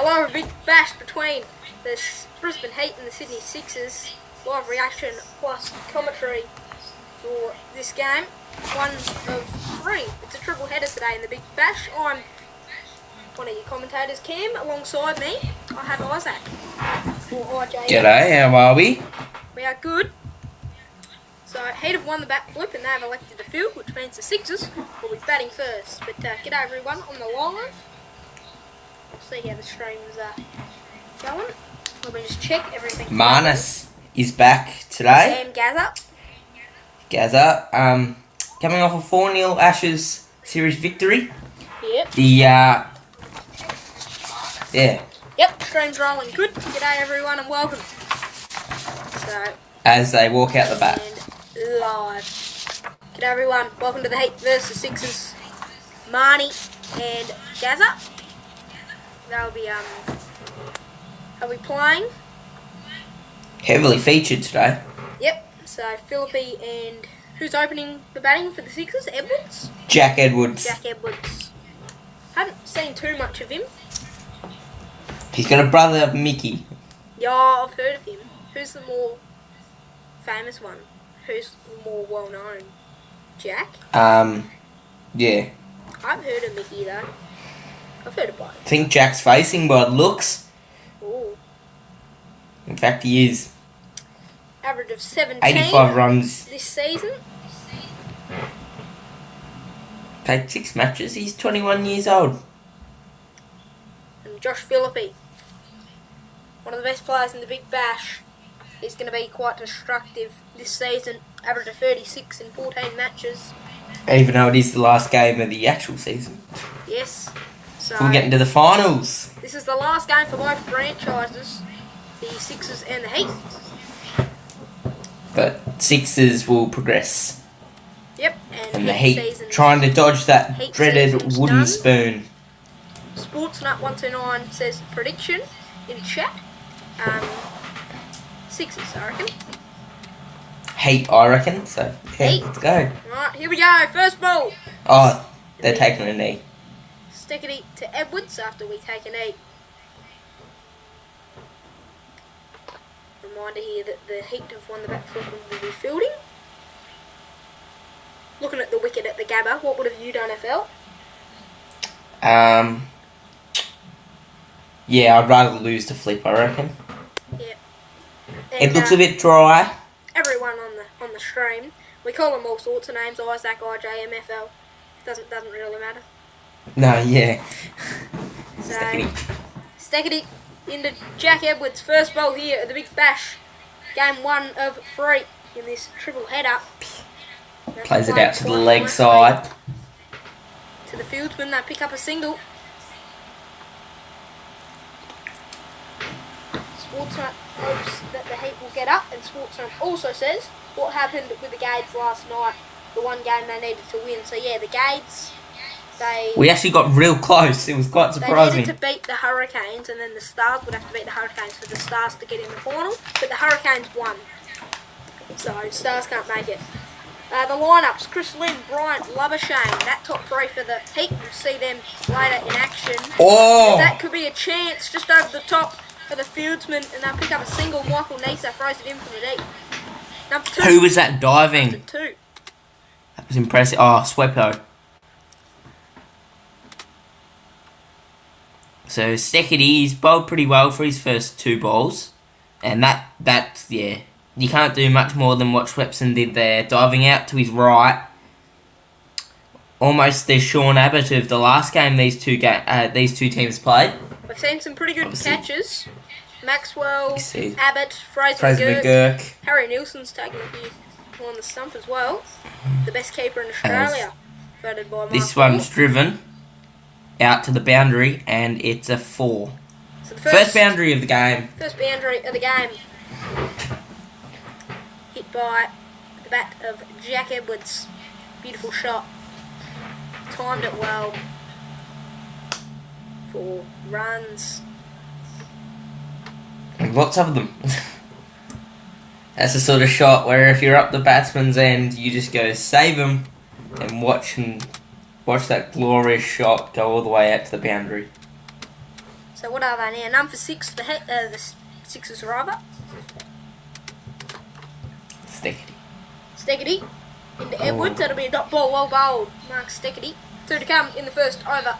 Hello, a big bash between the Brisbane Heat and the Sydney Sixers. Live reaction plus commentary for this game. One of three. It's a triple header today in the big bash. I'm one of your commentators, Cam. Alongside me, I have Isaac. Or IJ. G'day, how are we? We are good. So, Heat have won the backflip and they have elected the field, which means the Sixers will be batting first. But g'day everyone on the live. We'll see how the streams are going. Let me just check everything. Manus is back today. And Gaza. Gaza, coming off a 4-0 Ashes series victory. Yep. Yep, stream's rolling good. G'day everyone and welcome. So, As they walk out the bat. and live. G'day everyone, welcome to the Heat versus Sixers. Marnie and Gaza. They'll be playing. Heavily featured today. Yep. So Philippi and who's opening the batting for the Sixers? Edwards. Jack Edwards. Jack Edwards. Haven't seen too much of him. He's got a brother, Mickey. Yeah, I've heard of him. Who's the more famous one? Who's more well known? Jack. Yeah. I've heard of Mickey though. I've heard of both. I think Jack's facing by it looks. Ooh. In fact, he is. Average of 17 85 runs. this season. Played 6 matches. He's 21 years old. And Josh Philippi, one of the best players in the Big Bash, is going to be quite destructive this season. Average of 36 in 14 matches. Even though it is the last game of the actual season. Yes. So We're getting to the finals. this is the last game for both franchises, the Sixers and the Heat. But Sixers will progress. Yep. And the Heat Heat season's trying to dodge that Heat dreaded season's wooden done. spoon. Sportsnut129 says prediction in chat. Sixers, I reckon. Heat, I reckon. So, yeah, Heat. let's go. Right, here we go. First ball. Oh, they're taking a knee. Stickity to Edwards after we take a knee. Reminder here that the Heat have won the backflip and will be fielding. Looking at the wicket at the Gabba, what would have you done, FL? Yeah, I'd rather lose to flip, I reckon. Yeah. It looks a bit dry. Everyone on the stream, we call them all sorts of names. Isaac, IJ, MFL. Doesn't really matter. No, yeah. So, Stickity. Stickity into Jack Edwards. First ball here at the Big Bash. Game 1 of 3 in this triple header. Plays it out to the leg side. To the fieldsman, they pick up a single. Sportsnut hopes that the Heat will get up, and Sportsnut also says what happened with the Gades last night, the one game they needed to win. So yeah, the Gades, We actually got real close. It was quite they surprising. needed to beat the Hurricanes, and then the Stars would have to beat the Hurricanes for the Stars to get in the final. But the Hurricanes won, so Stars can't make it. The lineups: Chris Lynn, Bryant, Labuschagne. That top 3 for the Heat. We'll see them later in action. Oh! That could be a chance just over the top for the fieldsman, and they'll pick up a single. Michael Nisa throws it in from the deep. Number 2. Who was that diving? Number 2. That was impressive. Oh, Swepo. So, Stickity bowled pretty well for his first 2 balls. And that's, yeah. You can't do much more than what Swepson did there. Diving out to his right. Almost the Sean Abbott of the last game these two teams played. We've seen some pretty good Obviously. catches. Maxwell, See. Abbott, Fraser Fraser McGurk. McGurk. Harry Nielsen's taken a few on the stump as well. The best keeper in Australia. Voted by This Mark one's driven out to the boundary, and it's a 4. So the First boundary of the game. First boundary of the game. Hit by the bat of Jack Edwards. Beautiful shot. Timed it well for runs. Lots of them. That's the sort of shot where if you're up the batsman's end, you just go save him and watch that glorious shot go all the way out to the boundary. So what are they now? Number 6 for the Sixers rather. Steckity into Edwards. That'll be a dot ball, well bowled. Mark Steckity. 2 to come in the first over.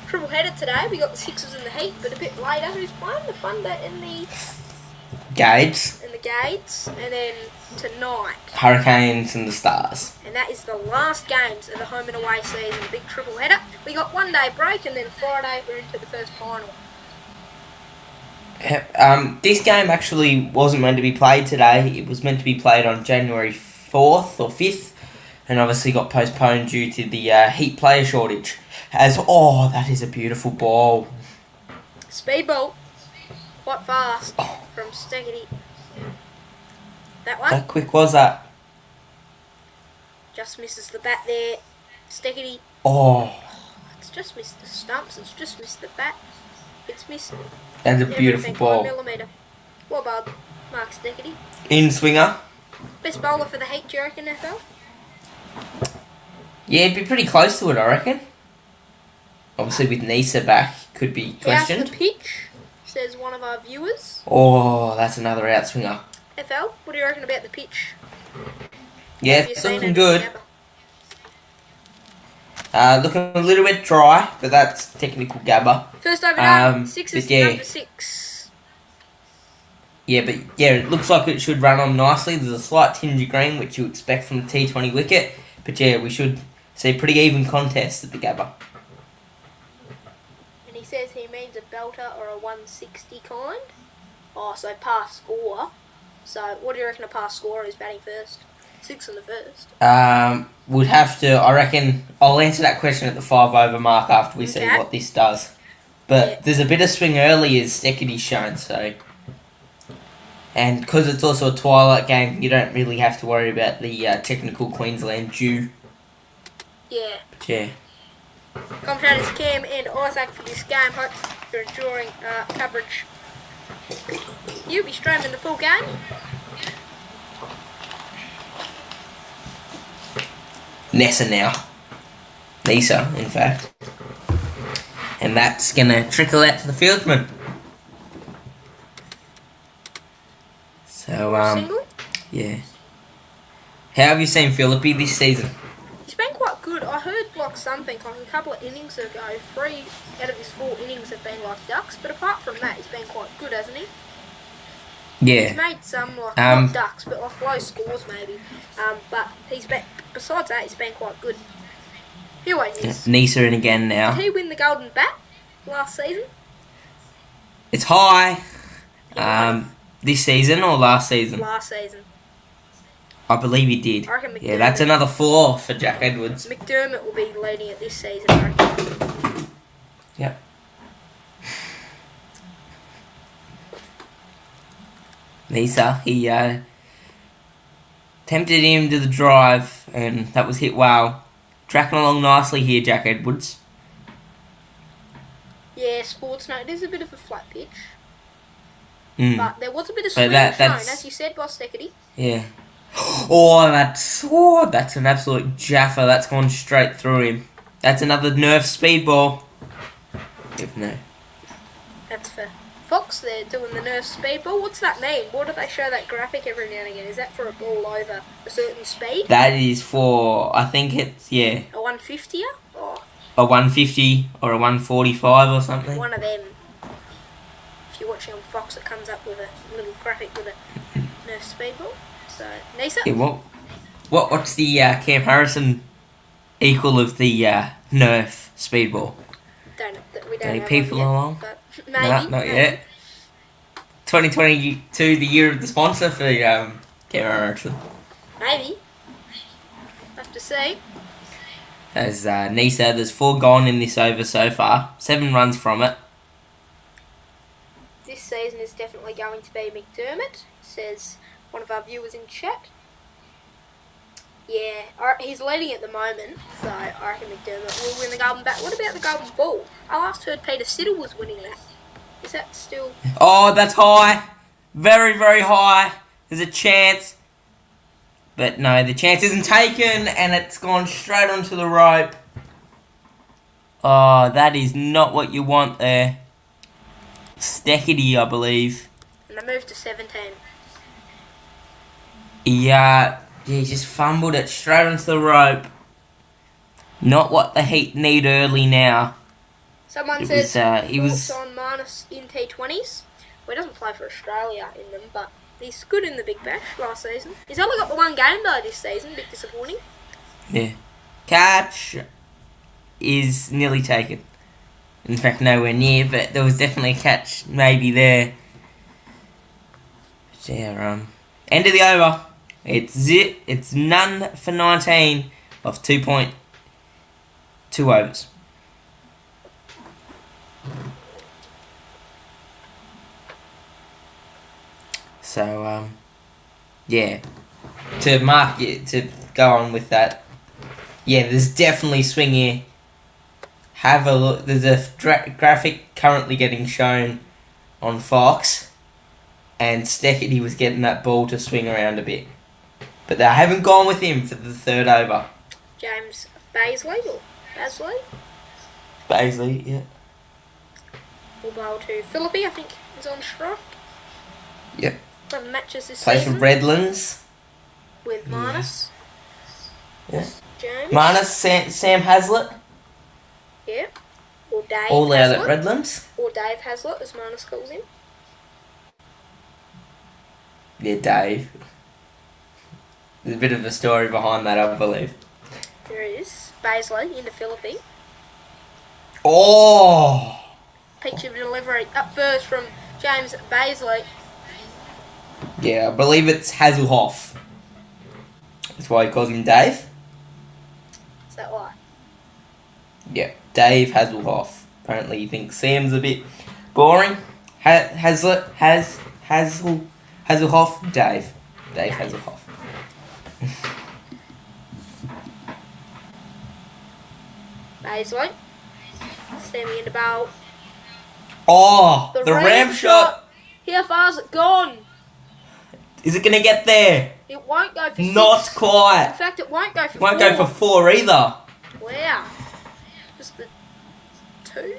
Triple header today. We got the Sixers in the Heat, but a bit later, who's playing? The Thunder and the Gades. And the Gades, and then tonight Hurricanes and the Stars. And that is the last games of the home and away season. Big triple header. We got 1 day break, and then Friday we're into the first final. This game actually wasn't meant to be played today. It was meant to be played on January 4th or 5th, and obviously got postponed due to the Heat player shortage. That is a beautiful ball. Speed ball. Quite fast from Steckity. That one. How quick was that? Just misses the bat there. Steckity. It's just missed the stumps. It's just missed the bat. It's missed. That's a beautiful ball. 1 millimetre. Well bowled, Mark Steckity. In swinger. Best bowler for the Heat, do you reckon, FL? Yeah, it'd be pretty close to it, I reckon. Obviously, with Nisa back, could be questioned. How's the pitch? Says one of our viewers. That's another outswinger. FL, what do you reckon about the pitch? Yeah, it's looking good. Looking a little bit dry, but that's technical gabba. First over done, Sixers number 6. Yeah, it looks like it should run on nicely. There's a slight tinge of green, which you expect from the T20 wicket. But yeah, we should see a pretty even contest at the gabba. And he says he means a belter or a 160 kind. So pass score. So what do you reckon a pass score is batting first? 6 in the first. Would have to, I reckon, I'll answer that question at the 5 over mark after we see what this does. But there's a bit of swing early as Steckety's shown, so. And because it's also a twilight game, you don't really have to worry about the technical Queensland dew. Yeah. But yeah. Commentators Cam and Isaac for this game. Hope you're enjoying coverage. You'll be streaming the full game. Nisa, in fact. And that's going to trickle out to the fieldsman. So, Single? Yeah. How have you seen Philippi this season? He's been quite good. I heard something like a couple of innings ago, 3 out of his 4 innings have been like ducks, but apart from that, he's been quite good, hasn't he? Yeah. He's made some not ducks, but low scores maybe. But besides that, he's been quite good. Here he is. Nisa in again now. Did he win the Golden Bat last season? It's high. This season or last season? Last season. I believe he did. I reckon Yeah, that's another 4 for Jack Edwards. McDermott will be leading it this season, I reckon. Yep. Nisa, he tempted him to the drive, and that was hit well. Tracking along nicely here, Jack Edwards. Yeah, sports note. It is a bit of a flat pitch. But there was a bit of swing shown, as you said, by Steckity. Yeah. That's an absolute jaffer. That's gone straight through him. That's another Nerf speedball. No. That's for Fox. They're doing the Nerf speedball. What's that mean? Why do they show that graphic every now and again? Is that for a ball over a certain speed? That is for, I think it's, a 150er? Or a 150 or a 145 or something. One of them. If you're watching on Fox, it comes up with a little graphic with a Nerf speedball. So, Nisa? Yeah, what's the Cam Harrison equal of the Nerf speedball? We don't Any have people one yet, along? but Nah, not yet. 2022, the year of the sponsor for Cam Harrison. Maybe. Have to see. As Nisa, there's 4 gone in this over so far. 7 runs from it. This season is definitely going to be McDermott, says one of our viewers in chat. Yeah, he's leading at the moment, so I reckon McDermott will win the Golden Bat. What about the Golden Ball? I last heard Peter Siddle was winning that. Is that still... Oh, that's high. Very, very high. There's a chance. But no, the chance isn't taken, and it's gone straight onto the rope. Oh, that is not what you want there. Steckity, I believe. And they moved to 17. He just fumbled it straight onto the rope. Not what the Heat need early now. Someone It says was, he was on Marnus in T20s. Well, he doesn't play for Australia in them, but he's good in the Big Bash last season. He's only got the one game though this season, a bit disappointing. Yeah. Catch is nearly taken. In fact, nowhere near, but there was definitely a catch maybe there. So, yeah, end of the over. It's none for 19 of 2.2 overs. So, yeah. To go on with that. Yeah, there's definitely swing here. Have a look. There's a graphic currently getting shown on Fox. And Steckity was getting that ball to swing around a bit. But they haven't gone with him for the third over. James Baisley or Basley? Baisley, yeah. Ball bowl to Philippi, I think, is on strike. Yep. 11 matches this Plays season. for Redlands. With Marnus. Yeah. James. Marnus, Sam Hazlitt. Yeah. Or Dave All out Hazlitt. at Redlands. Or Dave Hazlitt, as Marnus calls him. Yeah, Dave. There's a bit of a story behind that, I believe. There is. Baisley into Philippi. Oh! Peach of delivery up first from James Baisley. Yeah, I believe it's Hasselhoff. That's why he calls him Dave. Is that right? Yeah, Dave Hasselhoff. Apparently he thinks Sam's a bit boring. Hasselhoff, Dave. Dave Hasselhoff. Baisley. Sammy in the bowl. Oh, the ramp shot. How far's it gone? Is it going to get there? It won't go for Not 6. quite. In fact, it won't go for It won't 4. go for 4 either. Wow. Just the 2?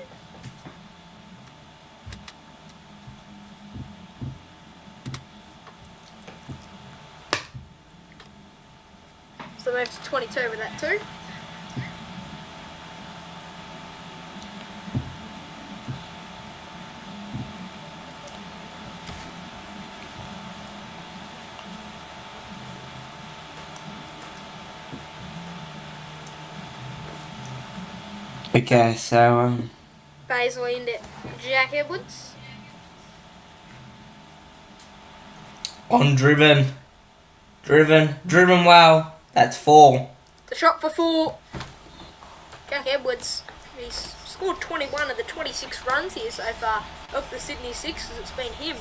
So move to 22 with that 2. Okay, so Baisley into Jack Edwards. on driven well. That's 4. The shot for 4. Jack Edwards. He's scored 21 of the 26 runs here so far of the Sydney Sixers. It's been him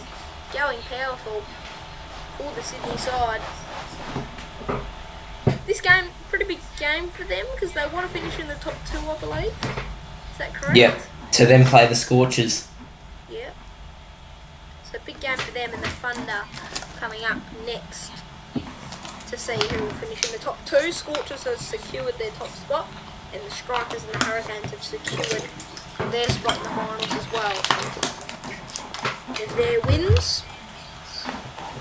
going powerful for the Sydney side. This game, pretty big game for them because they want to finish in the top 2, I believe. Is that correct? Yep. To then play the Scorchers. Yeah. So big game for them and the Thunder coming up next to see who will finish in the top 2. Scorchers have secured their top spot and the Strikers and the Hurricanes have secured their spot in the finals as well. There's their wins.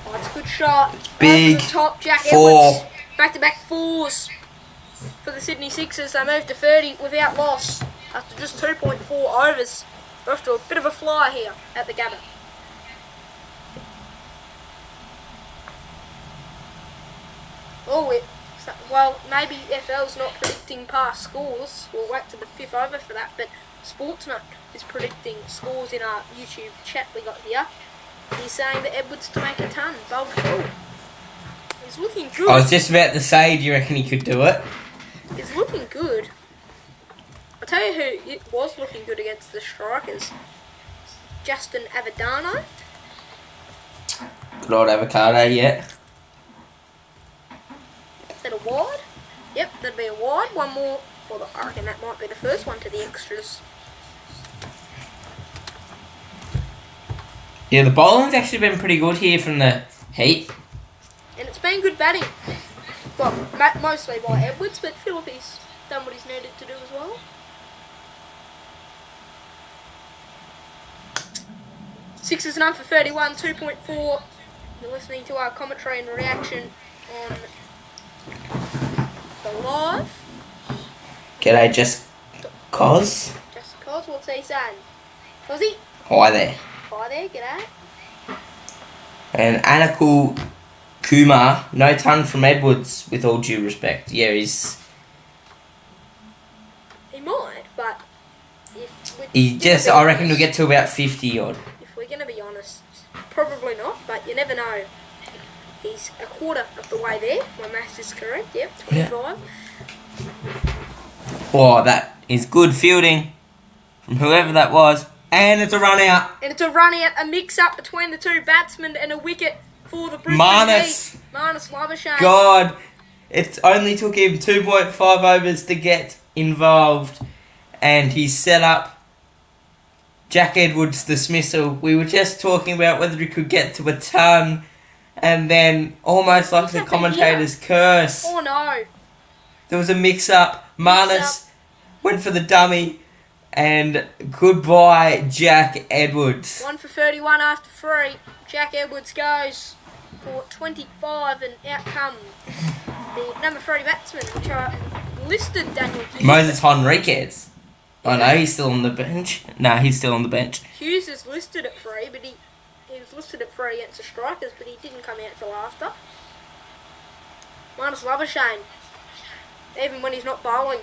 Oh, it's a good shot. Big Over the top, Jack 4. Edwards. Back-to-back 4s for the Sydney Sixers. They moved to 30 without loss after just 2.4 overs. We're off to a bit of a fly here at the Gabba. Oh, well, maybe FL's not predicting past scores. We'll wait to the 5th over for that, but Sportsnut is predicting scores in our YouTube chat we got here. He's saying that Edwards to make a ton. Bold call. He's looking good. I was just about to say, do you reckon he could do it? He's looking good. I'll tell you who it was looking good against the Strikers. Justin Avadano. Good old avocado, yeah. Is that a wide? Yep, that'd be a wide. One more. Well, I reckon that might be the first one to the extras. Yeah, the bowling's actually been pretty good here from the Heat. And it's been good batting. Well, mostly by Edwards, but Philippi's done what he's needed to do as well. Sixers none for 31, 2.4. You're listening to our commentary and reaction on the live. G'day, just cause. Just cause, what's he saying? Cosy? Hi there. Hi there, g'day. And Anakul Kumar, no ton from Edwards, with all due respect. Yeah, He might, but I reckon he'll get to about 50 odd. If we're going to be honest, probably not, but you never know. He's a quarter of the way there. My maths is correct, yep, 25. Yeah. Oh, that is good fielding from whoever that was. And it's a run out. And it's a run out, a mix-up between the two batsmen and a wicket for the Brisbane Manus Labuschagne. God, it only took him 2.5 overs to get involved. And he set up Jack Edwards' dismissal. We were just talking about whether he could get to a ton. And then, almost like the commentator's curse, Oh no. there was a mix-up. Manus went for the dummy. And goodbye, Jack Edwards. 1 for 31 after 3. Jack Edwards goes for 25, and out comes the number 3 batsman, which are listed Daniel Hughes. Moses Henriquez. Oh no, he's still on the bench. Nah, he's still on the bench. Hughes is listed at 3, but he was listed at 3 against the strikers, but he didn't come out till after. Minus Labuschagne, even when he's not bowling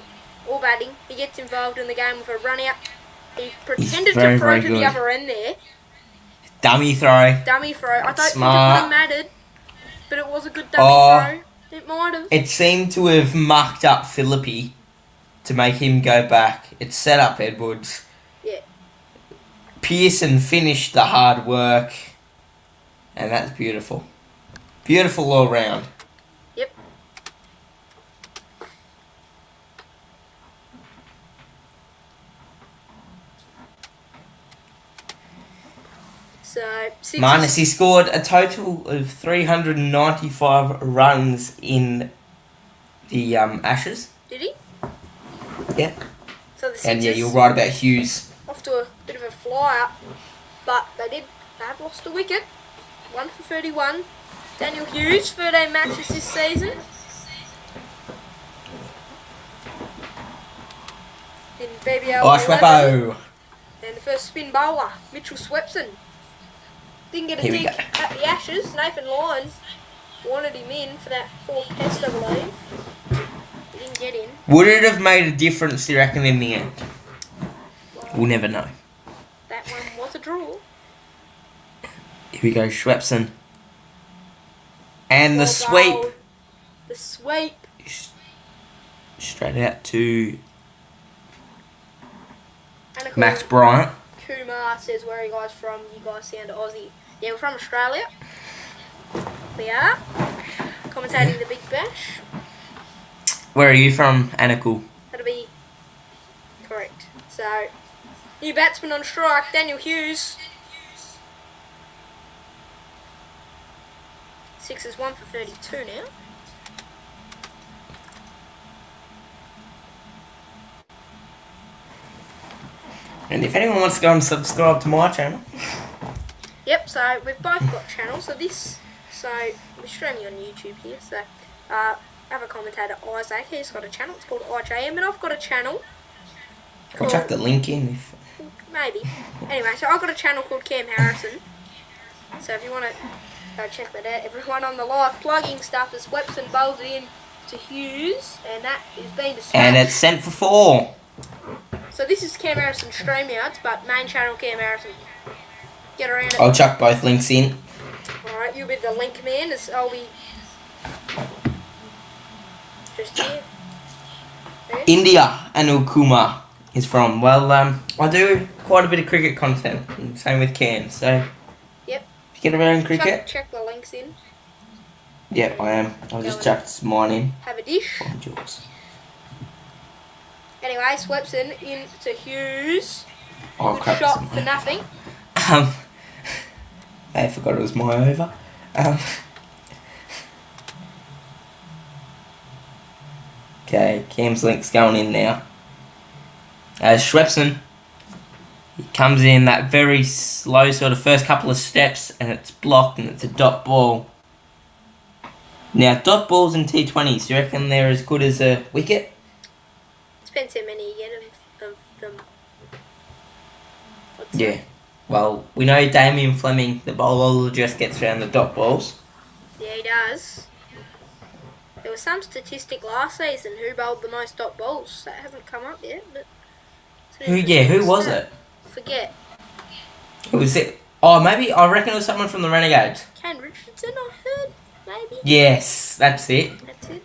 or batting, he gets involved in the game with a run out. He pretended to throw to the other end there. Dummy throw. Dummy throw. I don't think it would Smart. have mattered, but it was a good dummy throw. It might have. It seemed to have mucked up Philippi to make him go back. It set up Edwards. Yeah. Pearson finished the hard work. And that's beautiful. Beautiful all round. Yep. So, Minus, he scored a total of 395 runs in the Ashes. Did he? Yeah. So the And yeah, Sixers you're right about Hughes. off to a bit of a flyer, but they have lost a wicket. 1 for 31. Daniel Hughes, 13 matches this season. In BBL. Oh, Schweppo. And the first spin bowler, Mitchell Swepson. Didn't get a Here we dig go. at the Ashes. Nathan Lyon wanted him in for that 4th test, I believe. He didn't get in. Would it have made a difference, do you reckon, in the end? We'll never know. That one was a draw. Here we go, Schwepson. And the Well sweep. bowled. The sweep. Straight out to And of Max course, Bryant. Kumar says, where are you guys from? You guys sound Aussie. Yeah, we're from Australia. We are. Commentating the Big Bash. Where are you from, Anakul? That'll be correct. So, new batsman on strike, Daniel Hughes. Sixers 1 for 32 now. And if anyone wants to go and subscribe to my channel. Yep, so we've both got channels. So we're streaming on YouTube here. So, other commentator Isaac, he's got a channel. It's called IJM, and I've got a channel. I'll chuck the link in. If... Maybe. Anyway, so I've got a channel called Cam Harrison. So if you want to go check that out, everyone on the live plugging stuff as Webson bowls it in to Hughes, and that is being dispatched. And it's sent for 4. So this is Cam Harrison StreamYards, but main channel Cam Harrison. Get around it. I'll chuck both links in. Alright, you'll be the link man, as I'll be just here. Okay. India, Anil Kumar is from. Well, I do quite a bit of cricket content. Same with Cam, so... Yep. If you get around cricket... Check the links in. Yeah, I am. I'll just chuck mine in. Have a dish. Find yours. Anyway, Swepson in to Hughes. Oh, Good crap. shot for nothing. I forgot it was my over. Okay, Cam's link's going in now. Swepson He comes in that very slow sort of first couple of steps, and it's blocked, and it's a dot ball. Now, dot balls in T20s, do you reckon they're as good as a wicket? Depends how many you get of them. Yeah. Well, we know Damien Fleming, the bowler, just gets around the dot balls. Yeah, he does. There was some statistic last season who bowled the most dot balls. That hasn't come up yet, but... Who was it? Forget. Who was it? Oh, maybe, I reckon it was someone from the Renegades. Kane Richardson, I heard, maybe? Yes, that's it. That's it.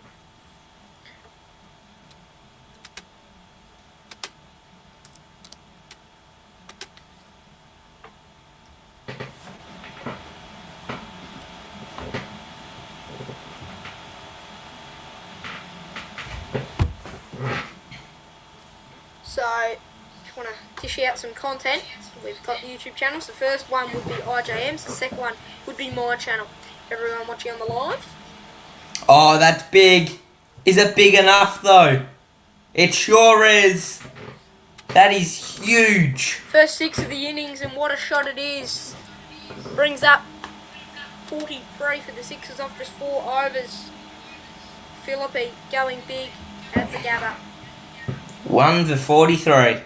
So, just want to dish out some content. We've got YouTube channels. The first one would be IJM's. The second one would be my channel. Everyone watching on the live. Oh, that's big. Is it big enough, though? It sure is. That is huge. First 6 of the innings, and what a shot it is. Brings up 43 for the Sixers off just 4 overs. Philippi going big at the Gabba. 1 for 43.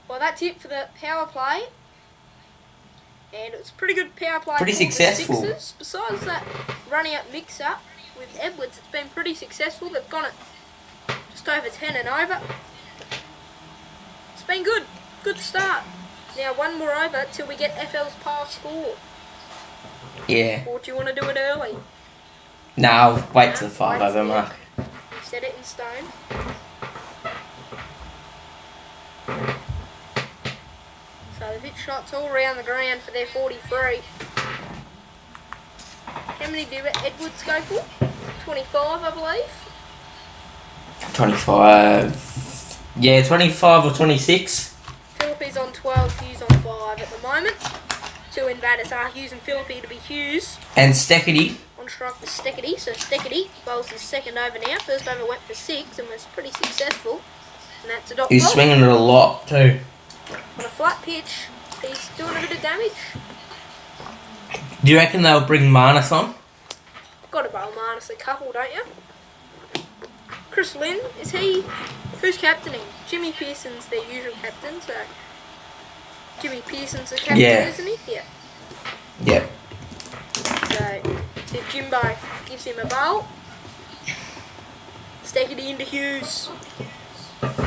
Well, that's it for the power play. And it was a pretty good power play. Pretty for successful. The Sixers. Besides that running up mix-up with Edwards, it's been pretty successful. They've gone it just over 10 and over. It's been good. Good start. Now, one more over till we get FL's past score. Yeah. Or do you want to do it early? No, I'll wait till the 5 over mark. We've set it in stone. So they've hit shots all around the ground for their 43. How many do Edwards go for? 25, I believe. 25. Yeah, 25 or 26. Philippi's on 12, Hughes on 5 at the moment. 2 in batters are Hughes and Philippi to be Hughes. And Steckity. On strike with Steckity. So Steckity bowls his second over now. First over went for 6 and was pretty successful. And that's a dot He's ball. swinging it a lot, too. On a flat pitch, he's doing a bit of damage. Do you reckon they'll bring Marnus on? Got to bowl Marnus a couple, don't you? Chris Lynn, is he... Who's captaining? Jimmy Pearson's their usual captain, so... Jimmy Pearson's the captain, isn't he? Yeah. Yeah. So, if Jimbo gives him a bowl, stick it into Hughes.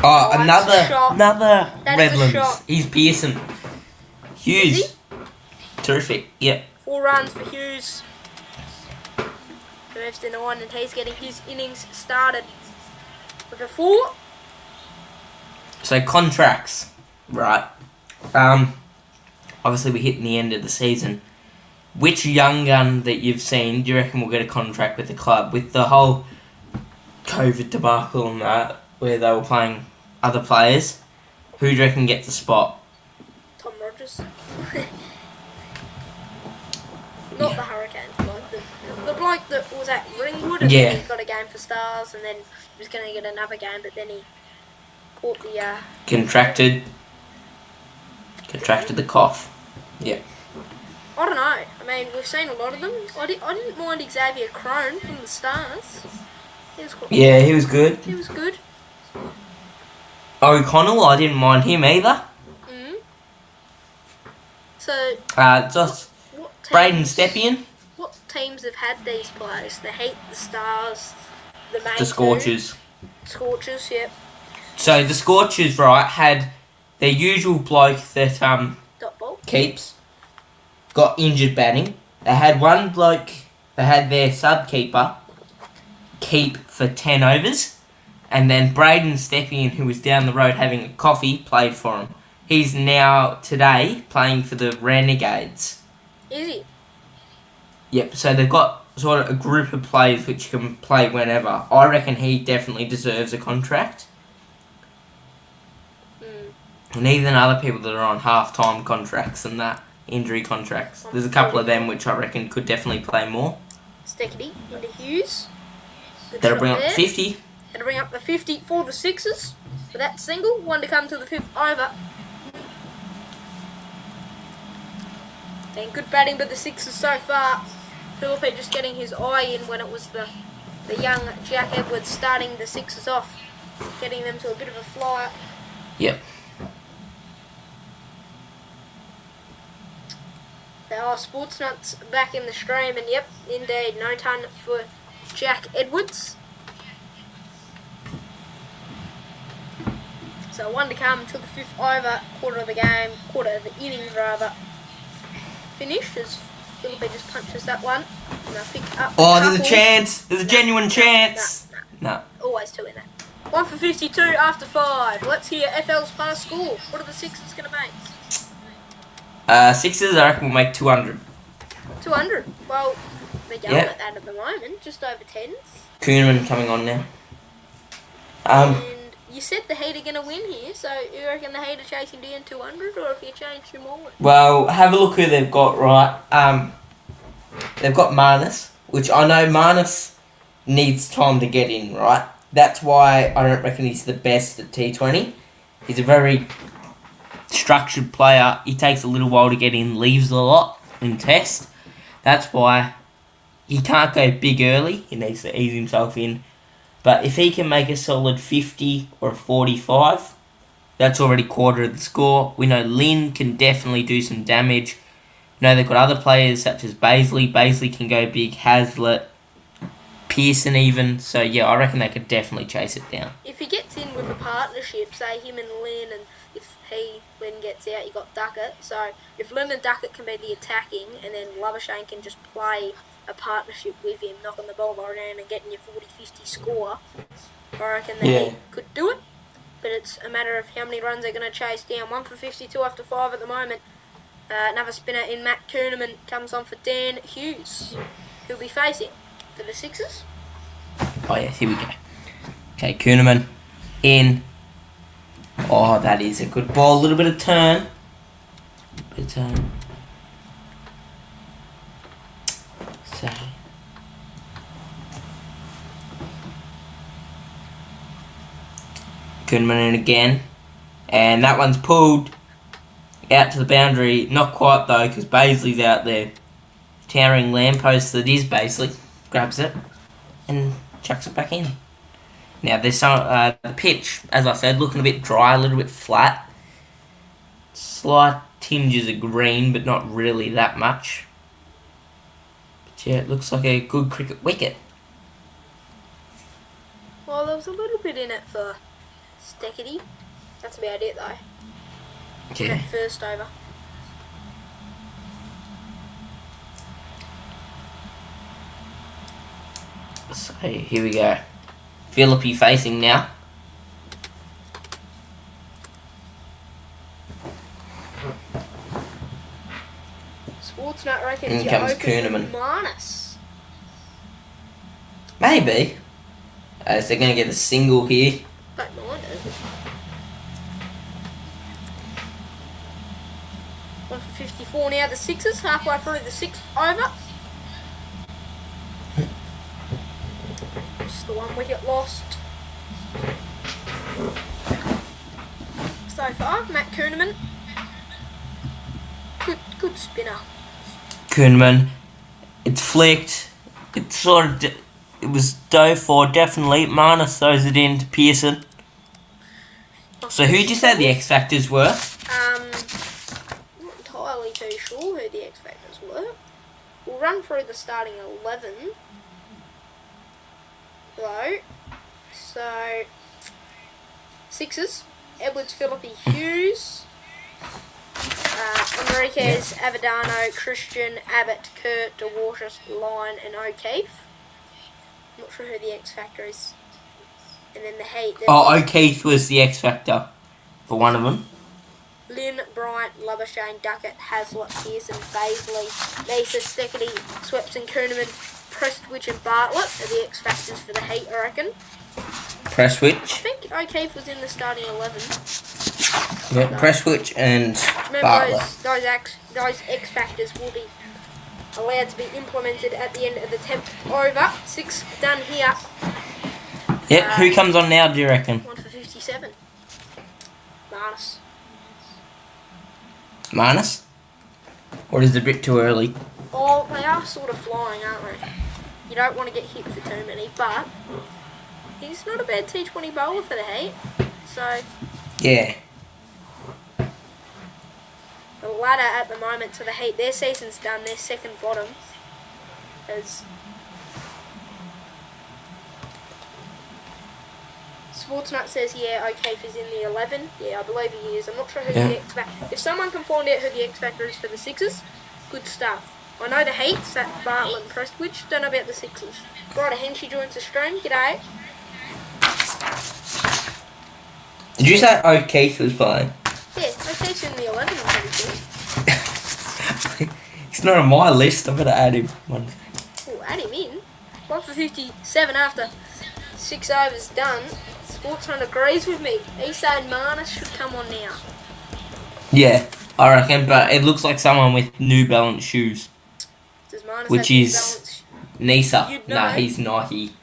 Oh, another That is a Redlands. shot. He's Pearson. Hughes. Is Terrific. Yep. 4 runs for Hughes. Moves to 9 and he's getting his innings started with a 4. So contracts, right? Obviously we're hitting the end of the season. Which young gun that you've seen do you reckon will get a contract with the club? With the whole COVID debacle and that, where they were playing other players, who do you reckon gets the spot? Tom Rogers. Not the Hurricanes, like the bloke that was at Ringwood and then he got a game for Stars and then he was going to get another game, but then he caught the... Contracted the cough. Yeah. I don't know. I mean, we've seen a lot of them. I didn't mind Xavier Crone from the Stars. He was quite he was good. He was good. O'Connell, I didn't mind him either. So... Just Braden Stepien. What teams have had these players? The Heat, the Stars, the main The Scorchers. Scorchers, yep. So the Scorchers, right, had their usual bloke that Dot ball. keeps got injured batting. They had one bloke. They had their sub keeper keep for 10 overs, and then Braden Stepien, who was down the road having a coffee, played for him. He's now today playing for the Renegades. Is he? Yep. So they've got sort of a group of players which can play whenever. I reckon he definitely deserves a contract. And even other people that are on half-time contracts and that, injury contracts. There's a couple of them which I reckon could definitely play more. Steckity into Hughes. Good That'll shot bring up there. 50. That'll bring up the 50 for the Sixers. For that single, one to come to the 5th over. And good batting by the Sixers so far. Philippe just getting his eye in when it was the young Jack Edwards starting the Sixers off, getting them to a bit of a flyer. Yep. There are Sports Nuts back in the stream, and yep, indeed, no ton for Jack Edwards. So one to come until the 5th over, quarter of the innings rather, finished as Philippe just punches that one. And they'll pick up there's a chance. There's a genuine chance. No. Always 2 in it. 1 for 52 after 5. Let's hear FL's past score. What are the Sixers going to make? Sixers, I reckon, will make 200. 200. Well, they're going at that at the moment, just over 10s. Koeman coming on now. And you said the Heat are going to win here, so you reckon the Heat are chasing down 200, or have you changed your mind? Well, have a look who they've got, right? They've got Marnus, which I know Marnus needs time to get in, right? That's why I don't reckon he's the best at T20. He's a very structured player. He takes a little while to get in, leaves a lot in test. That's why he can't go big early. He needs to ease himself in. But if he can make a solid 50 or a 45, that's already quarter of the score. We know Lynn can definitely do some damage. We know they've got other players such as Baisley. Baisley can go big. Hazlitt, Pearson even. So yeah, I reckon they could definitely chase it down. If he gets in with a partnership, say him and Lynn, and if Lynn gets out, you got Duckett. So if Lynn and Duckett can be the attacking, and then Labuschagne can just play a partnership with him, knocking the ball around and getting your 40-50 score, I reckon they could do it. But it's a matter of how many runs they're going to chase down. 1 for 52 after 5 at the moment. Another spinner in Matt Koeman comes on for Dan Hughes, who'll be facing for the Sixers. Oh yeah, here we go. Okay, Koeman in. Oh, that is a good ball. A little bit of turn. So. Koeman in again. And that one's pulled out to the boundary. Not quite though, because Baisley's out there. Towering lamppost that is Baisley. Grabs it and chucks it back in. Now, there's some the pitch, as I said, looking a bit dry, a little bit flat. Slight tinges of green, but not really that much. But yeah, it looks like a good cricket wicket. Well, there was a little bit in it for Steckity. That's about it, though. Yeah. That first over. So, here we go. Philippe facing now. Sportsnut reckons In you're comes open Koeman. with Marnus. Maybe. Is they're going to get a single here. Don't mind it. 1 for 54 now. The Sixers halfway through the 6th over. Just the 1 wicket lost. So far, Matt Koeman. Good spinner. Koeman. It's flicked. It's sort of... it was dove for, definitely. Marnus throws it in to Pearson. So who did you say the X Factors were? Not entirely too sure who the X Factors were. We'll run through the starting 11. Though. So, Sixers, Edwards, Philippe, Hughes, Enriquez, Avadano, Christian, Abbott, Kurt, DeWarsha, Lyon and O'Keefe. Not sure who the X Factor is. And then the Heat. O'Keefe was the X Factor for one of them. Lynn, Bryant, Labuschagne, Duckett, Hazlitt, Pearson, Baisley, Nisa, Steckity, Swepson, Koeman, Prestwich and Bartlett are the X Factors for the Heat, I reckon. Prestwich? I think O'Keefe was in the starting 11. Yeah, no. Prestwich and Bartlett. Remember, those X Factors will be allowed to be implemented at the end of the 10th over. 6 done here. Yep, who comes on now, do you reckon? 1 for 57. Marnus. Marnus? Or is it a bit too early? Oh, they are sort of flying, aren't they? You don't want to get hit for too many, but he's not a bad T20 bowler for the Heat. So Yeah. the ladder at the moment to the Heat, their season's done, their second bottom. As Sportsnut says, yeah, O'Keefe is in the 11. Yeah, I believe he is. I'm not sure who the X Factor. If someone can find out who the X Factor is for the Sixers, good stuff. I know the Heat's at Bartlett and Prestwich. Don't know about the Sixers. Right, a Henshey joins the stream. G'day. Did you say O'Keefe was playing? Yeah, O'Keefe's in the 11, I'm pretty sure. It's not on my list. I better add him. Oh, add him in. 1 for 57 after 6 overs done. Sportsman agrees with me. He's saying Marnus should come on now. Yeah, I reckon, but it looks like someone with New Balance shoes. Does Marnus which have is Nisa. You'd know. Nah, he's Nike.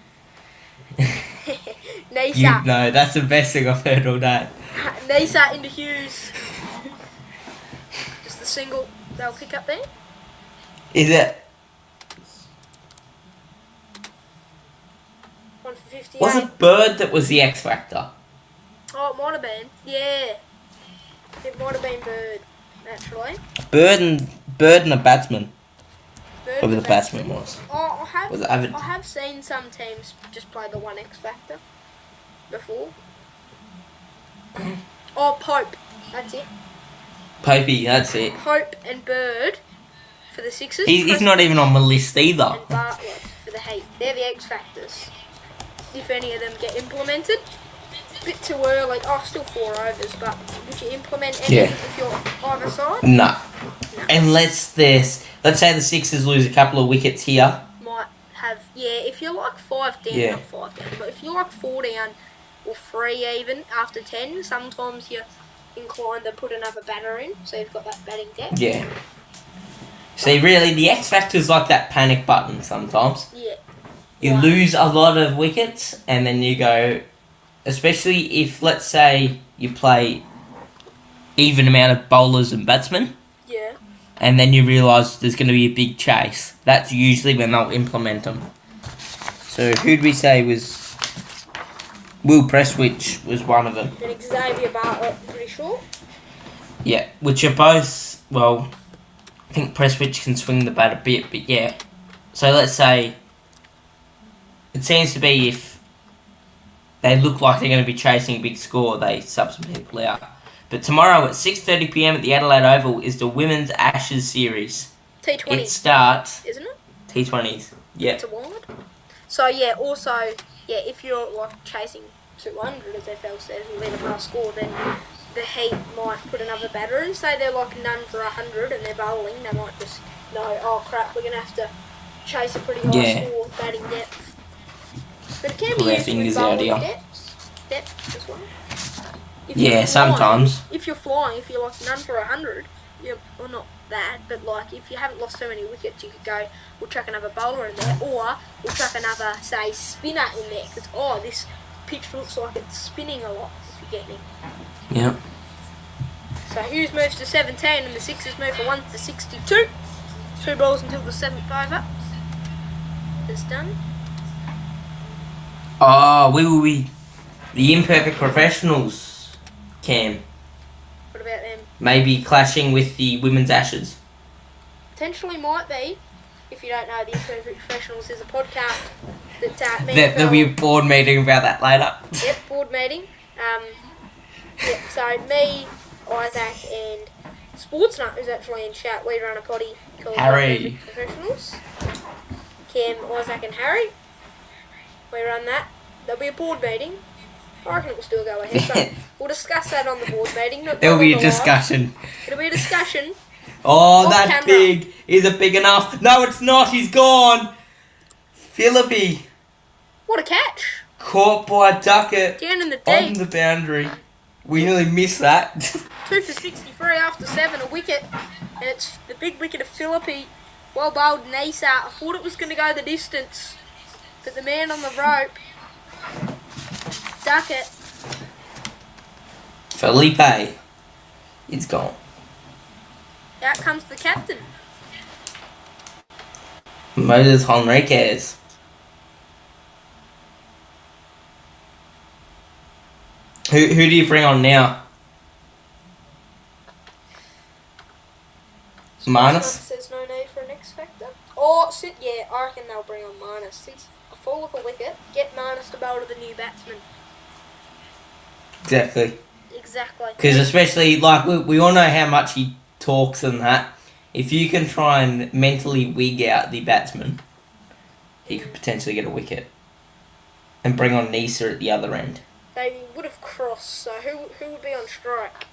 Nisa. You know, that's the best thing I've heard all day. Nisa into Hughes. Just the single they'll pick up there. Is it? 1 for 58. Was it Bird that was the X Factor? Oh, it might have been. Yeah. It might have been Bird, actually. Bird and a batsman. Bird Whoever and the batsman was. Oh, Was it Avid? I have seen some teams just play the one X Factor before. Oh, Pope. That's it. Popey, that's it. Pope and Bird for the Sixers. He's not even on my list either. And Bartlett for the Heat. They're the X Factors. If any of them get implemented. A bit too early. Oh, still 4 overs, but would you implement any if you're either side? No. Unless let's say the Sixers lose a couple of wickets here. Might have, if you're like 5 down, not 5 down, but if you're like 4 down or 3 even after 10, sometimes you're inclined to put another batter in, so you've got that batting depth. Yeah. See, really, the X Factor's like that panic button sometimes. Yeah. You lose a lot of wickets, and then you go, especially if, let's say, you play even amount of bowlers and batsmen. Yeah. And then you realise there's going to be a big chase. That's usually when they'll implement them. So who'd we say was... Will Prestwich was one of them. And Xavier Bartlett, I'm pretty sure. Yeah, which are both... Well, I think Prestwich can swing the bat a bit, but yeah. So let's say... It seems to be if they look like they're going to be chasing a big score, they sub some people out. But tomorrow at 6:30pm at the Adelaide Oval is the Women's Ashes Series. T20. It starts... Isn't it? T20s. Yeah. It's a wide. So, also, if you're like chasing 200, as FL says, and then a half score, then the Heat might put another batter in. Say they're like none for 100 and they're bowling, they might just know, oh crap, we're going to have to chase a pretty high score batting depth. But it can be used with bowling depth as well. Sometimes. If you're flying, if you're like none for 100, well not that, but like if you haven't lost so many wickets, you could go, we'll chuck another bowler in there, or we'll chuck another, say, spinner in there, because, this pitch looks like it's spinning a lot, if you get me. Yep. So Hughes moves to 17, and the Sixers move for 1 for 62. 2 balls until the 7th over. It's done. Oh, we will be the imperfect professionals, Cam. What about them? Maybe clashing with the Women's Ashes. Potentially might be. If you don't know, the Imperfect Professionals is a podcast that There'll be a board meeting about that later. Yep, board meeting. So me, Isaac, and Sportsnut, who's actually in chat, we run a potty called Harry. Imperfect Professionals. Cam, Isaac, and Harry. We run that. There'll be a board meeting. I reckon it will still go ahead, but we'll discuss that on the board meeting. There'll be a discussion. It'll be a discussion. Oh, that pig! Is it big enough? No, it's not. He's gone. Philippi. What a catch! Caught by a ducket. Down in the deep. On the boundary. We nearly missed that. 2 for 63 after 7, a wicket. And it's the big wicket of Philippi. Well bowled Nisa. I thought it was going to go the distance. But the man on the rope. Ducket. Felipe. It's gone. Out comes the captain. Moses Henriquez. Who do you bring on now? Marnus? Says no need for an X Factor. Or, yeah, I reckon they'll bring on Marnus. Since a fall of a wicket, get Marnus to bowl to the new batsman. Exactly. Exactly. Because especially, like, we all know how much he talks and that. If you can try and mentally wig out the batsman, he could potentially get a wicket. And bring on Nisa at the other end. They would have crossed, so who would be on strike?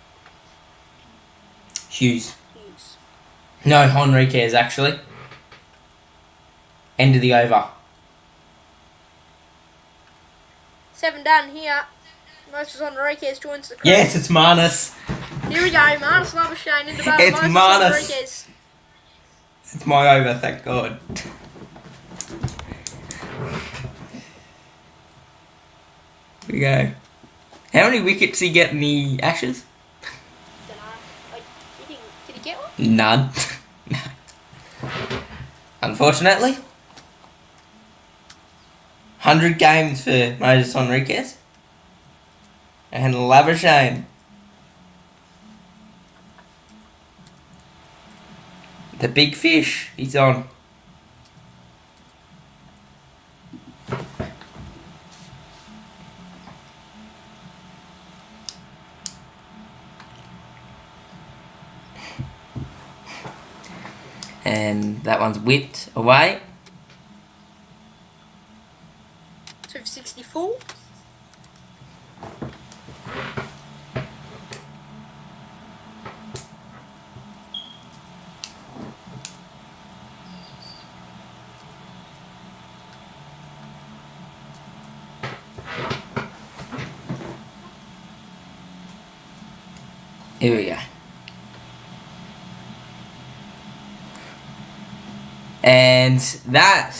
Hughes. No, Henriquez, actually. End of the over. 7 done here. Moses Henriquez joins the crew. Yes, it's Marnus. Here we go, Marnus Labuschagne into battle. It's Moses Marnus. Henriquez. It's my over, thank God. Here we go. How many wickets did he get in the Ashes? Did he get one? None. Unfortunately. 100 games for Moses Henriquez. And Labuschagne. The big fish, he's on. And that one's whipped away. 264. Here we go. And that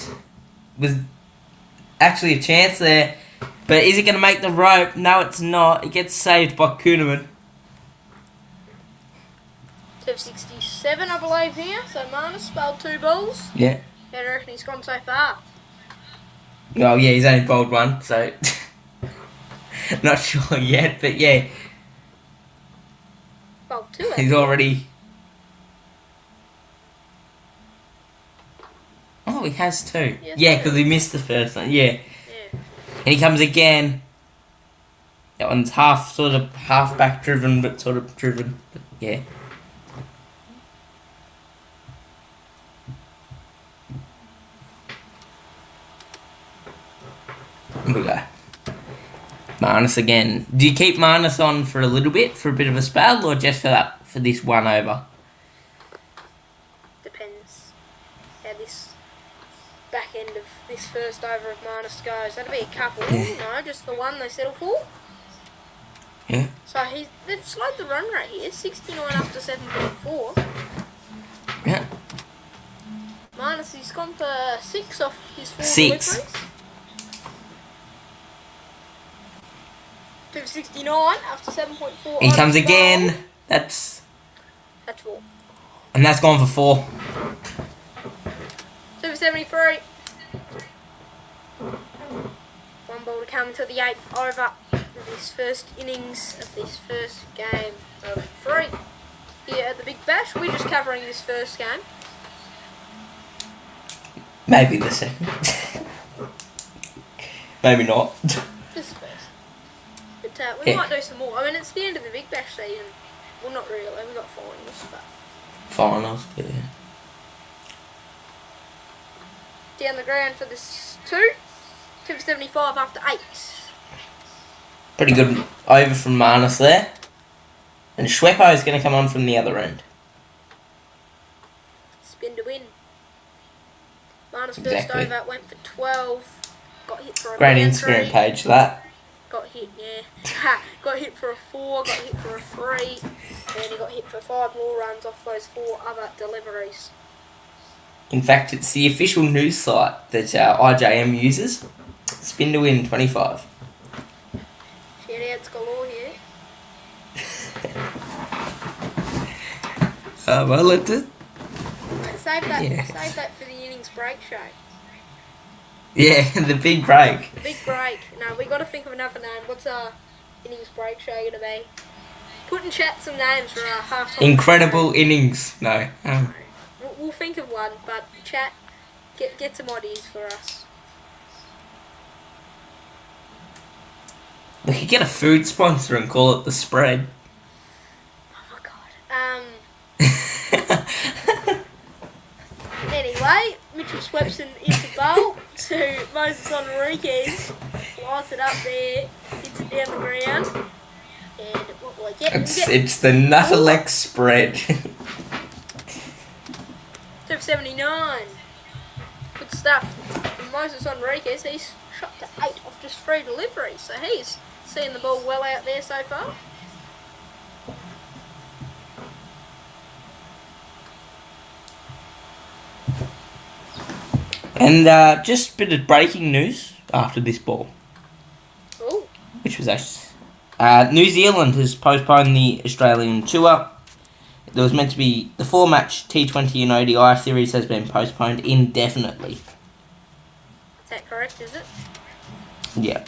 was actually a chance there. But is it going to make the rope? No, it's not. It gets saved by Kuhneman. 267, I believe, here. So Marnus bowled 2 balls. Yeah. How do you reckon he's gone so far? Well, yeah, he's only bowled one, so... Not sure yet, but yeah. Bowled 2, He's already... Oh, he has 2. Yes, Yeah, because he missed the first one. Yeah. And he comes again. That one's half back driven, but sort of driven. But yeah. Here we go. Marnus again. Do you keep Marnus on for a little bit, for a bit of a spell, or just for this one over? Depends how this back end of this first over of Marnus goes. That'll be a couple. Yeah. No, just the one they settle for. Yeah. So they've slowed the run rate here. 69 after 7.4. Yeah. Marnus, he's gone for 6 off his 4 6. deliveries. 269 after 7.4. He comes again. That's 4. And that's gone for 4. 273. One ball to come until the 8th over of this first innings of this first game of 3 here at the Big Bash. We're just covering this first game. Maybe the second. Maybe not. Just the first. But we might do some more. I mean, it's the end of the Big Bash season. Well, not really. We've got finals, but... Finals, yeah. Down the ground for this 275 after 8. Pretty good over from Marnus there. And Schweppo is going to come on from the other end. Spin to win. Marnus first Exactly. over went for 12. Got hit for a Great boundary. Instagram page, that. Got hit, yeah. Got hit for a 4, got hit for a 3. And he got hit for 5 more runs off those 4 other deliveries. In fact, it's the official news site that IJM uses. Spin to win 25. Shout outs galore here. well, let's Save that for the innings break show. Yeah, the big break. The big break. No, we got to think of another name. What's our innings break show going to be? Put in chat some names for our half-time. Incredible innings. No. We'll think of one, but chat, get some ideas for us. We could get a food sponsor and call it The Spread. Oh my god. Anyway, Mitchell Swepson into bowl to Moses Enriquez. Flies it up there, hits it down the ground. And what will I get? It's the Nutalex Spread. 279. Good stuff. And Moses Enriquez, he's shot to 8 off just 3 deliveries. So he's seeing the ball well out there so far. And just a bit of breaking news after this ball. Ooh. Which was actually... New Zealand has postponed the Australian tour. There was meant to be... The 4-match T20 and ODI series has been postponed indefinitely. Is that correct, is it? Yeah.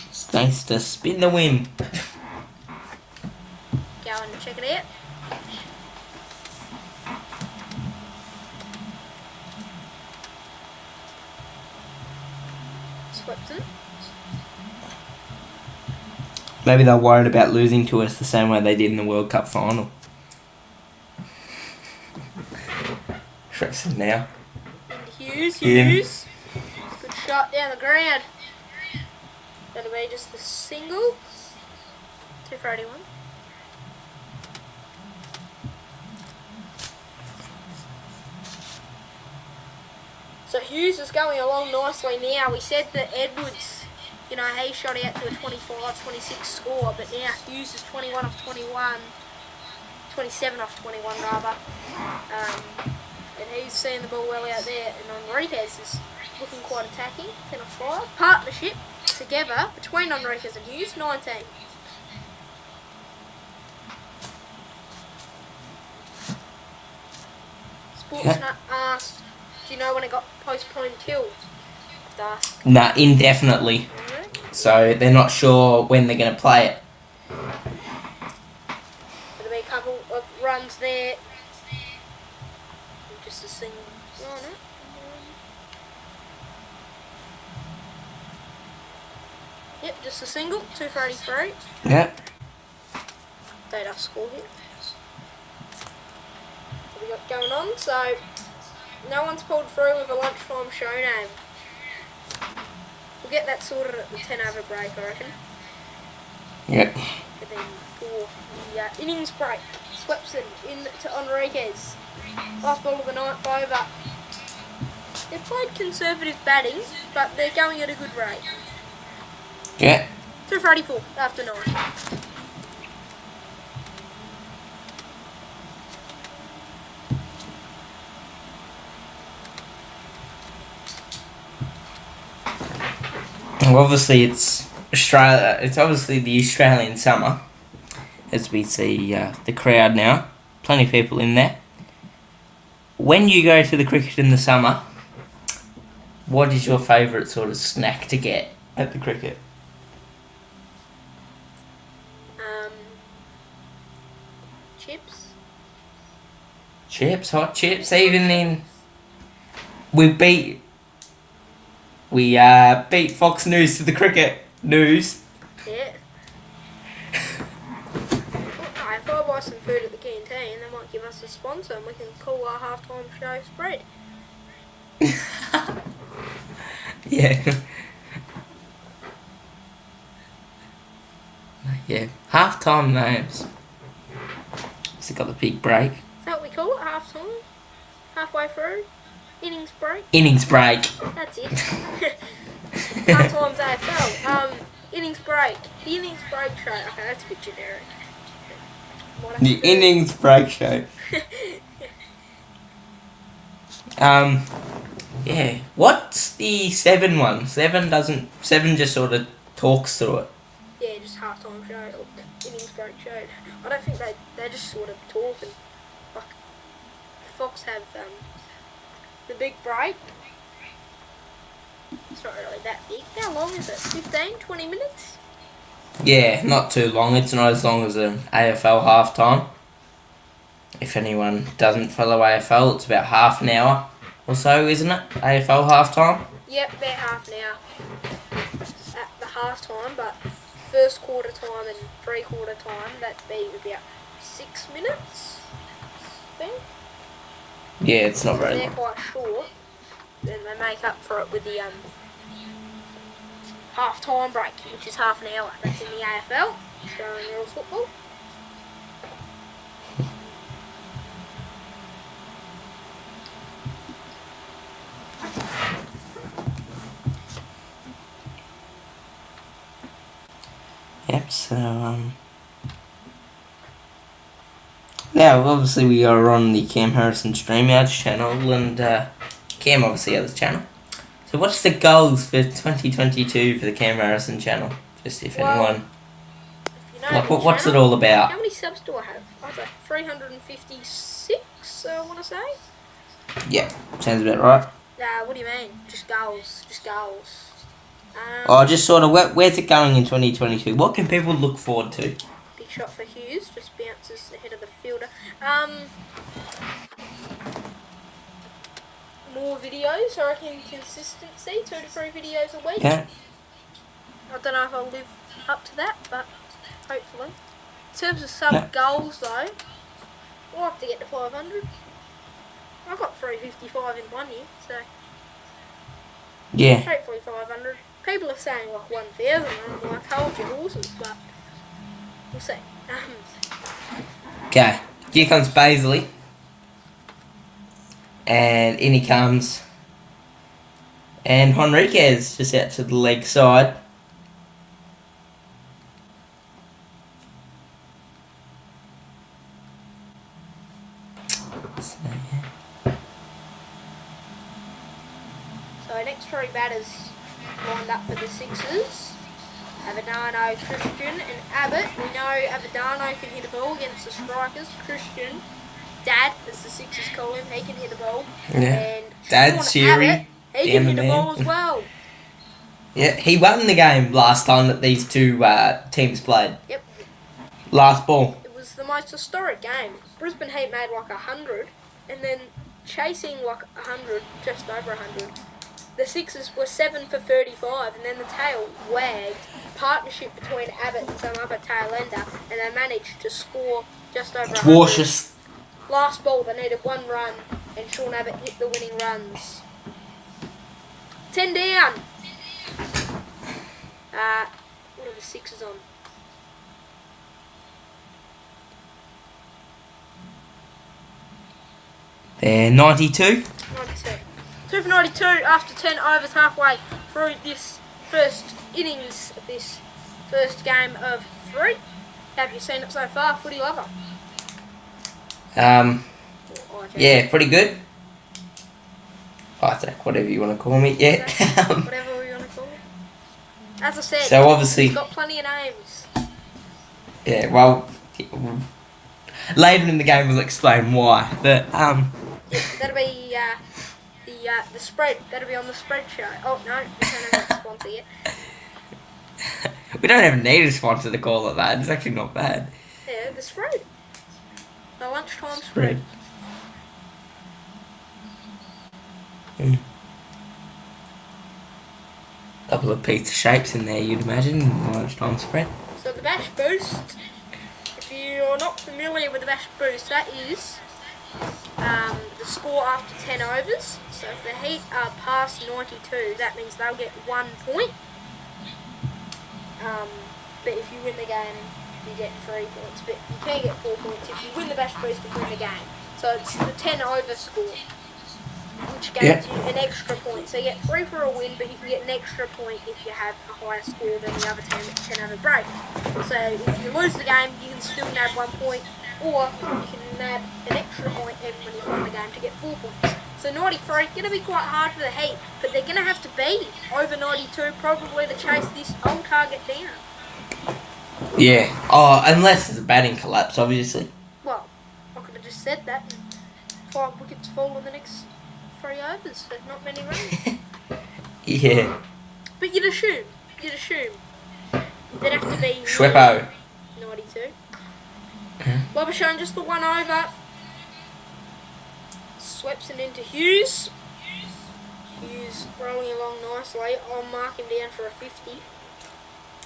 It's thanks to Spin the Win. Go and check it out. Swepson. Maybe they're worried about losing to us the same way they did in the World Cup final. Swepson now. And Hughes. Good shot down the ground. That'll be just the single. 2 for 81. So Hughes is going along nicely now. We said that Edwards, he shot out to a 25-26 score, but now Hughes is 21 off 21, 27 off 21 rather. And he's seeing the ball well out there, and Enriquez is looking quite attacking, 10 off 5. Partnership together between Enriquez and Hughes, 19. Sportsnut asked, do you know when it got postponed till? Nah, indefinitely. Mm-hmm. So they're not sure when they're going to play it. There'll be a couple of runs there. Just a single. Oh, no. Yep, just a single. 2 for 83. Yep. Data score here. What we got going on? So, no one's pulled through with a lunchtime show name. We'll get that sorted at the 10 over break, I reckon. Yep. And then for the innings break, Swepson in to Enriquez. Last ball of the ninth over. They've played conservative batting, but they're going at a good rate. Yeah. 2 for 84 after 9. Well, obviously it's Australia. It's obviously the Australian summer, as we see the crowd now. Plenty of people in there. When you go to the cricket in the summer, what is your favourite sort of snack to get at the cricket? Chips. Chips, hot chips. Even then, we beat Fox News to the cricket news. Yeah. Well, if I buy some food at the canteen, they might give us a sponsor and we can call our halftime show spread. Yeah. Yeah. Halftime names. So got the big break. Is that what we call it? Halftime? Halfway through? Innings break? Innings break. That's it. Halftime's AFL. Innings break. The innings break show. Okay, that's a bit generic. The innings break show. Yeah. What's the 7 one? 7 just sort of talks through it. Yeah, just halftime show or innings break show. I don't think they they just sort of talk and like Fox have the big break. It's not really that big. How long is it? 15, 20 minutes? Yeah, not too long. It's not as long as an AFL halftime. If anyone doesn't follow AFL, it's about half an hour or so, isn't it? AFL halftime? Yep, about half an hour at the halftime, but first quarter time and three-quarter time, that'd be about 6 minutes, I think. Yeah, it's not very They're long. quite short. Then they make up for it with the half-time break, which is half an hour. That's in the AFL, Australian Rules Football. Yep, so, now, obviously we are on the Cam Harrison StreamYard channel, and Cam obviously has a channel. So what's the goals for 2022 for the Cam Harrison channel? Just if anyone... If you know Like, the what's it channel, all about? How many subs do I have? I was like 356, I want to say. Yeah, sounds about right. What do you mean? Just goals. Just goals. Just sort of, where's it going in 2022? What can people look forward to? Big shot for Hughes, just bounces ahead of the fielder. More videos, I reckon consistency, 2 to 3 videos a week. Yeah. I don't know if I'll live up to that, but hopefully. In terms of sub goals though, we'll have to get to 500. I got 355 in 1 year, so Yeah. hopefully 500. People are saying like 1,000, and I'm like, hold your horses, but we'll see. Okay, here comes Baisley. And in he comes. And Henriquez just out to the leg side. So next 3 batters lined up for the Sixers. Avadano, Christian and Abbott. We know Avadano can hit a ball against the strikers. Christian, Dad, as the Sixers call him, he can hit a ball. Yeah. And Dad, Sean Siri, Abbott, he can hit a ball as well. Yeah, he won the game last time that these two teams played. Yep. Last ball. It was the most historic game. Brisbane Heat made like 100, and then chasing like 100, just over 100. The Sixers were 7 for 35, and then the tail wagged. Partnership between Abbott and some other tail ender, and they managed to score just over 100. Dwarcious. Last ball, they needed 1 run, and Sean Abbott hit the winning runs. 10 down. What are the Sixers on? They're 92. 92. 2 for 92 after 10 overs halfway through this first innings of this first game of 3. Have you seen it so far, footy lover? Yeah, pretty good. Isaac, whatever you want to call me. Yeah. Whatever you want to call it. As I said, So obviously, he's got plenty of names. Yeah, well, later in the game we'll explain why. But Yeah, that'll be the spread. That'll be on the spread show. Oh no, we don't have a sponsor yet. we don't even need a sponsor to call it that. It's actually not bad. Yeah, the spread. The lunchtime spread. Couple of pizza shapes in there, you'd imagine, in the lunchtime spread. So the Bash Boost, if you're not familiar with the Bash Boost, that is the score after 10 overs. So if the Heat are past 92, that means they'll get 1 point. But if you win the game, you get 3 points. But you can get 4 points if you win the Bash Boost and win the game. So it's the 10 over score, which gives you an extra point. So you get 3 for a win, but you can get an extra point if you have a higher score than the other team that can have a break. So if you lose the game, you can still nab 1 point, or you can nab an extra point even when you win the game to get 4 points. So 93, going to be quite hard for the Heat, but they're going to have to be over 92 probably to chase this old target down. Yeah. Oh, unless there's a batting collapse, obviously. said that, and 5 wickets fall in the next 3 overs, so not many runs. Yeah. But you'd assume. There'd have to be Schweppo. 92. Labuschagne just the 1 over. Sweeps it into Hughes. Hughes rolling along nicely. I'll mark him down for a 50.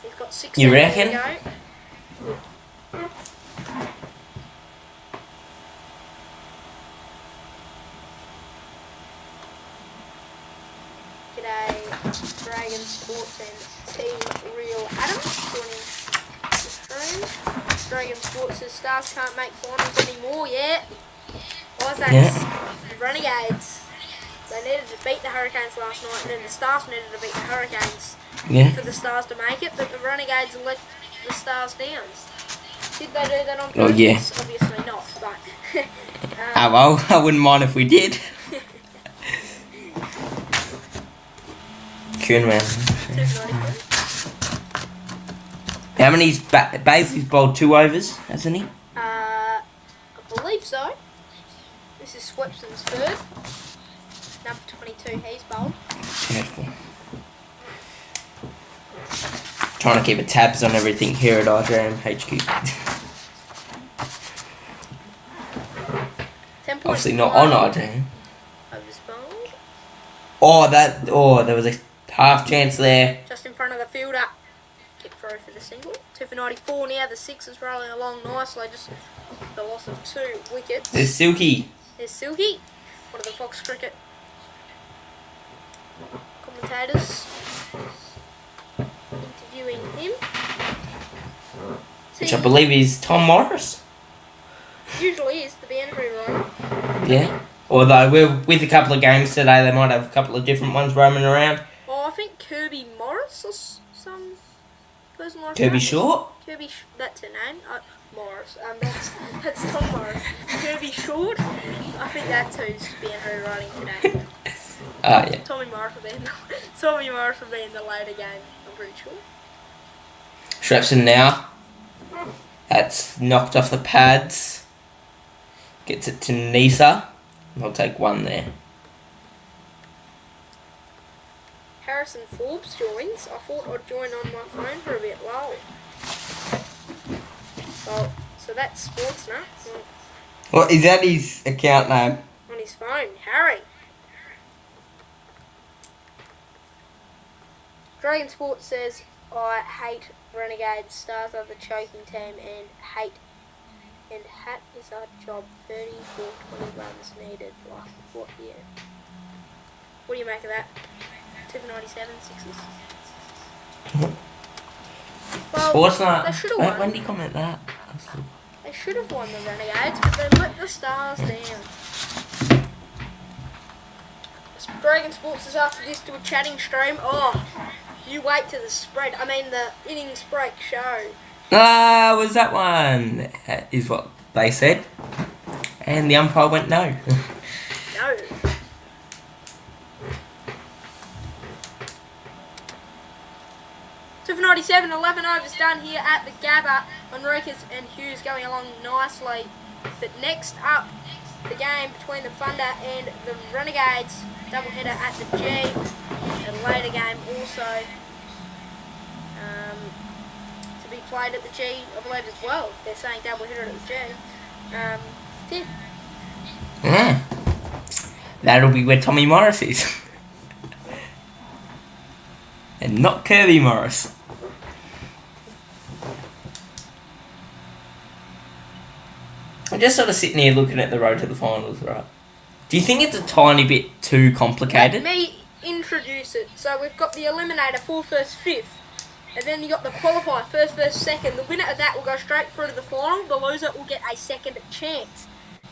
He's got 6 You to reckon? go. G'day, Dragon Sports and Team Real Adams joining the stream. Dragon Sports says Stars can't make finals anymore yet. Isaacs, Renegades. They needed to beat the Hurricanes last night, and then the Stars needed to beat the Hurricanes for the Stars to make it, but the Renegades let the Stars down. Did they do that on purpose? Oh, yeah. Obviously not, but... Well, I wouldn't mind if we did. Kuhnman. How many's Baisley's bowled 2 overs, hasn't he? I believe so. This is Swepson's third. Number 22, he's bowled. Careful. Trying to keep a tabs on everything here at RJM HQ. 10 points. Obviously not on RJM. Overs bowled. There was a half chance there. Just in front of the fielder. Kick through for the single. 2 for 94 now. The 6 is rolling along nicely. Just the loss of 2 wickets. There's Silky. There's Silky. One of the Fox Cricket commentators interviewing him. Which I believe is Tom Morris. Usually is the boundary runner. Yeah. Although we're with a couple of games today, they might have a couple of different ones roaming around. Oh, I think Kirby Morris or some person like Kirby that. Short? That's her name. Morris. That's Tom Morris. Kirby Short. I think that's who's boundary running today. Yeah. Tommy Morris will be in the later game, I'm pretty sure. Shrepson now. That's knocked off the pads. Gets it to Nisa. I'll take 1 there. Harrison Forbes joins. I thought I'd join on my phone for a bit. Wow. Well, so that's Sportsnet What is that his account name? on his phone. Harry. Dragon Sports says, I hate Renegades. Stars are the choking team and hat is our job. 30 for 20 runs needed. Like, what year? What do you make of that? 2 for 97, 6s. Well, Sportsnet. they should have won. When did you comment that? They should have won the Renegades, but they let the Stars down. Dragon Sports is after this to a chatting stream. Oh, you wait till the innings break show. Was that one? Is what they said. And the umpire went no. No. Two for 97, 11 overs done here at the Gabba. Enriquez and Hughes going along nicely. But next up, the game between the Thunder and the Renegades. Doubleheader at the G. A later game also to be played at the G, I believe as well. They're saying doubleheader at the G. Yeah. That'll be where Tommy Morris is. And not Kirby Morris. I'm just sort of sitting here looking at the road to the finals, right? Do you think it's a tiny bit too complicated? Let me introduce it. So we've got the eliminator, 4th versus 5th. And then you got the qualifier, 1st versus 2nd. The winner of that will go straight through to the final. The loser will get a second chance.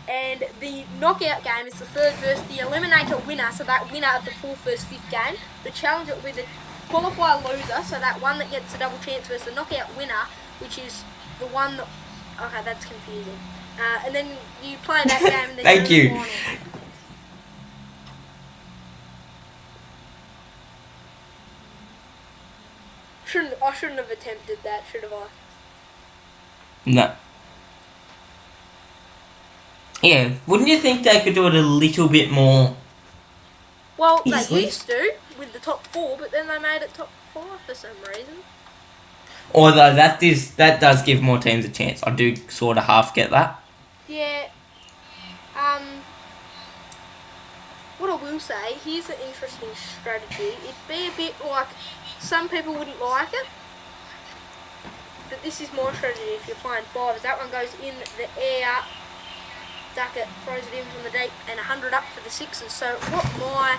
And the knockout game is the 3rd versus the eliminator winner, so that winner of the 4th versus 5th game. The challenger will be the qualifier loser, so that one that gets a double chance versus the knockout winner, which is the one that... Okay, that's confusing. And then you play that game and then Thank you you. go to the final. I shouldn't have attempted that, should have I? No. Yeah, wouldn't you think they could do it a little bit more? Well, easily? they used to with the top 4, but then they made it top 5 for some reason. Although that does give more teams a chance. I do sort of half get that. Yeah. What I will say, here's an interesting strategy. It'd be a bit like, some people wouldn't like it, but this is my strategy if you're playing 5s. That one goes in the air, Duckett throws it in from the deep, and 100 up for the 6s. So what my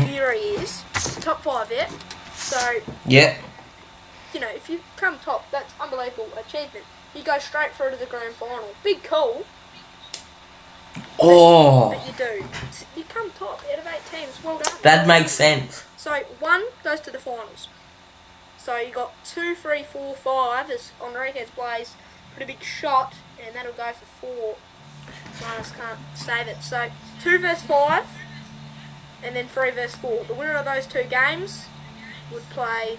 theory is, top 5 it. So, yeah. You know, if you come top, that's unbelievable achievement. You go straight through to the grand final. Big call. Oh. But you do. You come top out of 8 teams. Well done. That makes sense. So 1 goes to the finals. So you got 2, 3, 4, 5 as Enriquez plays. Put a big shot, and that'll go for 4. Minus can't save it. So 2 versus 5, and then 3 versus 4. The winner of those 2 games would play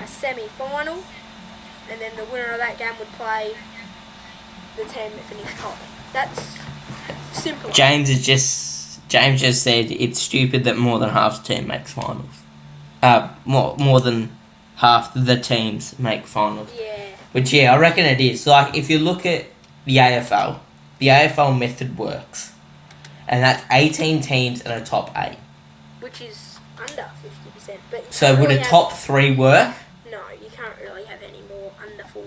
a semi-final, and then the winner of that game would play the team that finished top. That's simple. James just said it's stupid that more than half the team makes finals. More than half the teams make finals. Yeah. Which I reckon it is. Like if you look at the AFL method works, and that's 18 teams and a top 8. Which is under 50%. But so would a top 3 work? No, you can't really have any more under 4.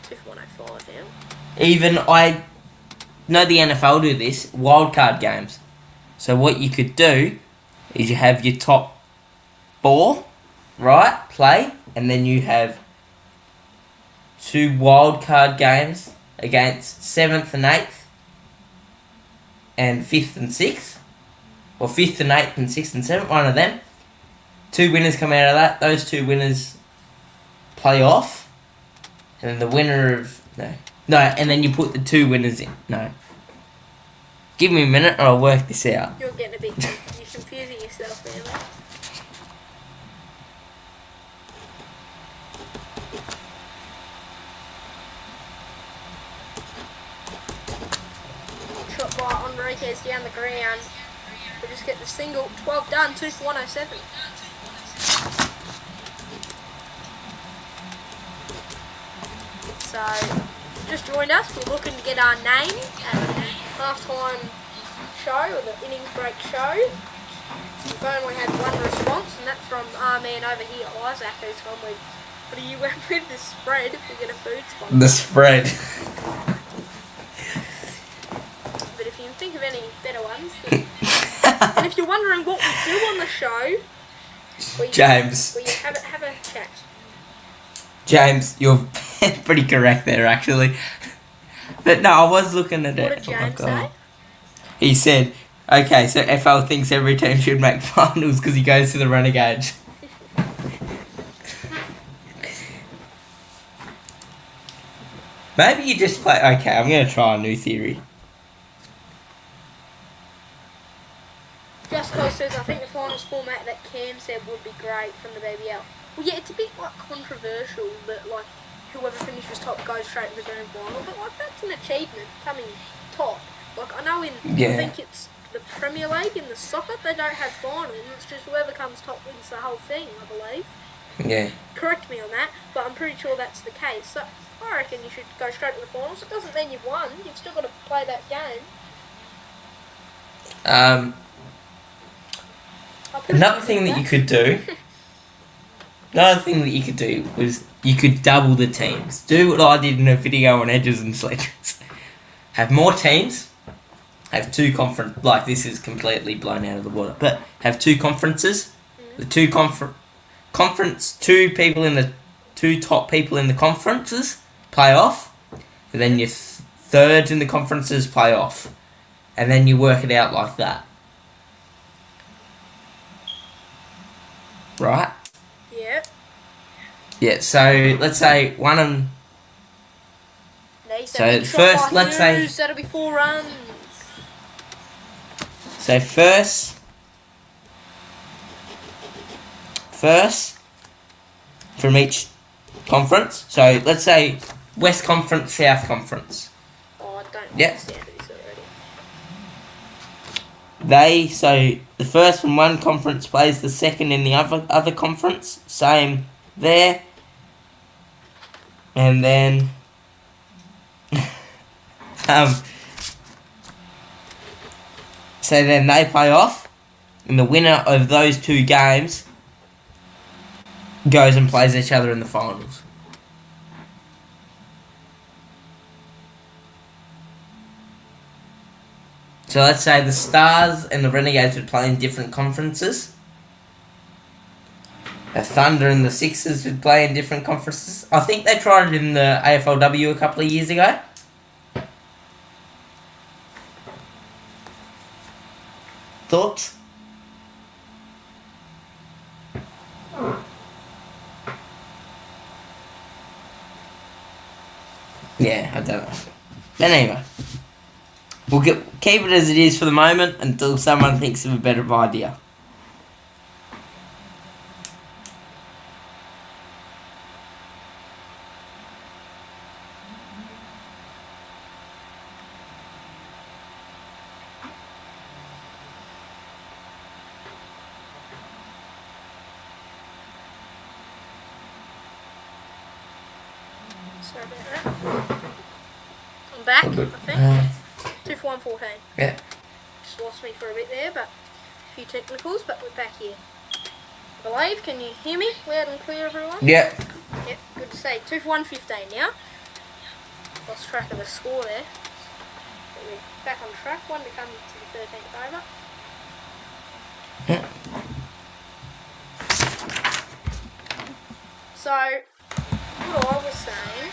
2 for 105 now. Even I know the NFL do this, wildcard games. So what you could do is you have your top 4, right, play, and then you have 2 wildcard games against 7th and 8th and 5th and 6th, or 5th and 8th and 6th and 7th, one of them. 2 winners come out of that. Those 2 winners play off, and then the winner of no, and then you put the 2 winners in. No, give me a minute, and I'll work this out. You're getting a bit you're confusing yourself there, mate. Shot by Enriquez down the ground. We just get the single. 12 done. 2 for 107. So, just joined us. We're looking to get our name at the halftime show, or the innings break show. We've only had 1 response, and that's from our man over here, Isaac, who's gone with, what do you went with? The spread, if we get a food sponsor. The spread. But if you can think of any better ones, then... And if you're wondering what we do on the show, James. we have a chat. James, you're pretty correct there, actually. But no, I was looking at it. What did James say? He said, okay, so FL thinks every team should make finals because he goes to the Renegades. Maybe you just play... Okay, I'm going to try a new theory. Just Cause says, I think the finals format that Cam said would be great from the BBL. Well, yeah, it's a bit like controversial that like whoever finishes top goes straight to the grand final, but like that's an achievement coming top. Like I know I think it's the Premier League in the soccer, they don't have finals. It's just whoever comes top wins the whole thing, I believe. Yeah. Correct me on that, but I'm pretty sure that's the case. So I reckon you should go straight to the finals. It doesn't mean you've won. You've still got to play that game. Another thing that you could do. Another thing that you could do was you could double the teams. Do what I did in a video on edges and sledges. Have more teams. Have 2 conference. Like this is completely blown out of the water. But have 2 conferences. The 2 conference. 2 people in the 2 top people in the conferences play off. And then your thirds in the conferences play off. And then you work it out like that. Right? Yeah. Yeah, so let's say one of them. So first, let's say. That'll be 4 runs. So first from each conference. So let's say West Conference, South Conference. Oh, Yep. Sound of this already. So the first from one conference plays the second in the other conference. Same there. And then so then they play off, and the winner of those two games goes and plays each other in the finals. So let's say the Stars and the Renegades would play in different conferences. The Thunder and the Sixers would play in different conferences. I think they tried it in the AFLW a couple of years ago. Thoughts? Yeah, I don't know. But anyway, we'll keep it as it is for the moment until someone thinks of a better idea. Sorry about that. I'm back, I think. 2 for 114. Yeah. Just lost me for a bit there, but a few technicals, but we're back here. I believe, can you hear me loud and clear, everyone? Yeah. Yep, good to see. 2 for 115 now. Lost track of the score there. But we're back on track. 1 to come to the 13th over. Yeah. So, what I was saying,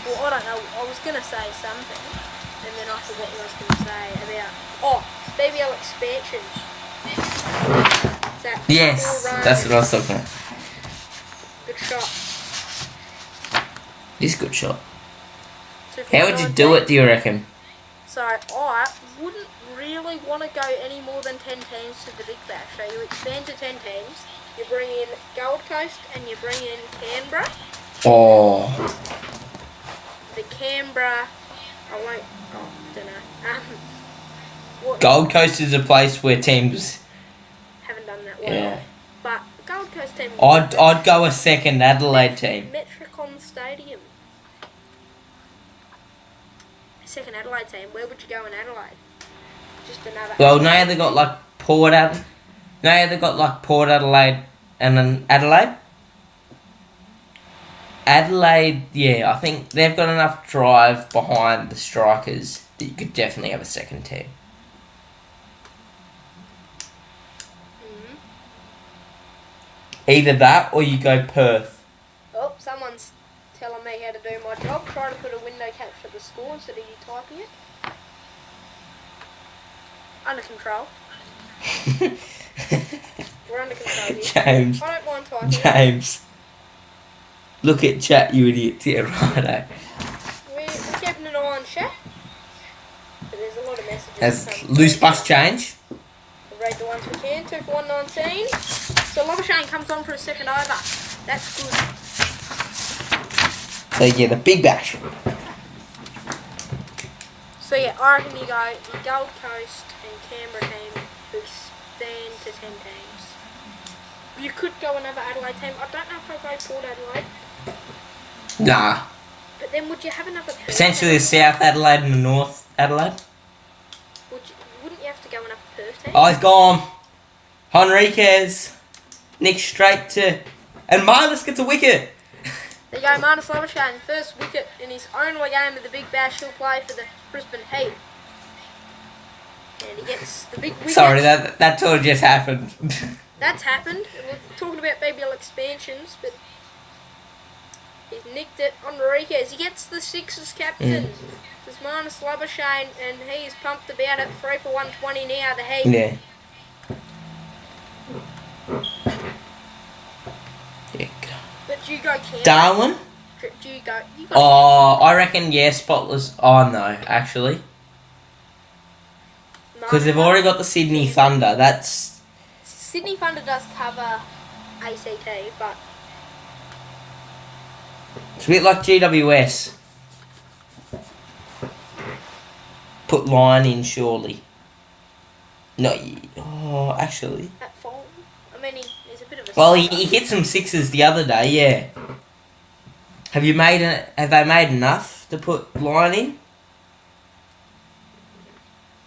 well, I don't know, I was going to say something, and then I forgot what I was going to say about, BBL expansion. Yes, that's what I was talking about. Good shot. This good shot. How would you do it, do you reckon? So, I wouldn't really want to go any more than 10 teams to the Big Bash. So, you expand to 10 teams, you bring in Gold Coast, and you bring in Canberra. Oh. The Canberra, don't know. Gold Coast is a place where teams haven't done that well. Yeah. But Gold Coast team. I'd go a second Adelaide team. Metricon Stadium. Second Adelaide team. Where would you go in Adelaide? Just another. Well, now they got like Port Adelaide. Now they got like Port Adelaide and then Adelaide. Adelaide, yeah, I think they've got enough drive behind the strikers that you could definitely have a second team. Mm-hmm. Either that or you go Perth. Oh, someone's telling me how to do my job. Try to put a window capture the score instead of you typing it. Under control. We're under control here. James. I don't mind typing James. Look at chat, you idiot. Yeah, righto. We're keeping an eye on chat. But there's a lot of messages. As loose bus change. We'll read the ones we can. 2 for 119. So Labuschagne comes on for a second over. That's good. So yeah, the Big Bash. So yeah, I reckon you go the Gold Coast and Canberra team who stand to 10 teams. You could go another Adelaide team. I don't know if I'll go Port Adelaide. Nah. But then would you have another Perth Potentially team? South Adelaide and the North Adelaide. Wouldn't you have to go another Perth team? Oh, he's gone. Henriquez. Nick straight to... And Marnus gets a wicket. There you go, Marnus Labuschagne, first wicket in his only game of the Big Bash. He'll play for the Brisbane Heat. And he gets the big wicket. Sorry, that all just happened. That's happened. We're talking about BBL expansions, but he's nicked it. Enriquez, he gets the Sixers captain. There's Marnus Labuschagne, and he's pumped about it. 3 for 120 now, the Heat. Yeah. But do you go Canberra? Darwin? Do you go? Oh, I reckon, yeah, Spotless. Oh, no, actually. Because they've already got the Sydney Thunder. That's... Sydney Thunder does cover ACT, but... It's a bit like GWS. put line in, surely. No, oh, actually. At fault. I mean, he's a bit of a... Well, he hit some sixes the other day, yeah. Have they made enough to put line in?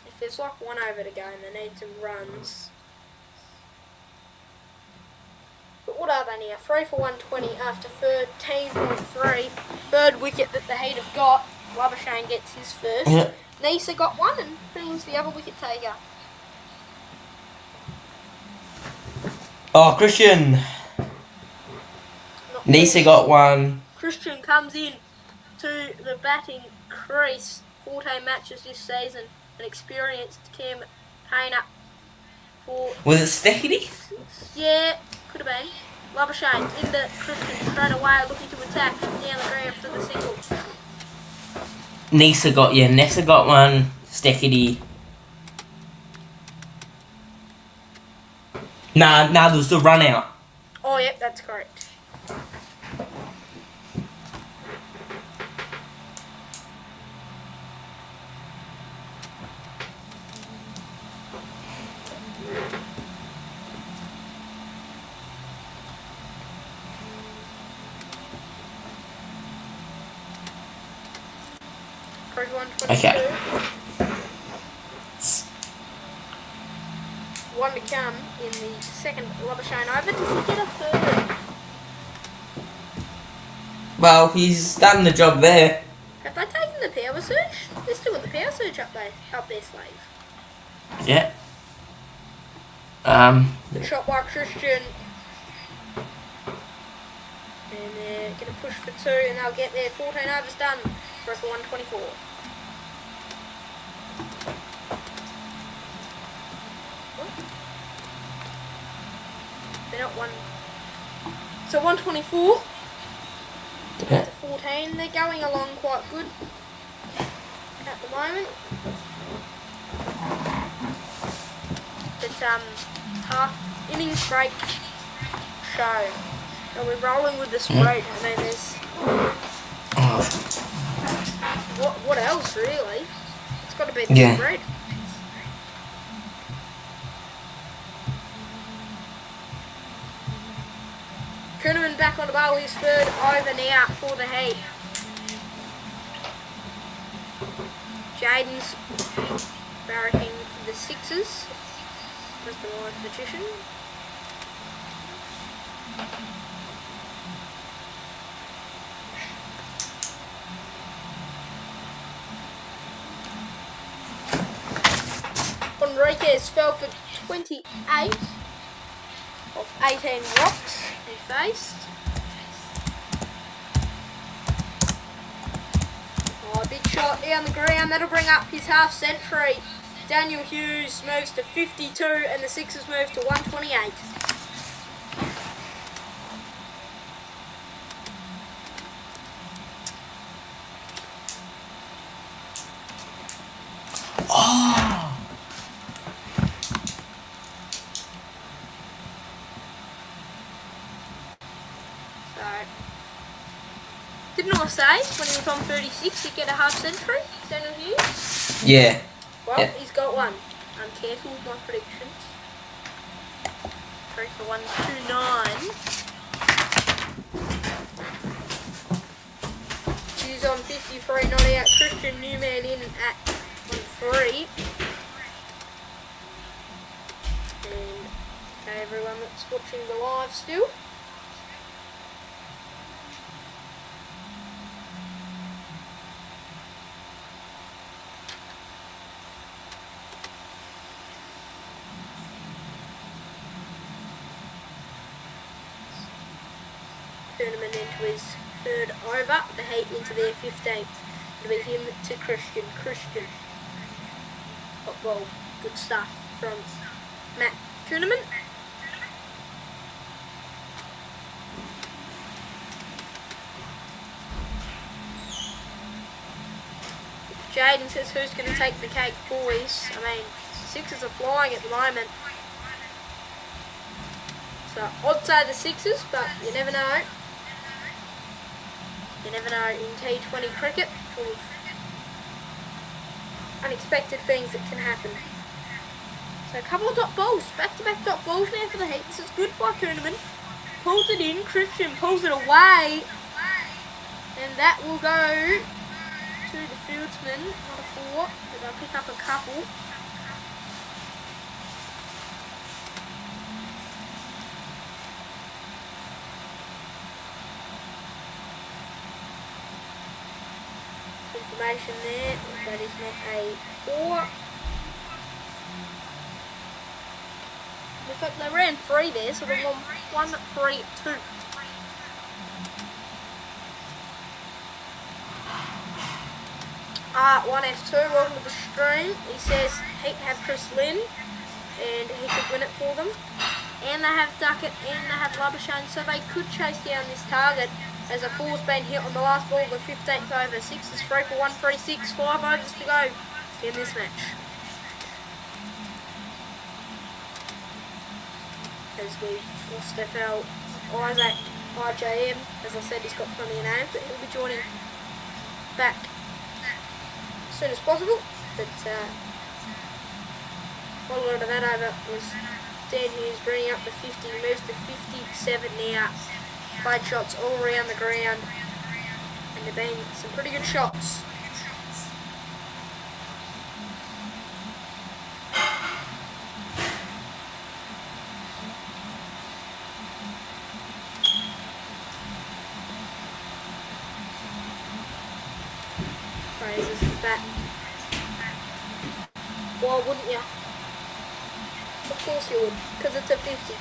If there's like 1 over to go and they need some runs. But what are they now? 3 for 120 after 13.3. Third wicket that the Heat have got. Labuschagne gets his first. Yeah. Nisa got one, and who was the other wicket taker? Oh, Christian. Nisa got one. Christian comes in to the batting crease. 14 matches this season. An experienced campaigner for... Was it Steady? Yeah, could have been. Labuschagne into Christian straight away, looking to attack down the ground for the single. Nisa got one. Steady. Nah, there was the run out. Oh, yep, that's correct. Okay. One to come in the second Labuschagne over. Does he get a third? Well, he's done the job there. Have they taken the power surge? They're still got the power surge up their slave. Yeah. The shot by Christian. And they're going to push for 2 and they'll get their 14 overs done for 124. They're not one. So 124 Yeah. to 14. They're going along quite good at the moment. But half innings break show. And we're rolling with the spread. I mean, there's what else really? It's got to be the spread. Kuhneman back on the bowl, his third over now for the Heat. Jaden's barracking for the Sixers. Brisbane Lions petition. Enriquez fell for 28 of 18 rocks he faced. Oh, big shot down the ground. That'll bring up his half century. Daniel Hughes moves to 52 and the Sixers move to 128. Didn't I say when he was on 36 he'd get a half century, Daniel Hughes? Yeah. Well, he's got one. I'm careful with my predictions. 3 for 129. Hughes on 53, not out. Christian Newman in at 1-3. And okay, everyone that's watching the live still. Tournament into his third over, the Heat into their 15th. It'll be him to Christian. Christian. Hot ball. Good stuff from Matt Tournament. Jaden says, who's going to take the cake, boys? I mean, Sixers are flying at the moment. So, I'd say the Sixers, but you never know. You never know in T20 cricket, full of unexpected things that can happen. So a couple of dot balls, back-to-back dot balls now for the Heat. This is good by Kuhneman. Pulls it in, Christian pulls it away. And that will go to the fieldsman, not a 4, but they'll pick up a couple. Information there, that is not a 4. In fact, they ran 3 there, so they won 1, 3, 2. One F2, welcome to the stream. He says Heat have Chris Lynn, and he could win it for them. And they have Duckett, and they have Labuschagne, so they could chase down this target. As a 4's been hit on the last ball of the 15th over. 6 is 3 for 1, 3, 6, 5 overs to go in this match. As we've lost FL Isaac IJM, as I said, he's got plenty of names, but he'll be joining back as soon as possible. But what a lot of that over was Dan Hughes bringing up the 50, moves to 57 now. Played shots all around the ground, and there have been some pretty good shots. Praises the bat. Why wouldn't you? Of course you would, because it's a 50.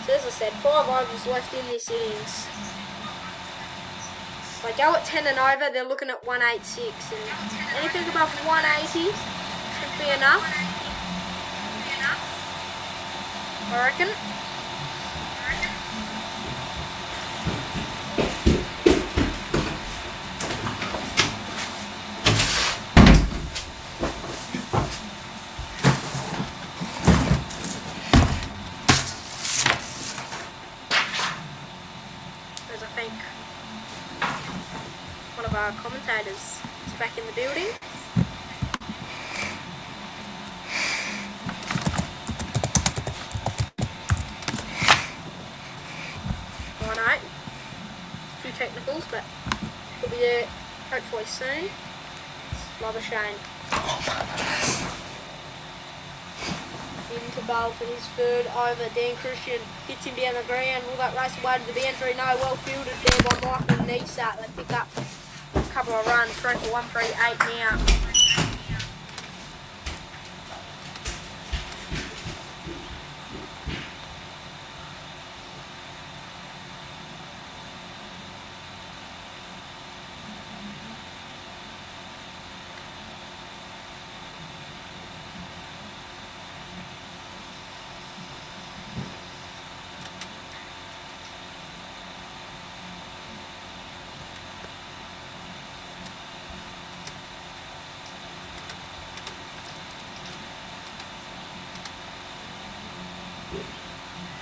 So as I said, 5 overs left in this innings. If they go at 10 and over, they're looking at 186, and anything above 180 should be enough. I reckon. One of our commentators is back in the building. Oh no, a few technicals, but he'll be there hopefully soon. Labuschagne. Into bowl for his third over. Dan Christian hits him down the ground. Will that race away to the boundary? No, well fielded there by Michael Neesart. They pick up a couple of runs. 3 for 1, 3, 8 now.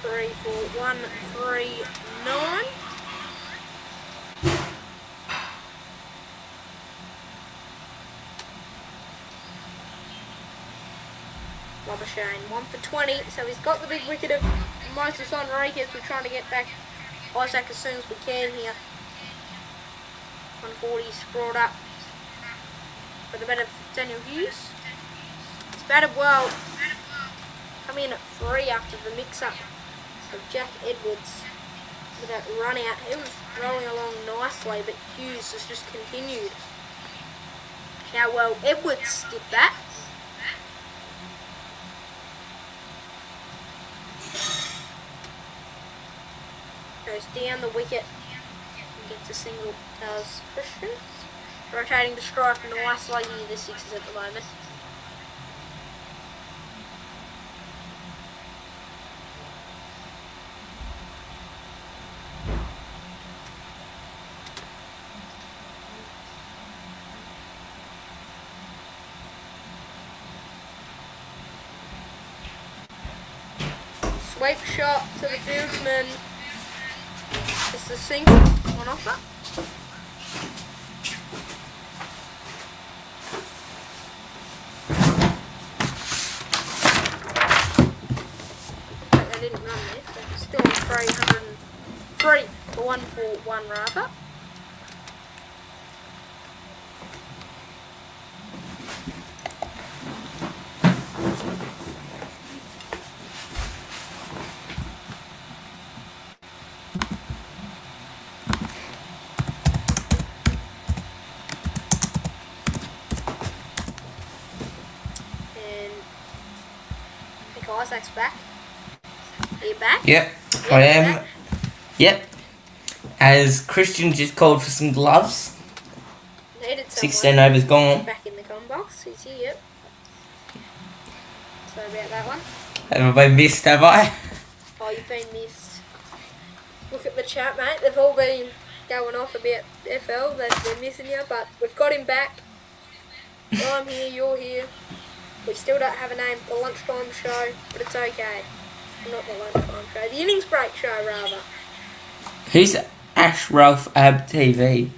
Three, 4, 1, 3, 9. Labuschagne, 1 for 20. So he's got the big wicket of Moses Enriquez. We're trying to get back Isaac as soon as we can here. 140's brought up for the bat of Daniel Hughes. He's batted well. Coming in at 3 after the mix-up of Jack Edwards with that run out. He was rolling along nicely, but Hughes has just continued. How well Edwards did that. Goes down the wicket and gets a single, does Christian. Rotating the strike nicely here, the sixes at the moment. Sweep shot to the fieldsman. It's a single, one off that. 303 for 141 rather. Isaac's back. Are you back? Yep, I am. Back. Yep. As Christian just called for some gloves. Needed 16 overs gone. Back in the com box. He's here, yep. Sorry about that one. Have I been missed, have I? Oh, you've been missed. Look at the chat, mate. They've all been going off about FL. They're missing you, but we've got him back. I'm here, you're here. We still don't have a name for the lunchtime show, but it's okay. Not the lunchtime show, the innings break show, rather. Who's Ash Ralph Ab TV?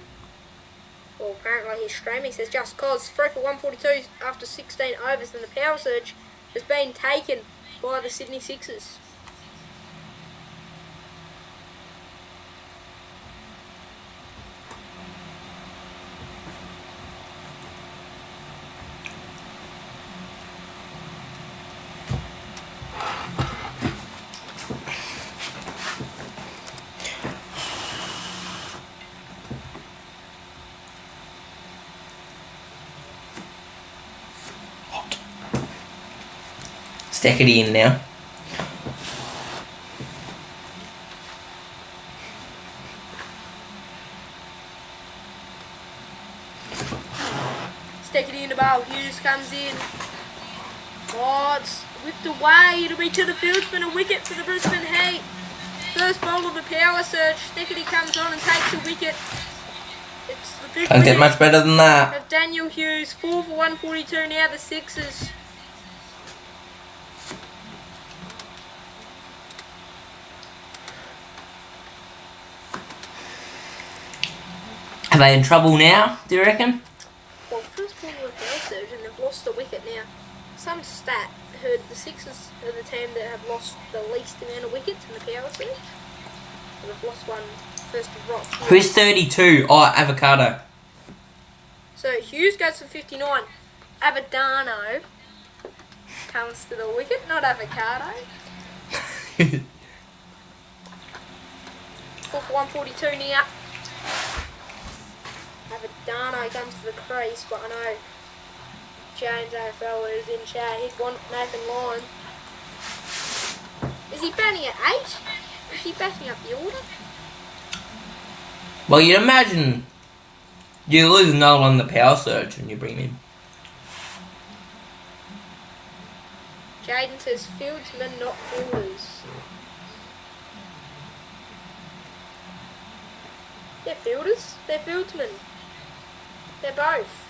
Well, apparently he's streaming. He says just cause 3 for 142 after 16 overs, and the power surge has been taken by the Sydney Sixers. Stack it in now. Stack it in the ball. Hughes comes in. Oh, it's whipped away. It'll be to the fieldsman. A wicket for the Brisbane Heat. First bowl of the power surge. Stickety comes on and takes a wicket. It's the big Can't get much better than that. Of Daniel Hughes. 4 for 142 now. The Sixers. Are they in trouble now, do you reckon? Well, first ball of the power surge and they've lost a wicket now. Some stat heard the Sixers are the team that have lost the least amount of wickets in the power surge. And they've lost one first to Rock. Who's 32? Oh, Avocado. So Hughes goes for 59. Avadano comes to the wicket, not Avocado. 4 for 142 now. Avadano comes to the crease, but I know James AFL is in chat. He'd want Nathan Lyon. Is he batting at 8? Is he backing up the order? Well, you'd imagine you lose another one in the power surge and you bring him in. Jaden says fieldsmen, not fielders. They're fielders. They're fieldsmen. They're both.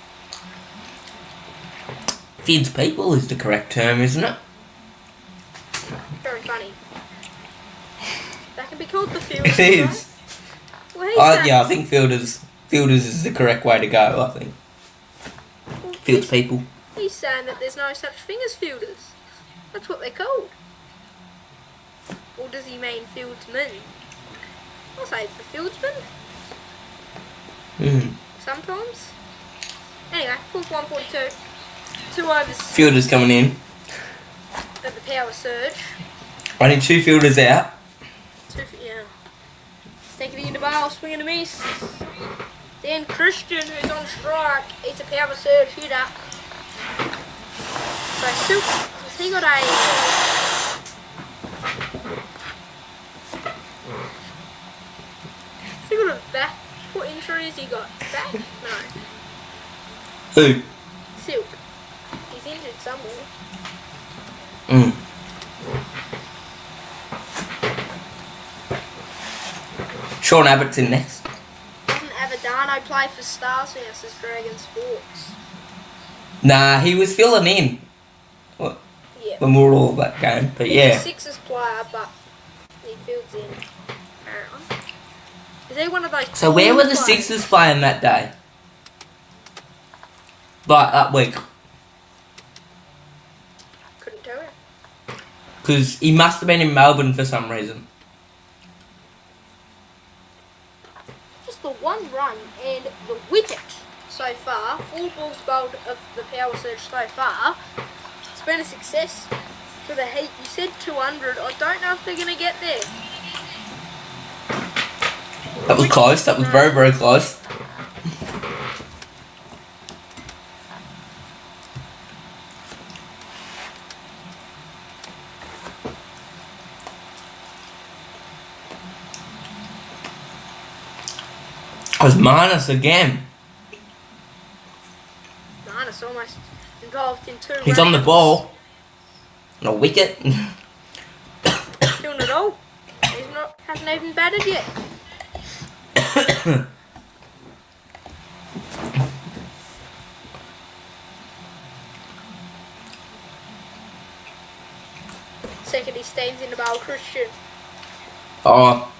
Fields people is the correct term, isn't it? Very funny. That can be called the fielders. It is. Right? Well, yeah, I think fielders is the correct way to go, I think. Well, Fields people. He's saying that there's no such thing as fielders. That's what they're called. Or does he mean fieldsmen? I'll say the fieldsmen. Sometimes. Anyway, 4 for 142. 2 overs. Fielders coming in. Of the power surge. Only 2 fielders out. Yeah. Taking it in the ball, swinging a miss. Then Christian, who's on strike, he's a power surge hitter. So Silk, has he got a... Has he got a back? What injury has he got? Back? No. Who? Silk. He's injured somewhere. Sean Abbott's in next. Doesn't Avadano play for Stars House as Dragon Sports? Nah, he was filling in. What? Yeah. The moral of that game, but He's yeah. a Sixers player, but he fields in. Apparently. Is he one of those? So where were the players? Sixers playing that day? Like that week? Couldn't tell you. Because he must have been in Melbourne for some reason. the wicket so far. 4 balls bowled of the power surge so far. It's been a success for the Heat. You said 200. I don't know if they're going to get there. That was close. That was very, very close. I was minus again. Minus almost involved in 2 He's on the runs. ball. No wicket. Doing it all. Hasn't even batted yet. Second, he stands in the bowl, Christian. Oh,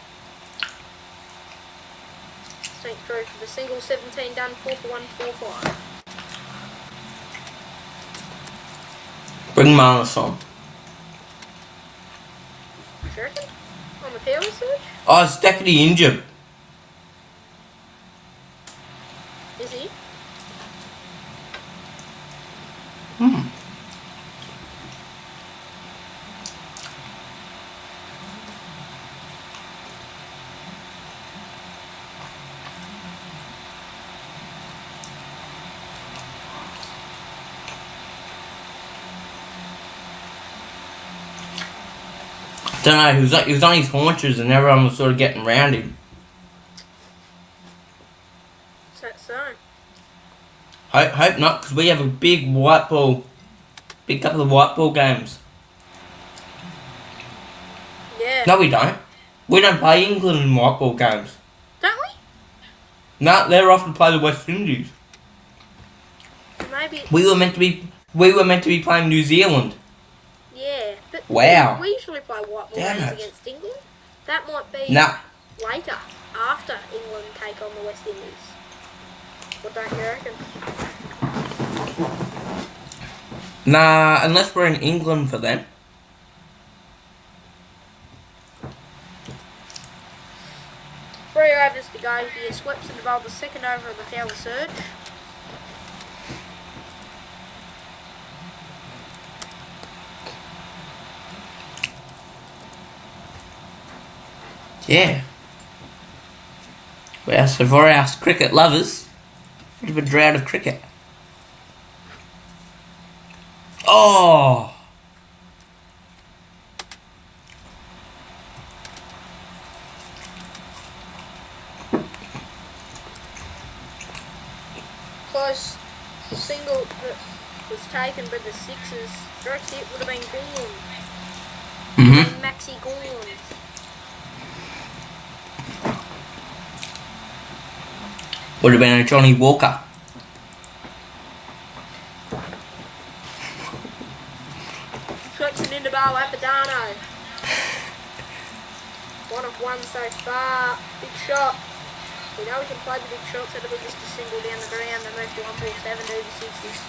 Straight through for the single, 17 done, 4 for 1, 4 for 5. bring Marnus on. Do you reckon? On the power surge? Oh, is Deckety injured? Is he? Don't know. He was on his haunches, and everyone was sort of getting round him. Is that so? Hope not, because we have a big couple of white ball games. Yeah. No, we don't. We don't play England in white ball games. Don't we? No, they're off to play the West Indies. Maybe. We were meant to be playing New Zealand. Yeah. But Wow. We usually play white ball Damn games it. against England. That might be later, after England take on the West Indies. What don't you reckon? Nah, unless we're in England for them. 3 overs to go here. Sweeps and bowled the second over of the power surge. Yeah. Well, so for our cricket lovers, bit of a drought of cricket. Oh! Close single that was taken by the Sixers. Direct hit would have been Gorn. Mm-hmm. Maxi Gorn. Would have been a Johnny Walker. Switching into bowl, Apadano. 1 of 1 so far. Big shot. We know we can play the big shots. That'll be just a single down the ground. They move to 147 to the Sixers.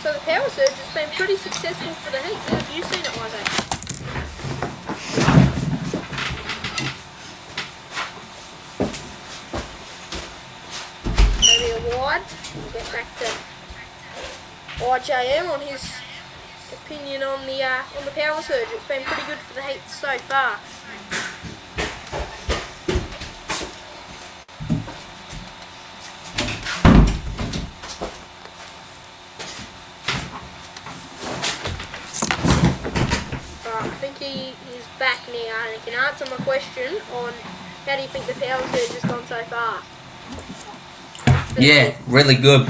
So the power surge has been pretty successful for the Heat. How have you seen it, Isaac? Maybe a wide. We'll get back to IJM on his opinion on the power surge. It's been pretty good for the Heat so far. I think he is back now and he can answer my question on how do you think the power surge has gone so far? Yeah, really good.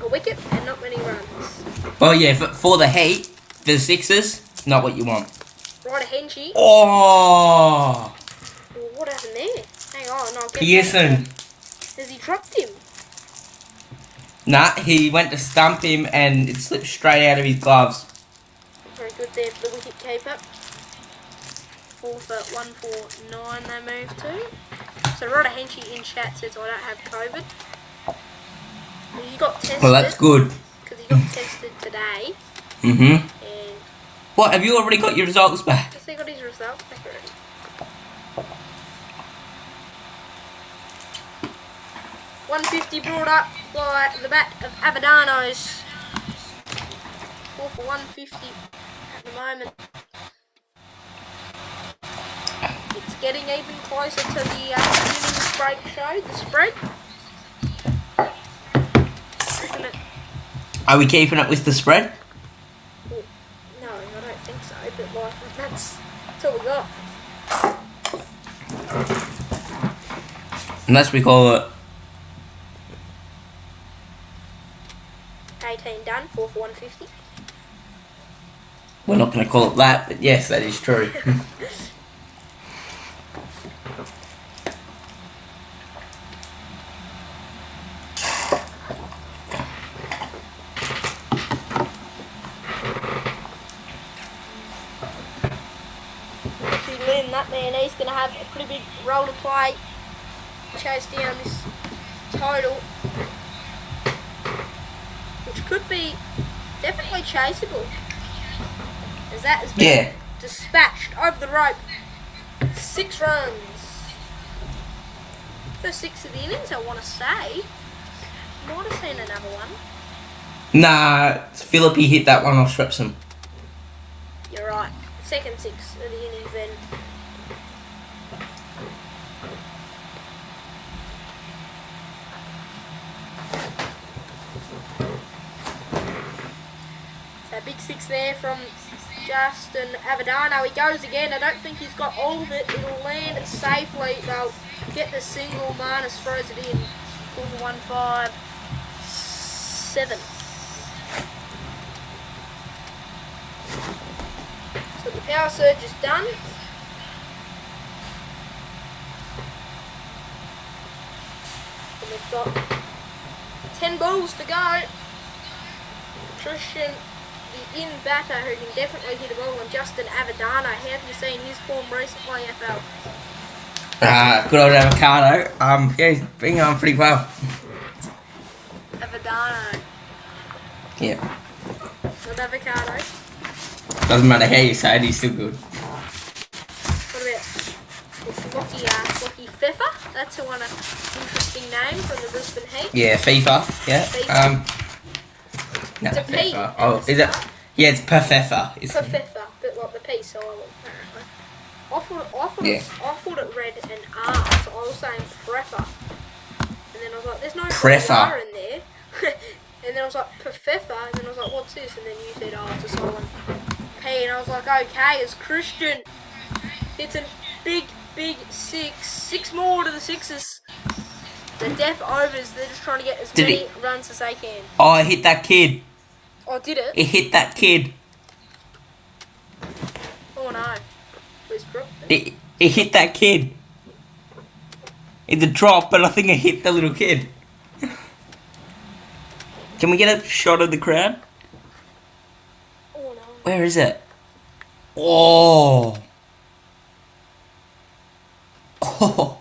A wicket and not many runs. Oh yeah, for the Heat, for the Sixers, not what you want. Right, a Henchy. Oh! Well, what happened there? Hang on, I'll get Pearson. Has he dropped him? Nah, he went to stump him and it slipped straight out of his gloves. Very good there for the wicket keeper. 4 for 149 they move to. So Rodder Henchy in chat says I don't have COVID. Well, you got tested. Well, that's good. Because he got tested today. Mm-hmm. And What, have you already got your results back? has he got his results back already? $150 brought up by the bat of Avedano's. 4 for 150 at the moment. It's getting even closer to the innings break show, the spread. Isn't it? Are we keeping up with the spread? Well, no, I don't think so, but like, that's all we got. Unless we call it 18 done, 4 for 150. We're not going to call it that, but yes, that is true. That man, he's going to have a pretty big role to play to chase down this total, which could be definitely chaseable, as that has been dispatched over the rope. 6 runs. First 6 of the innings, I want to say. Might have seen another one. Nah, Philippi hit that one off Shrepson. You're right. Second 6 of the innings then. So big 6 there from Justin Avedano. He goes again. I don't think he's got all of it. It'll land safely. They'll get the single. Marnus throws it in. 4 for 1, 5, 7. So the power surge is done. And we've got 10 balls to go. Christian, the in batter, who can definitely hit a ball, and Justin Avedano. How have you seen his form recently, FL? Good old avocado. Yeah, he's been going pretty well. Avedano. Yeah. Not avocado. Doesn't matter how you say it, he's still good. What about Lockie Pfeffer? That's a one interesting name from the Brisbane Heat. Yeah, FIFA. Yeah. FIFA. No, It's a P. FIFA. Oh, is it? Yeah, it's Perfeffa. Perfeffa, but like the P silent, apparently. I thought it read an R, so I was saying Preffer. And then I was like, there's no R in there. And then I was like, Perfeffa, and then I was like, what's this? And then you said, oh, it's a silent P. And I was like, okay, it's Christian. It's a big 6. 6 more to the Sixers. The death overs, they're just trying to get as many runs as they can. Oh, it hit that kid. Oh, did it? It hit that kid. Oh no. It hit that kid. It's a drop, but I think it hit the little kid. Can we get a shot of the crowd? Oh no. Where is it? Oh. Oh.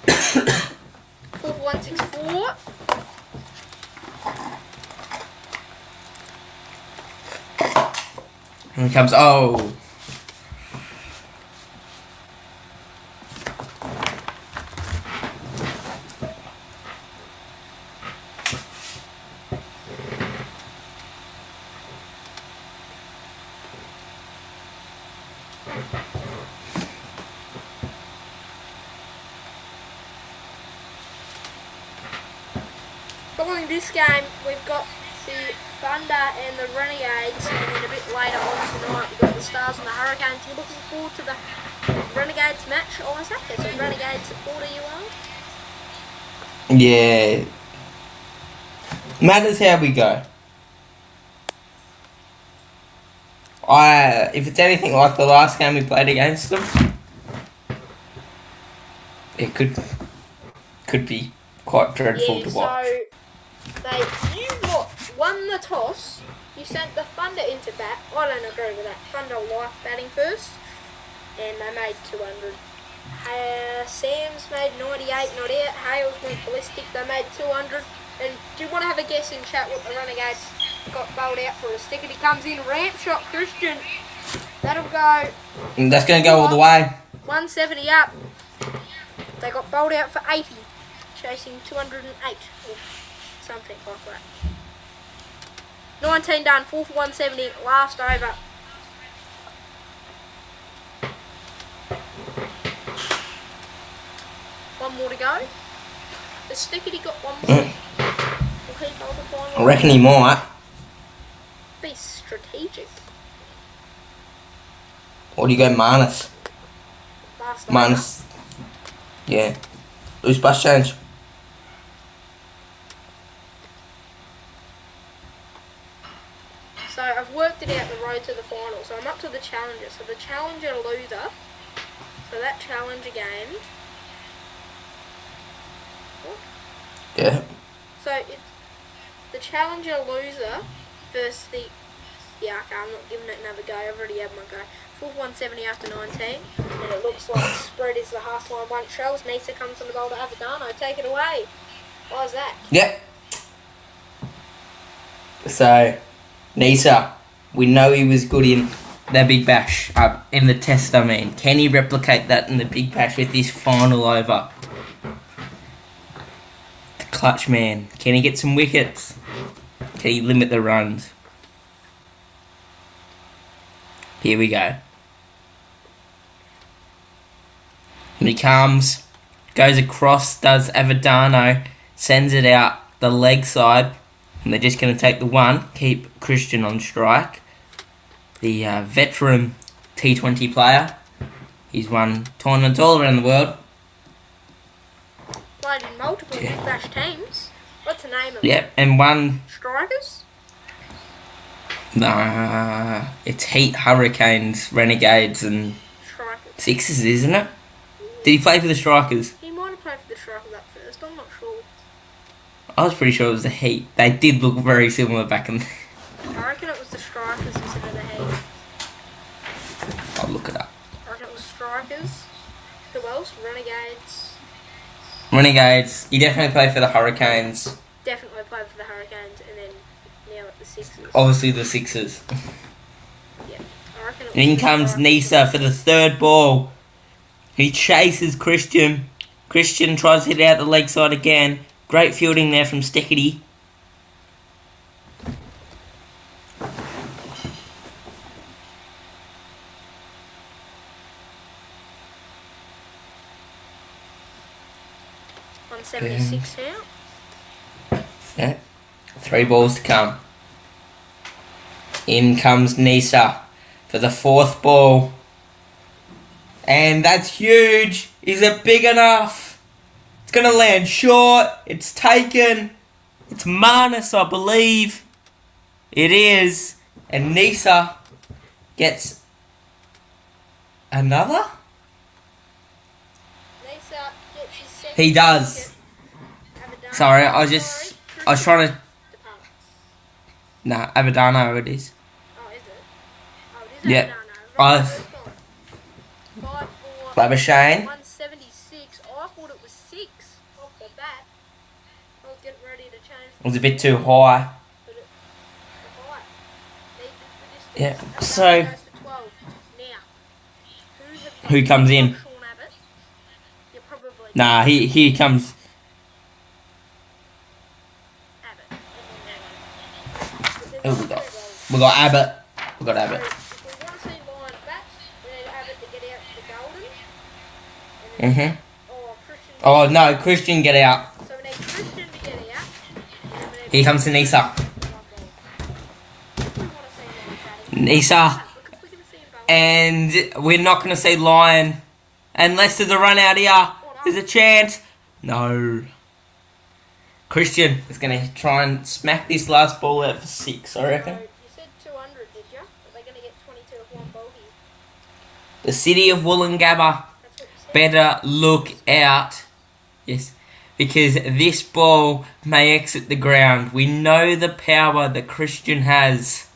4 for 164. Here comes. Oh. Following this game, we've got the Thunder and the Renegades, and then a bit later on tonight we've got the Stars and the Hurricanes. We're looking forward to the Renegades match, Isaac, as a Renegade supporter you are. Yeah. Matters how we go. If it's anything like the last game we played against them, it could be quite dreadful to watch. So you won the toss. You sent the Thunder into bat. I don't agree with that. Thunder like batting first, and they made 200. Sam's made 98, not out. Hales went ballistic. They made 200. And do you want to have a guess in chat what the Renegades got bowled out for a stick, and he comes in, ramp shot Christian. That'll go. And that's going to go all the way. 170 up. They got bowled out for 80, chasing 208 or something like that. 19 done, 4 for 170, last over. One more to go. The Stickity got one more. Will he bowl the final? I reckon he might. Be strategic. Or do you go minus? Last Minus. Yeah. Lose bus change. So I've worked it out the road to the final. So I'm up to the challenger. So the challenger loser. So that challenger game. What? Yeah. So it's the challenger loser versus the. Yeah, okay, I'm not giving it another go. I've already had my go. Full 170 after 19. And it looks like spread is the half-time one. Charles Nisa comes on the bowl to Avadano. Take it away. Why's that? Yep. So, Nisa, we know he was good in the Big Bash, in the test, I mean. Can he replicate that in the Big Bash with this final over? The clutch man. Can he get some wickets? Can he limit the runs? Here we go. And he comes, goes across, does Avadano, sends it out the leg side, and they're just going to take the one, keep Christian on strike. The veteran T20 player. He's won tournaments all around the world. Played in multiple Big Bash teams. What's the name of it? Yep, and won. Strikers? Nah, it's Heat, Hurricanes, Renegades, and Strikers. Sixers, isn't it? Did he play for the Strikers? He might have played for the Strikers at first, I'm not sure. I was pretty sure it was the Heat. They did look very similar back in. I reckon it was the Strikers instead of the Heat. I'll look it up. I reckon it was Strikers. Who else? Renegades. Renegades. He definitely played for the Hurricanes. Definitely played for the Hurricanes, and then now at the Sixers. Obviously the Sixers. Yeah, I reckon it was In the comes Strikers. Nisa for the third ball. He chases Christian. Christian tries to hit out the leg side again. Great fielding there from Stickity. On 76 now. Yeah. 3 balls to come. In comes Nisa for the 4th ball. And that's huge. Is it big enough? It's going to land short. It's taken. It's Manus, I believe. It is. And Nisa gets another? Nisa gets his second. He does. Avadano. Sorry, I was trying to... Nah, Avadano it is. Oh, is it? Oh, it is Yeah. Avadano. Right, it's gone. 5 4. Labuschagne. 176. Oh, I thought it was 6 off the bat. I was getting ready to change. It was a bit too high. But it, the height. The Yeah, distance. so- Avadano goes for 12. Now, Who comes in? Sean Abbott? You're probably Nah, here comes... Abbott. Who we got? We got Abbott. We got Abbott. If we want to see Lion bats, we need Abbott to get out for the golden. And then, Christian. Oh, no, Christian, get out. So we need Christian to get out. And then we need Here comes Nisa. If we want to see Lion batting. Nisa. We're going to see him bowling. And we're not going to see Lion. Unless there's a run out here. There's a chance. No. Christian is going to try and smack this last ball out for 6, I reckon. So you said 200, did you? Are they going to get 22 of one bogey? The city of Wollongabba That's what you said. better look out. Yes. Because this ball may exit the ground. We know the power that Christian has.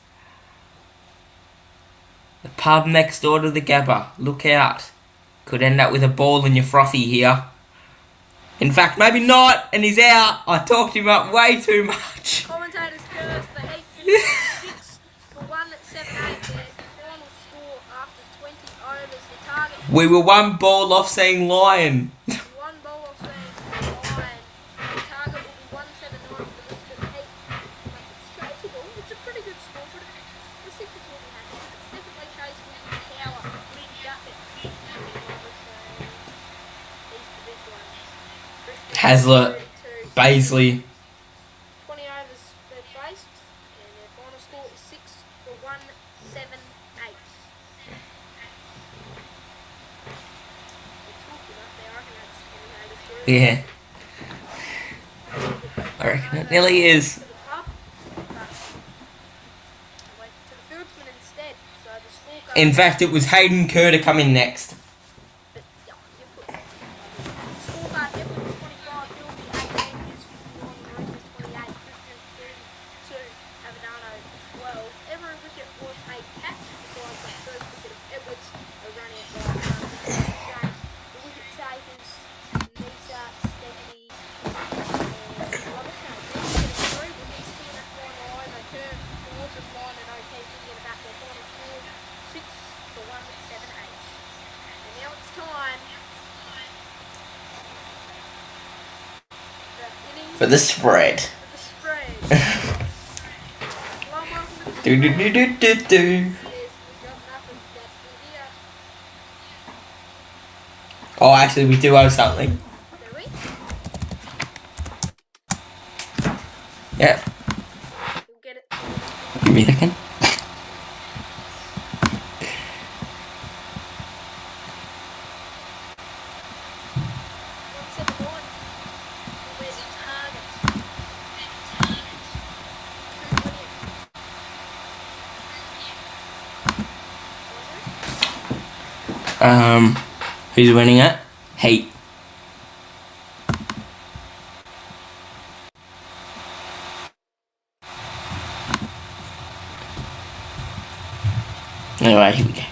The pub next door to the Gabba. Look out. Could end up with a ball in your frothy here. In fact, maybe not, and he's out. I talked him up way too much. Commentators curse, they hate 6 for 178. Their final score after 20 overs. The target. We were one ball off saying Lion. One ball off saying Lion. The target will be 179 for the Brisbane Heat. It's chaseable. It's a pretty good score. But the Sixers will be happy. It's definitely chaseable with power. Big Duckett. These the big ones. Hazlitt, 32. Baisley. 20 overs they've faced, and their final score is 6 for 178. Yeah. I reckon it nearly is. In fact, it was Hayden Kerr to come in next. For the spread. do do do do do do. Oh, actually, we do owe something. Do we? Yeah. We'll get it. Give me a second. Who's winning it? Heat. Alright, here we go.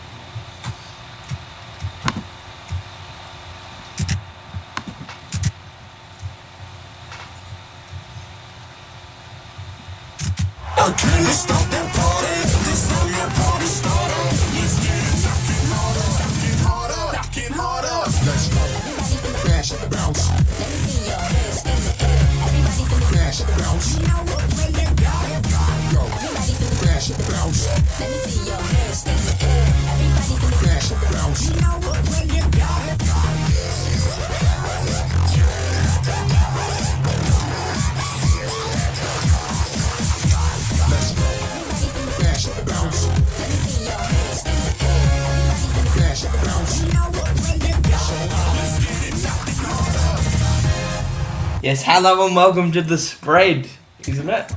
Yes, hello and welcome to the spread, isn't it?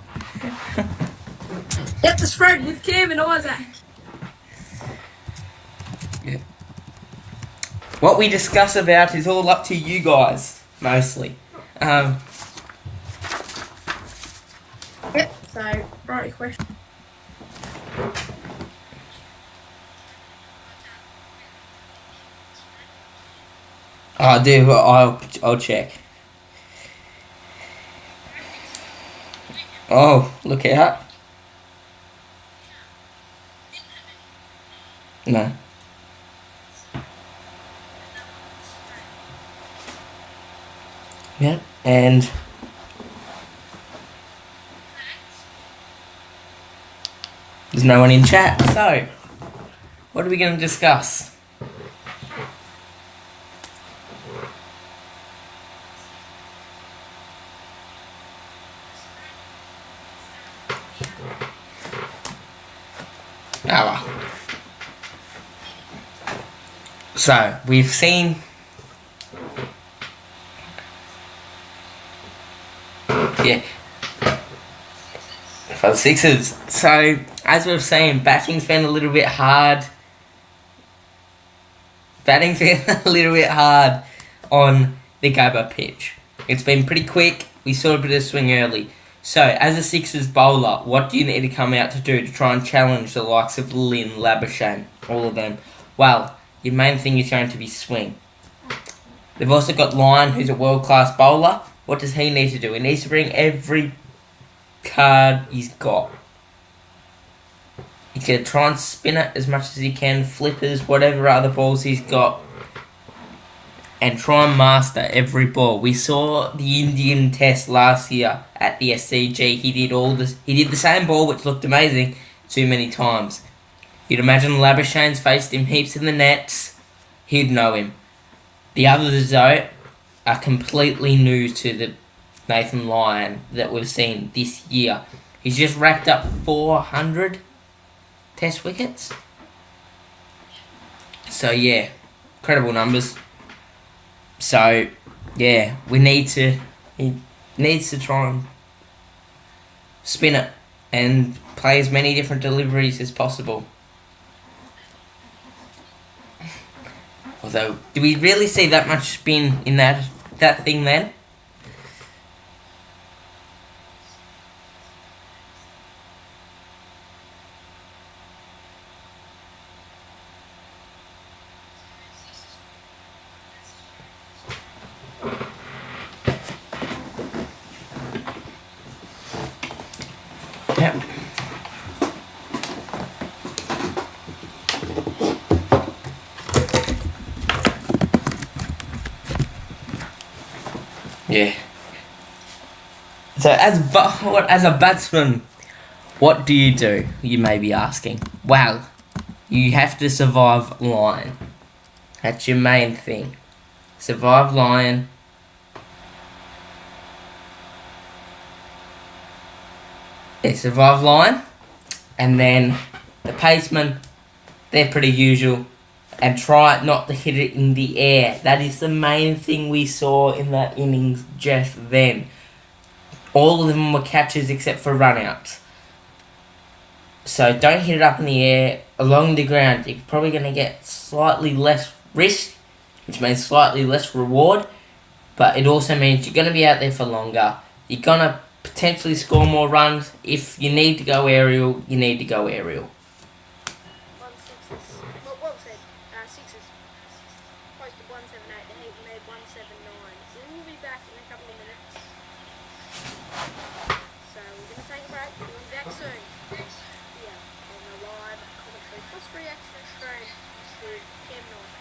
Yep, the spread with Cam and Isaac. Yeah. What we discuss about is all up to you guys, mostly. Yep, so, right question. I do, I'll check. Oh, look out. No. Yeah, and there's no one in chat, so what are we going to discuss? Oh well. So, we've seen... Yeah. For the Sixers. So, as we've seen, batting's been a little bit hard. Batting's been a little bit hard on the Gabba pitch. It's been pretty quick. We saw a bit of swing early. So, as a Sixers bowler, what do you need to come out to do to try and challenge the likes of Lynn, Labuschagne, all of them? Well, your main thing is going to be swing. They've also got Lyon, who's a world-class bowler. What does he need to do? He needs to bring every card he's got He's going to try and spin it as much as he can, flippers, whatever other balls he's got, and try and master every ball. We saw the Indian test last year at the SCG. He did all this. He did the same ball, which looked amazing, too many times. You'd imagine Labuschagne's faced him heaps in the nets. He'd know him. The others, though, are completely new to the Nathan Lyon that we've seen this year. He's just racked up 400 test wickets. So, yeah, incredible numbers. So, yeah, he needs to try and spin it and play as many different deliveries as possible. Although, do we really see that much spin in that thing then? Yep. Yeah. So as a batsman, what do? You may be asking. Well, you have to survive line. That's your main thing. Survive line. Yeah, survive line. And then the pacemen, they're pretty usual. And try not to hit it in the air. That is the main thing we saw in that innings just then. All of them were catches except for run-outs. So don't hit it up in the air. Along the ground, you're probably going to get slightly less risk, which means slightly less reward. But it also means you're going to be out there for longer. You're going to potentially score more runs. If you need to go aerial, you need to go aerial. Sixes. Posted 178. The Heat made 179. We will be back in a couple of minutes. So we're going to take a break. We'll be back soon. Yeah, on the live commentary plus reaction stream with Cam North.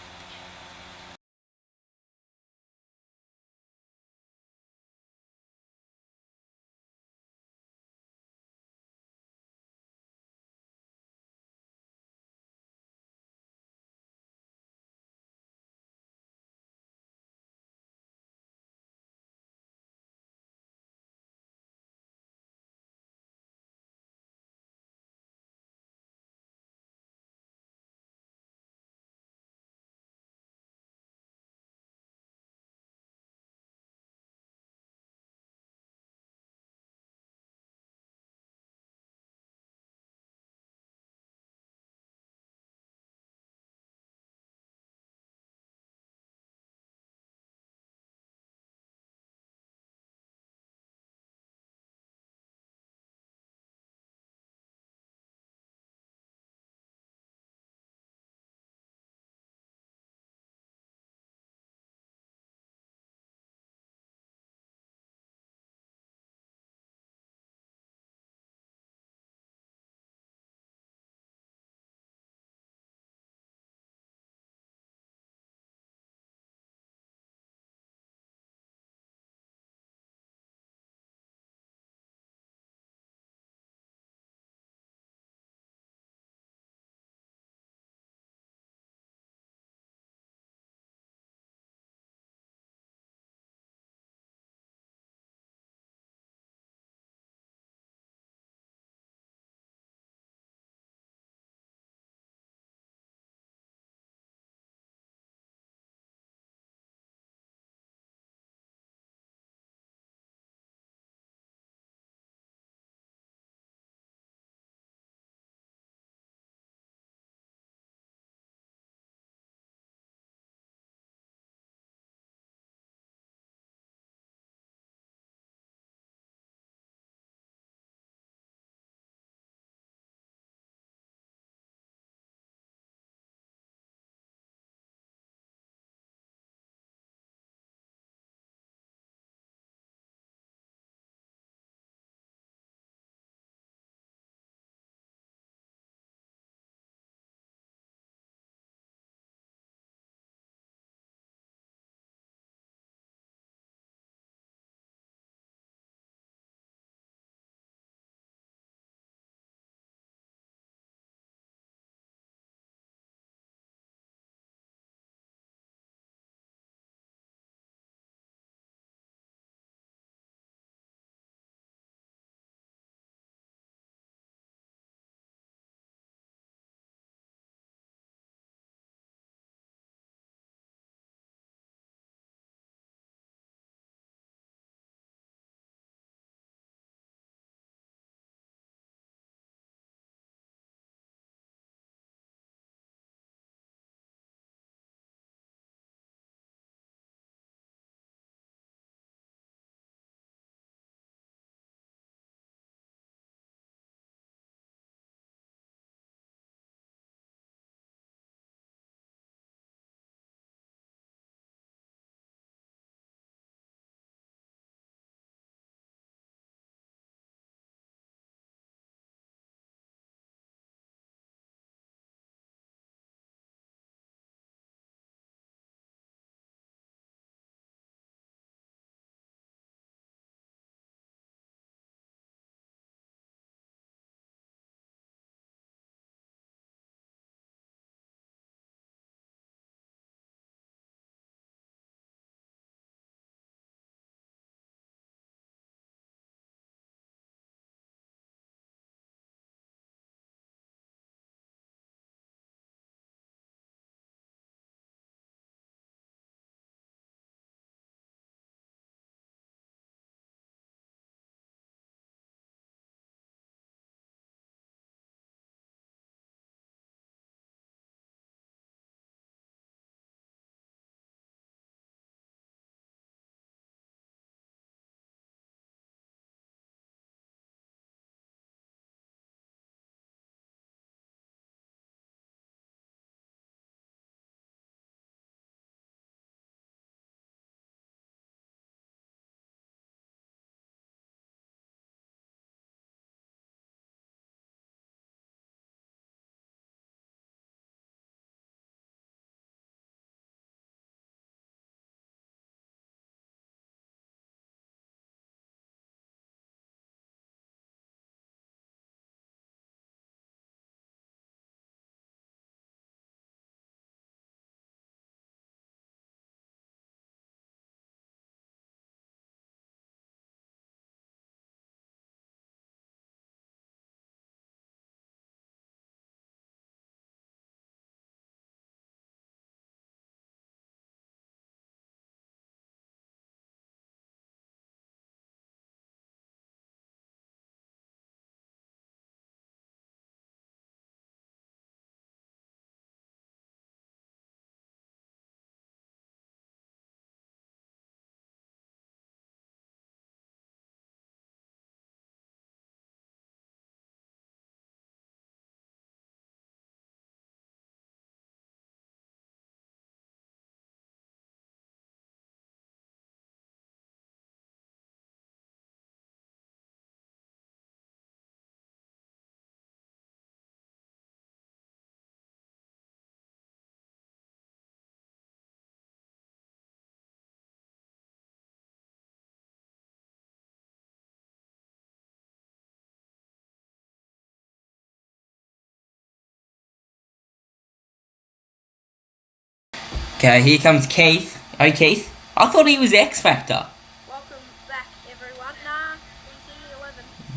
Okay, here comes Keith. Oh, Keith. I thought he was X Factor. Welcome back, everyone. Nah, he's in the 11.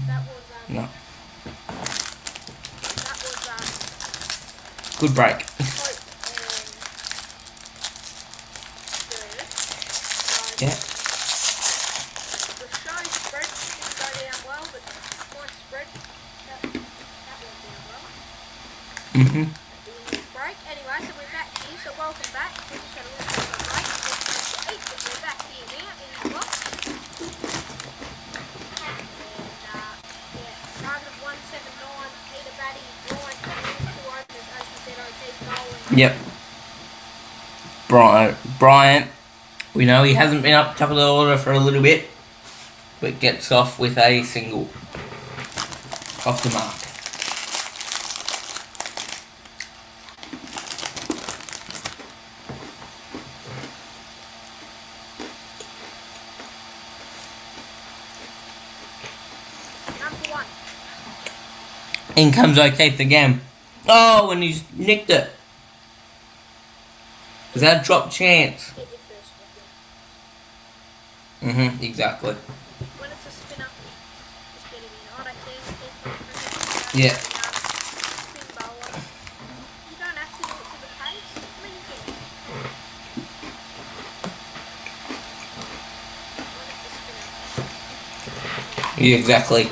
That was, No. That was, Good break. Hope and Bird. So, Yeah. the show spread didn't go down well, but my spread, that went down well. Mm-hmm. At the end of this break. Anyway, so we're back here, so welcome back. We just had a little bit of a break. But we're back here now in the box. And, yeah, target of 179, Peter batting, Bryant coming in, 2 openers, as we said, OT's bowling. Yep. Bryant. We know he hasn't been up top of the order for a little bit, but gets off with a single. Off the mark. Number 1. In comes O'Keefe again. Oh, and he's nicked it. Is that a drop chance? Get your first one. Mm-hmm, exactly. When it's a spinner, just get him in. I don't care. Yeah. Spin bowler. You don't have to do it for the pace. I mean, you can. When it's a spinner. Yeah, exactly.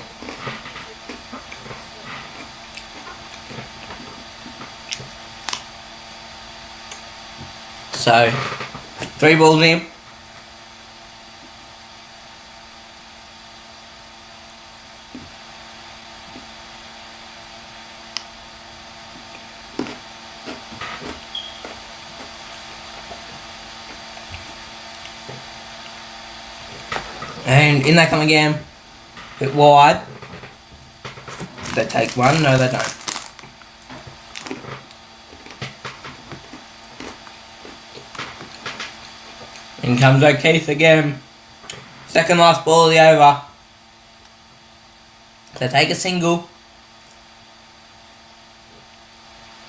So, 3 balls in. And in they come again. Bit wide. They take one. No, they don't. In comes O'Keefe again. Second last ball of the over. They take a single.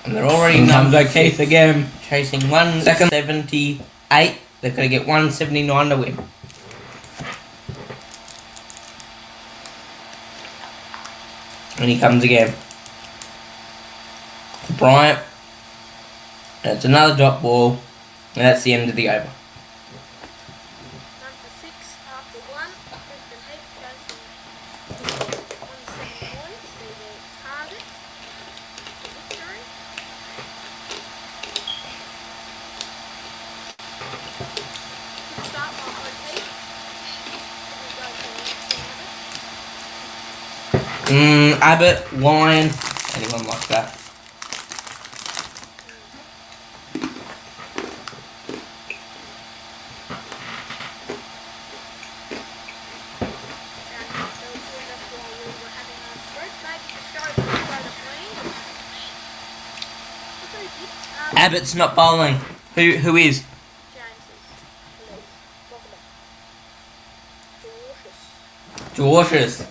And they're already in comes O'Keefe again. Chasing 178. They've got to get 179 to win. And he comes again. Bryant. And it's another drop ball. And that's the end of the over. Number 6 after 1. Brisbane Heat chasing 179 for their target to victory. Good start by O'Keefe. We go to Abbott, Lyon, anyone like that. Abbott's not bowling. Who is? Dwarshus.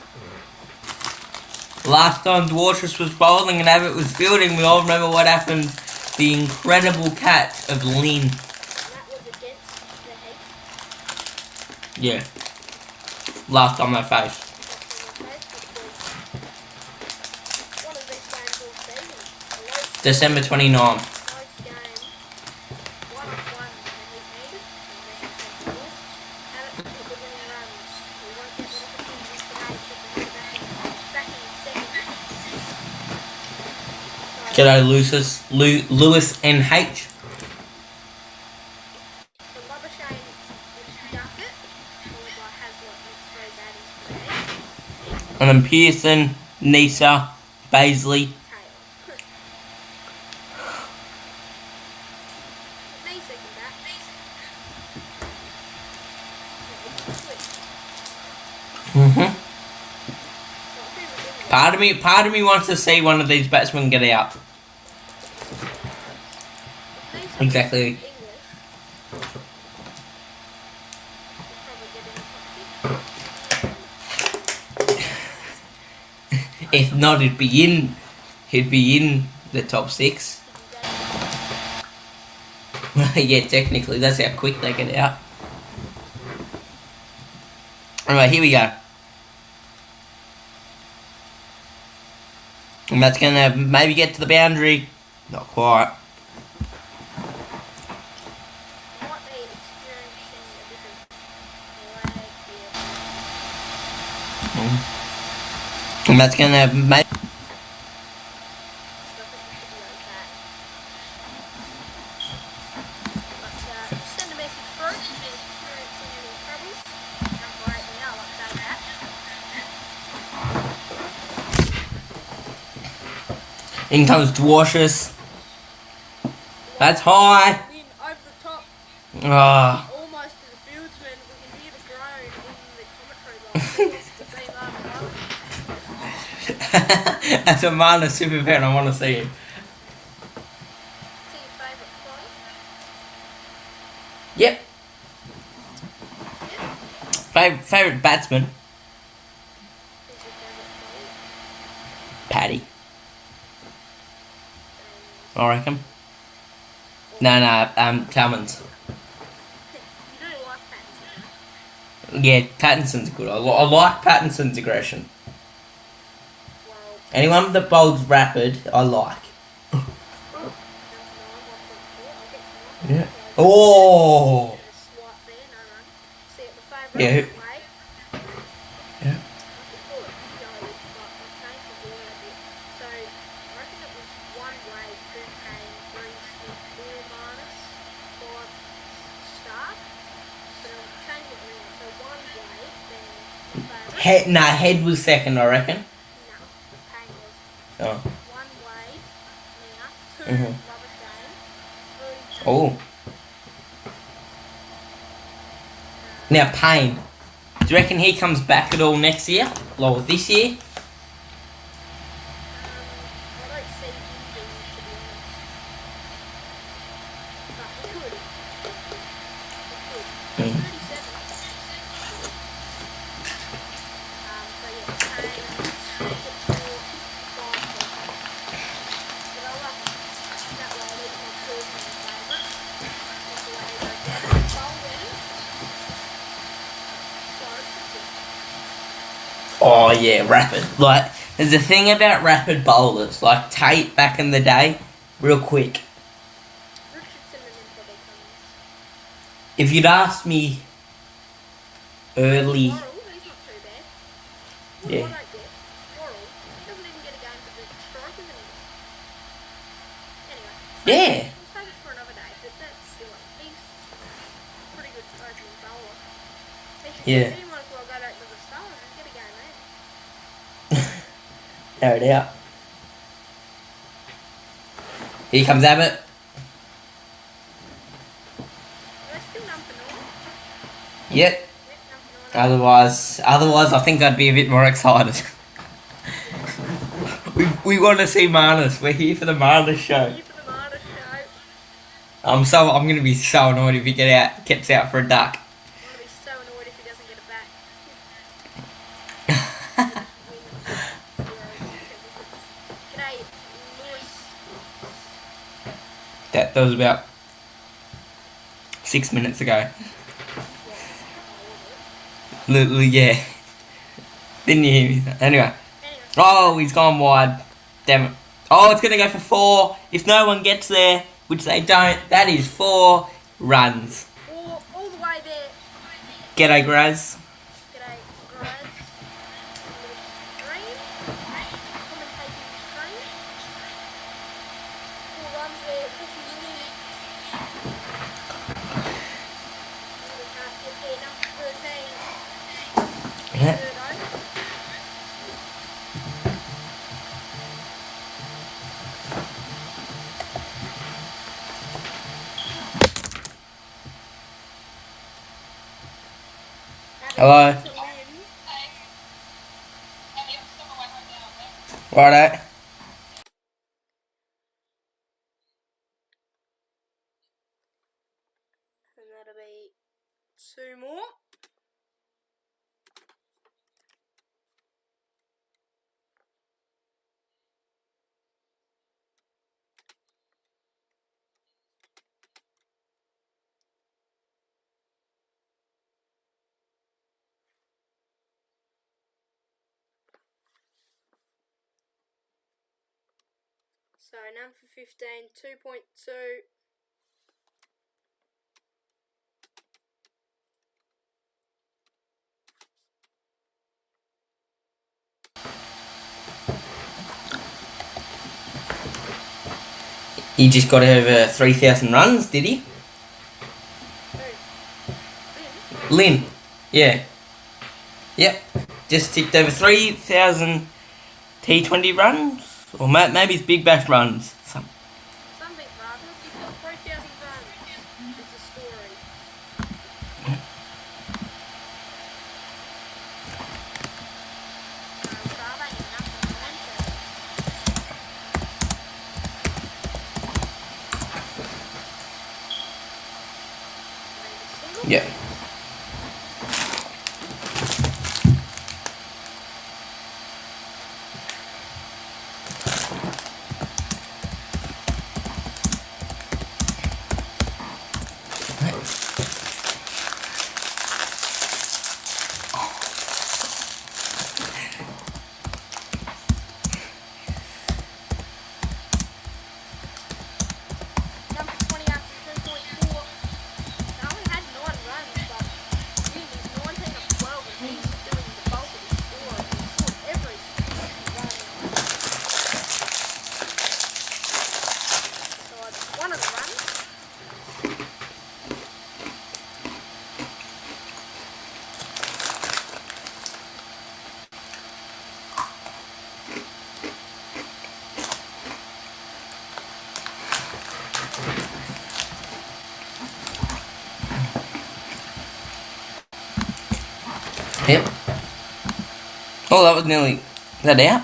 Last time Dwarshus was bowling and Abbott was fielding, we all remember what happened. The incredible catch of Lynn. That was against the Heat. Yeah. Last on my face. One of these games all season. December 29. Close game. 1-1 the Heat needed. Abbott keep the winning runs. We won't get the opportunities today because the Heat back in second. G'day, Lewis NH. So Labuschagne and Duckett, followed by Hazlitt, next 3 batties today. And then Pearson, Nisa, Baisley. Taylor. Nisa can bat. Mm-hmm. Part of me wants to see one of these batsmen get out. Exactly. If not, he'd be in the top 6. Yeah, technically, that's how quick they get out. Alright, here we go. And that's gonna maybe get to the boundary. Not quite. Might be experiencing a bit of lag here. And that's gonna maybe. But I think we should be okay. But just send a message through if you're experiencing any troubles. Number 8 now, I'll update that. In comes Dwarshus. That's high. In over the top, Ah. almost to the fieldsman. We can hear the groan in the commentary box. He wants to see Marvin. That's a Mana super fan. I want to see him. See your favourite player? Yep. Yeah. Favorite batsman. Who's your favourite player? Paddy. James. I reckon. No, Cummins. You do like Pattinson, huh? Yeah, Pattinson's good. I like Pattinson's aggression. Well, Anyone that bowls rapid, I like. down to 9, 1.4. I'll get to 9. Yeah. Oh. Swipe there, no run. See at the favourite. Yeah. Wait. Yeah. I could pull a video, but I've changed my order a bit. So, I reckon it was 1 way, 2 Kane, 3 Smith, 4 Marnus, 5 Stark. But I'm changing it around. So 1 way, then my favourite. Head was second, I reckon. No, Kane was Oh. 1 way now, 2 Mhm. Rubber Shane, 3 Kane. Oh. Now Payne. Do you reckon he comes back at all next year? Or this year? I don't see him doing it, to be honest. But he could. He could. He's 37. So yeah, Kane, 4, 5. But I like that way. He's my personal favourite. That's the way he goes down. Bowling. Oh yeah, rapid. Like, there's a thing about rapid bowlers. Like Tate back in the day, real quick. Richardson and then probably Cummins. If you'd asked me early, Worrell, he's not too bad. What Yeah. I don't get, Worrell, he doesn't even get a game for the strikers anymore. Anyway, Yeah. we'll save it for another day, but that's silly. He's a pretty good opening bowler. Yeah. He might as well go back to the Stars and get a game there. air it out. Here comes Abbott. They're still number 9. Yep. Yep, number 9. Otherwise, I think I'd be a bit more excited. we want to see Marnus. We're here for the Marnus show. Here for the Marta show. I'm going to be so annoyed if he gets out for a duck. I'm going to be so annoyed if he doesn't get a bat. G'day, Lewis. That was about 6 minutes ago. Yeah. Didn't you hear me? Anyway. Oh, he's gone wide. Damn it. Oh, it's going to go for 4. If no one gets there, which they don't, that is 4 runs. All the way there. G'day, Graz. G'day, Graz. Stream. Commentating stream. 4 runs there. Pushing in. Really can't get there. Number 13. Yeah. Third over. Hello. Righto. And that'll be 2 more. So number 15, 2.2. He just got over 3,000 runs, did he? Lynn. Yeah. Yep. Just ticked over 3,000 T20 runs? Or maybe it's Big Bash runs. Something rather. He's got 3,000 runs. Is the story. So Bravo is number 90. Yeah. Number 20 after 2.4. They only had 9 runs, but Jim is 19 of 12 and he's doing the bulk of the scoring. He's scored every run. So it's one of the runs. Yep. Oh, that was nearly... Is that out?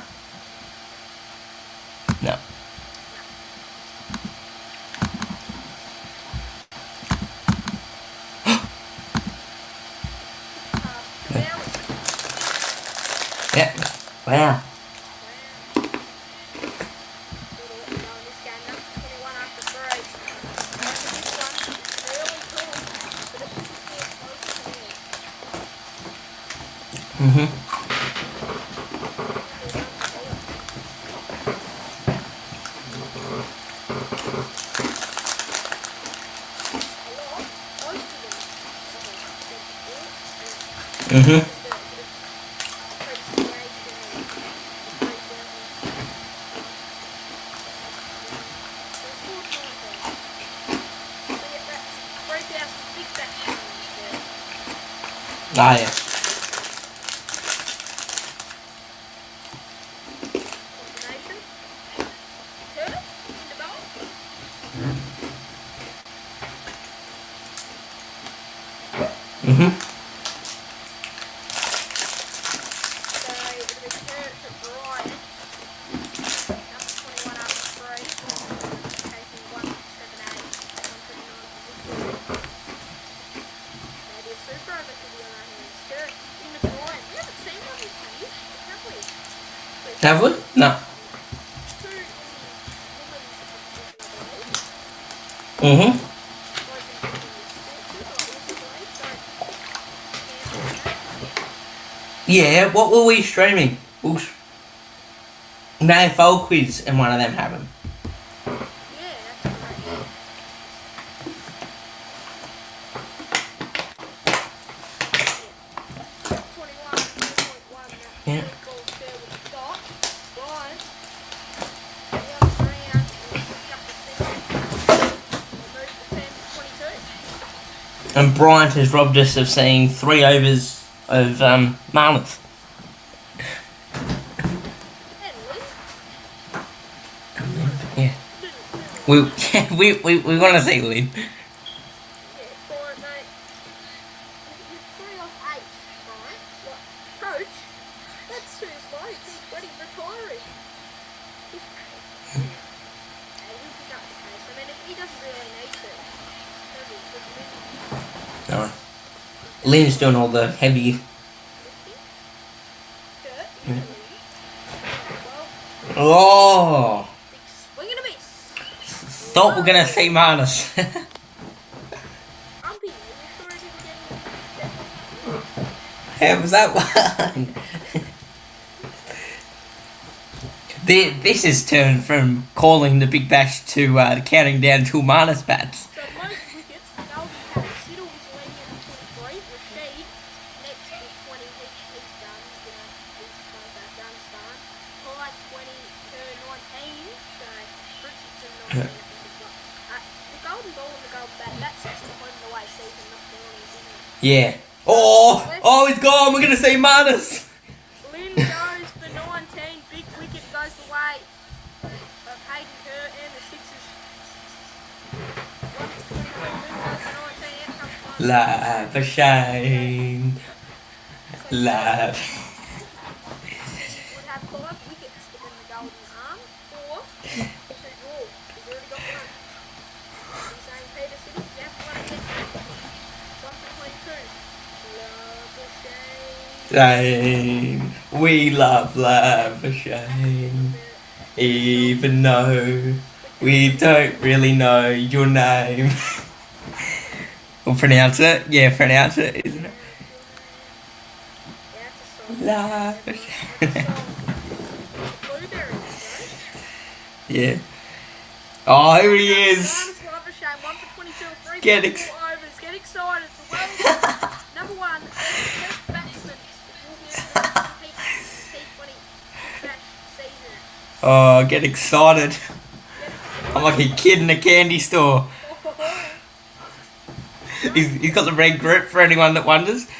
No. Past 2 hours. Yeah. Wow. Sort of what we know in this game. Number 21 after 3. Over this one, early call, but it was here close to the end. Mm-hmm. Mm-hmm. Ah, yeah. Mm-hmm. Super over to be on our hands too. In the Brian. We haven't seen one this year, have we? Have we? No. Two in women's competition, I believe. Mm-hmm. Both in the scorchers, I also believe. So, Yeah, what were we streaming? An AFL quiz and one of them have them. yeah, that's correct. Yeah. Yeah. 21, 2.1. Yeah. That ball's there with the dot. Brian. The other round, we'll pick up the single. We'll move the 10 to 22. And Bryant has robbed us of seeing 3 overs of Marlins. And Lynn. Yeah. Little. We want to see Lynn. Yeah, Brian, mate. You're 3 off 8, Brian. What? Coach? That's too slow. T20 retiring. And he'll pick up the pace. I mean, he doesn't really need to. Does he? Because Lynn No. Lynn's doing all the heavy. lifting. Kurt, Yeah. well, Oh! big swing and a miss. Thought we're gonna see Marnus. Umpy, are you sure he didn't get How was that one? This has turned from calling the Big Bash to counting down till Marnus bats. So most wickets, the Golden Cat, Siddle is leading at 23, Rashid next with 20, he's done, he's gone to Afghanistan. Ty 20, Kerr 19, so Richardson 19 I think as well. The Golden Ball and the Golden Bat, that's just the home and away season, not the Warriors, isn't it? Yeah. Oh, he's gone. We're going to see Marnus. Lynn goes for 19, big wicket goes the way of Hayden Kerr and the Sixers. 1 for 22, Lynn goes for 19, out comes one. Love a shame. Love. Would have 5 wickets to win the Golden Arm, 4 to draw. He's already got one. He's saying Peter City, yeah, 1 for 22. Love a shame. Shame. We love a shame. Even though we don't really know your name. We'll pronounce it. Yeah, pronounce it, isn't it? Yeah, it's a song. Love a It's shame. a song. Blueberries, Yeah. Oh, here he is. Love a shame, 1 for 22, 3 Get for ex- 4 overs. Get excited. The world's number 1 best batsman is walking out of the T20 Big Bash season. Oh, get excited. Get excited. I'm like a kid in a candy store. He's got the red grip for anyone that wonders. Straight to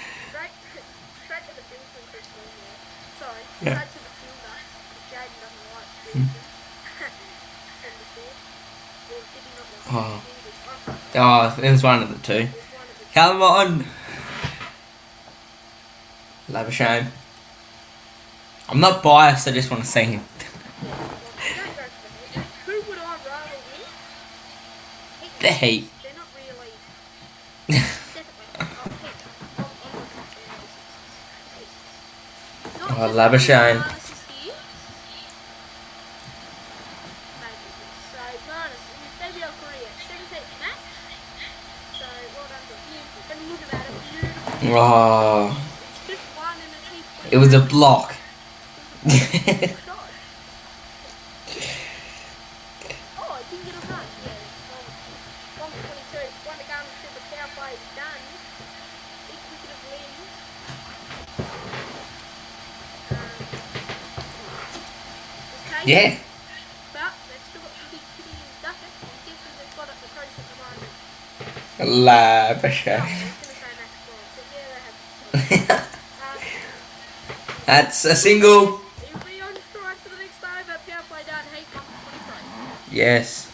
the fieldsman, Chris Lee, yeah. Sorry, Yeah. straight to the fielder, because Jaden doesn't like fieldsman. From before. Or did he not like fielders? Oh, it was one of the two. It was one of the Come on. Love a shame. I'm not biased, I just want to see him. yeah, well, they don't go for the Heat. Who would I rather win? The Heat. They're not really... Definitely. Heat. I'm not a fan of the Sixers. Not Oh, just love a because shame. Marnus is here. Maybe. So, Marnus, in his debut career, 17th match. So, well done to him. And look at that, a beautiful... Oh, It's just one in the T20. it was a block. Shot. Oh, I didn't get a run. Yeah. 1 for 22. One to go until the power play is done. Big wicket of Lynn. Was taken. Yeah. But they've still got some big hitting in the ducket. And guess who they've got at the coach at the moment? Love a Oh, I shame. was going to say Max Bryant. So yeah, they have. That's a single. He'll be on strike for the next over. Power play done. Heat 1 for 23. Yes.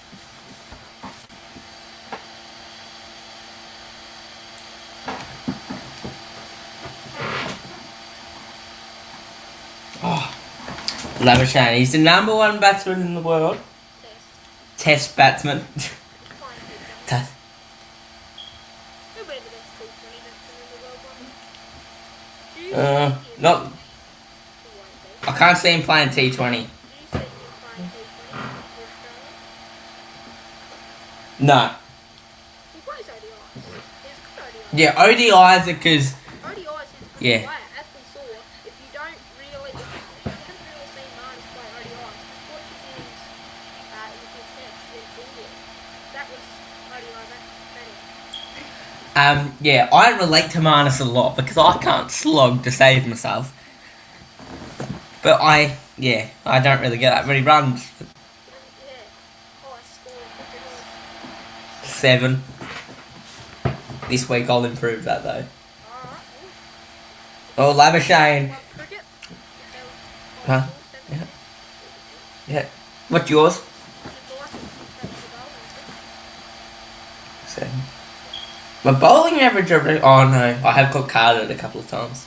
Oh, love a shame. He's the number 1 batsman in the world. Test. Test batsman. He's playing T20. Ta- He'll be the best T20 batsman in the world, won't he? Do you see him? Not. He won't be. I can't see him playing T20. Do you see him playing T20 for Australia? No. He plays ODIs. He's a good ODI. Yeah, ODIs are because. ODIs is a good Yeah. player. As we saw, if you haven't really seen Marnus play ODIs, just watch his innings in the fifth test against England. That was ODI batting. Yeah, I relate to Marnus a lot because I can't slog to save myself. But I don't really get that many runs. Yeah. High score. What the hell? 7. This week I'll improve that though. Alright. Oh, Labashane. One cricket. Huh? Yeah. Yeah. What's yours? 7. My bowling average. Oh no, I have got carded a couple of times.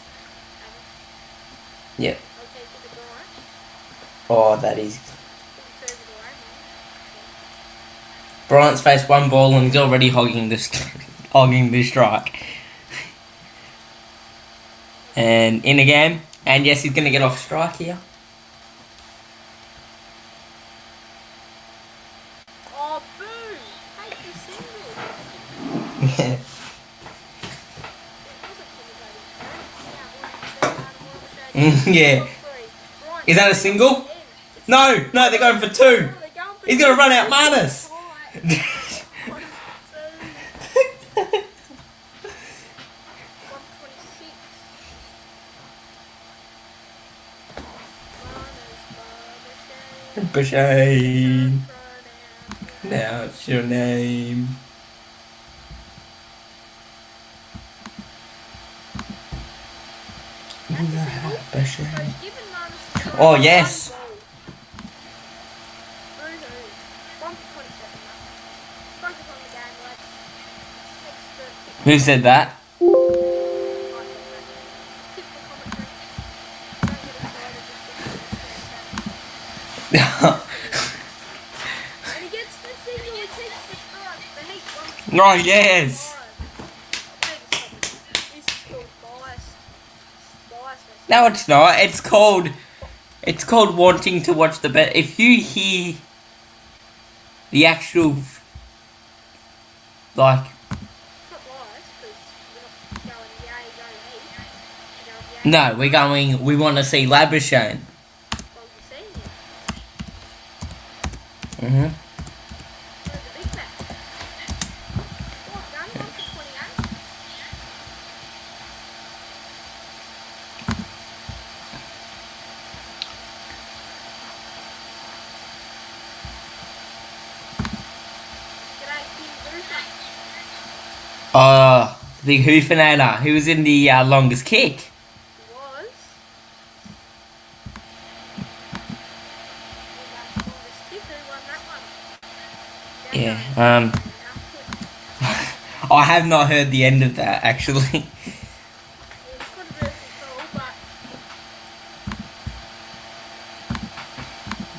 Yeah. Okay, for the Bryant. Oh, that is. For the Bryant's faced 1 ball and he's already hogging the strike. And in again. And yes, he's going to get off strike here. Oh, boo! Take the single. Yeah. It wasn't complicated, so it's now 1 Yeah. Is that a single? It's No, they're going for 2. Oh, they're going for He's 2. going to run out Marnus. Right. 1 for 2. 1 for 26. Brisbane. Now it's your name. Brisbane. Oh, yes. 1 for 27. Focus on the game, lads. Who said that? Tip for commentary. Don't get excited, and he gets the single, he takes the strike. The Heat 1 for 25. Oh, yes. This is called biased. No, it's not. It's called wanting to watch the bet. If you hear the actual, like, It's not biased because we're not going yay, go Heat. no, we want to see Labuschagne. Well, you're seeing it. Mm-hmm. So the big match. Fourth gun, 1 for 28. G'day, Finn Boofer. The Hoofinator, who was in the longest kick. He was. Longest kick, who won that one? Yeah, Django. I have not heard the end of that, actually. It's controversial call, but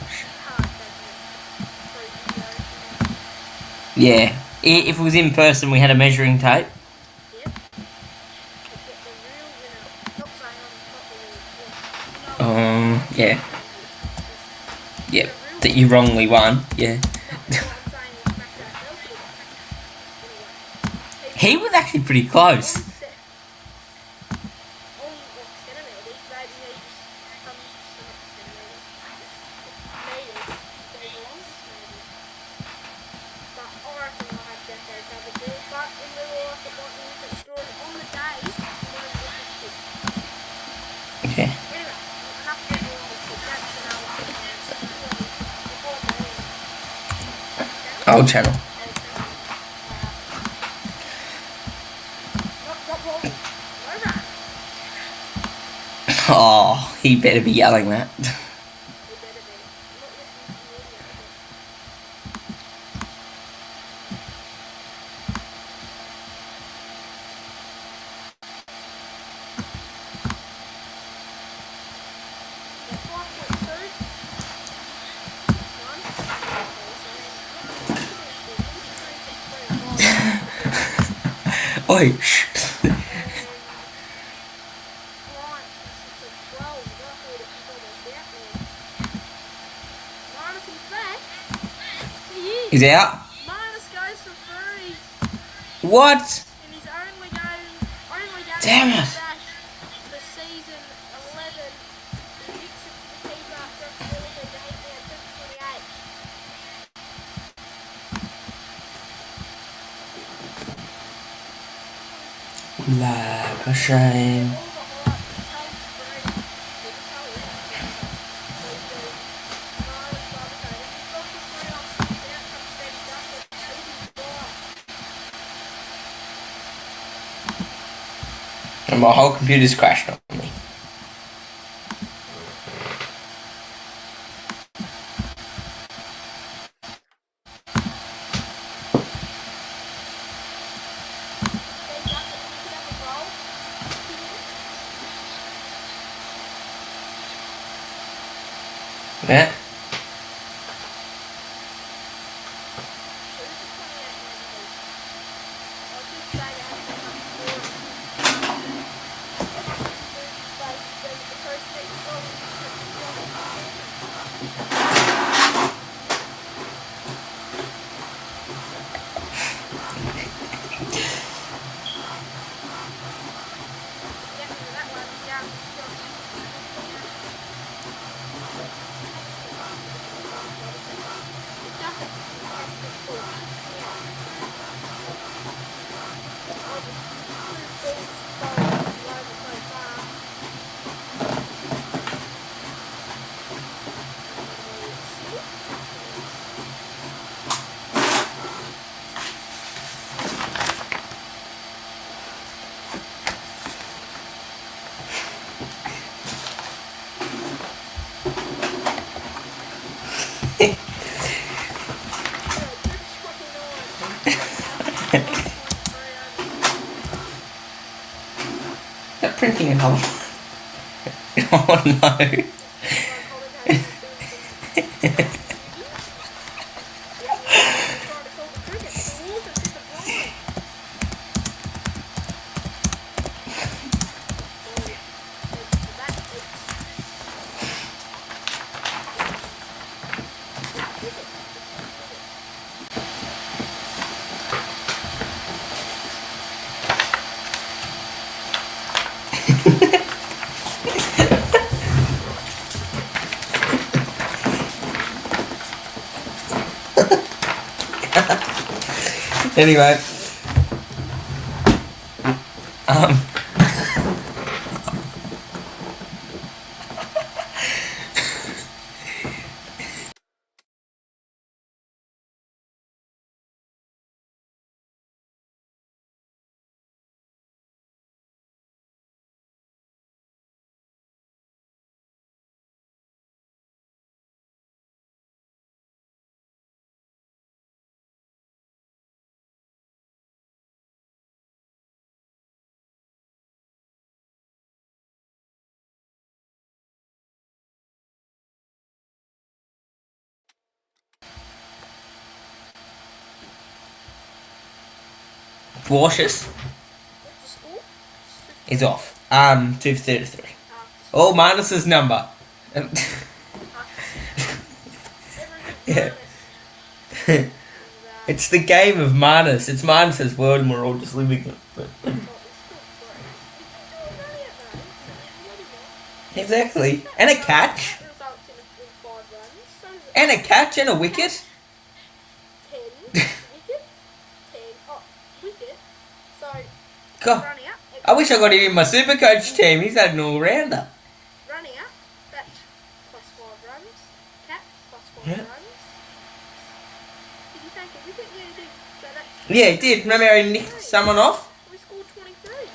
it's hard taking it through videos. Yeah. If it was in person, we had a measuring tape. Yep. But get the real winner. Not saying I'm not the real winner. Yeah. The Yep. real That you wrongly won. Yeah. No, what I'm saying is Max Ashfield. Anyway. He was actually pretty close. On what centimetres, maybe he just comes from not centimetres. Meters. They're the longest maybe. But I reckon I had Jacko covered there. But in real life it might be a different story. On the day, he might have different kick. Okay. Anyway, enough of the longest kick. That's another thing. Old channel. Not drop ball. Over. Oh, he better be yelling that. It better be. I'm not listening to the audio. Oi, shh. He's out. Marnus goes for free. What? In his only game Damn it. for season 11. He nicks it to the keeper. Drops the Heat now 2 for 28. A shame. All the hype, this whole spree, this whole round. So you do Marnus, Barbacoa. He's got the 3 off 6 out, comes Freddie Duckett. Keeping score. And my whole computer's crashed on me. Yeah. printing another? Oh no. Anyway, Warshes is off. 2 for 33. Oh, Minus's number. Yeah. It's the game of Minus. It's Minus's world and we're all just living it. Exactly. And a catch. And a catch and a wicket. 10. God, I wish I got him in my super coach team. He's had an all-rounder. Running up, that's plus 5 runs. Cat, plus 5 Yeah. runs. Did you take a wicket? Yeah, you did. So that's Yeah, he did. Remember how he nicked someone off? We scored 23.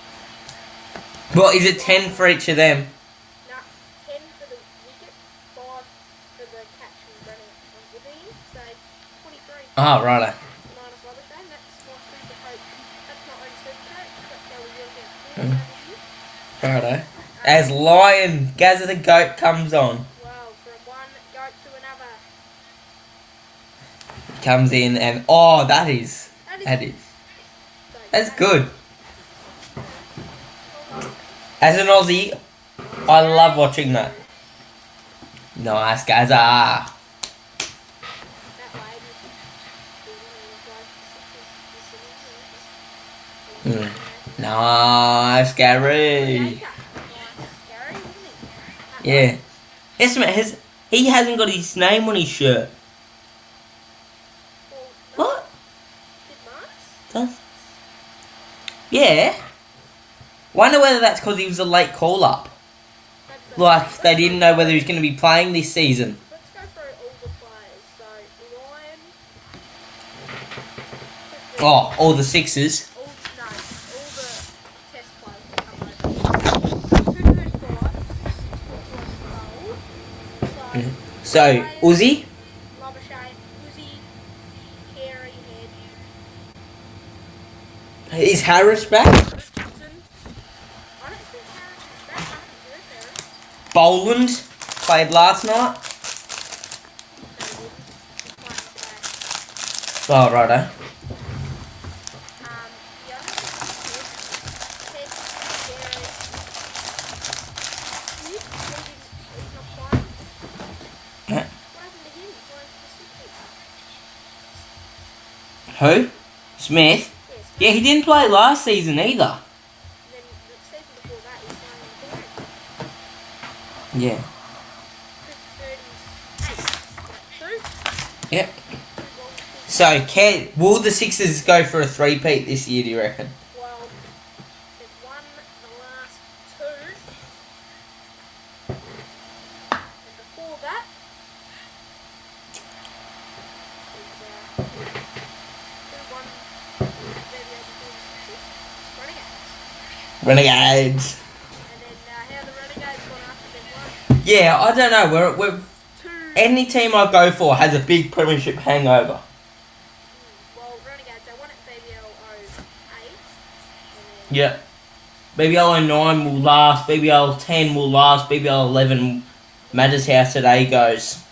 Well, is it 10 for each of them? No, 10 for the wicket, 5 for the catch and running up on giving. So 23. Oh, righto. Minus rubbish, and that's my super coach. That's not only super coach, that's how we work out. Righto. As Lion Gazza the Goat comes on. Wow, from one goat to another. Comes in and oh, that is that's good. As an Aussie, I love watching that. Nice, Gazza. That lady. Nice, Gary. Yeah. Yes, he hasn't got his name on his shirt. What? Does? Yeah. Wonder whether that's because he was a late call-up. Like, they didn't know whether he was going to be playing this season. Let's go through all the players. So, Ryan. Oh, all the sixes. All the test players that come over. 235, 6 So, Uzi. Labuschagne, Uzi, Carey, Head, Is Harris back? Richardson. I don't think Harris is back. I haven't heard Harris. Boland played last night. No, he didn't. Playing today. Oh, righto. The other Head, Carey, Smith, he's not playing. Yeah. What happened to him? He played for the City. Who? Smith? Yes. Yeah, he didn't play last season either. And then the season before that, he was playing in the Yeah. 38. Yep. So, will the Sixers go for a three-peat this year, do you reckon? Well, they've won the last 2. And before that, who won the video before the Sixers? Renegades. Renegades. And then how the Renegades gone after they've won Yeah, I don't know. We're 2. any team I go for has a big premiership hangover. Well, Renegades, they won at BBL 08. And then Yeah. BBL09 will last, BBL10 will last, BBL11 matters how today goes.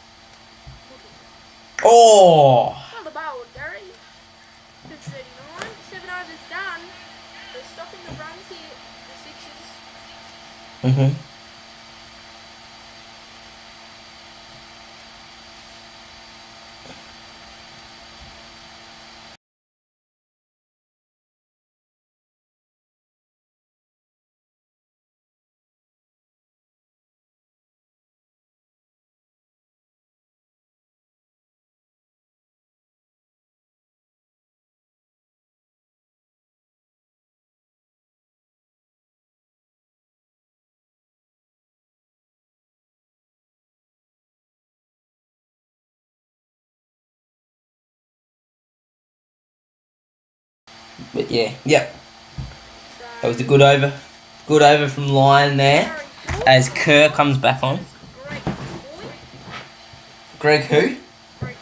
Oh! Not the ball, Gary. 2:39. 7 overs done. They're stopping the runs here, the Sixers. Mm-hmm. But yeah, yep. That was a good over. Good over from Lyon there. As Kerr comes back on. Greg who? Right.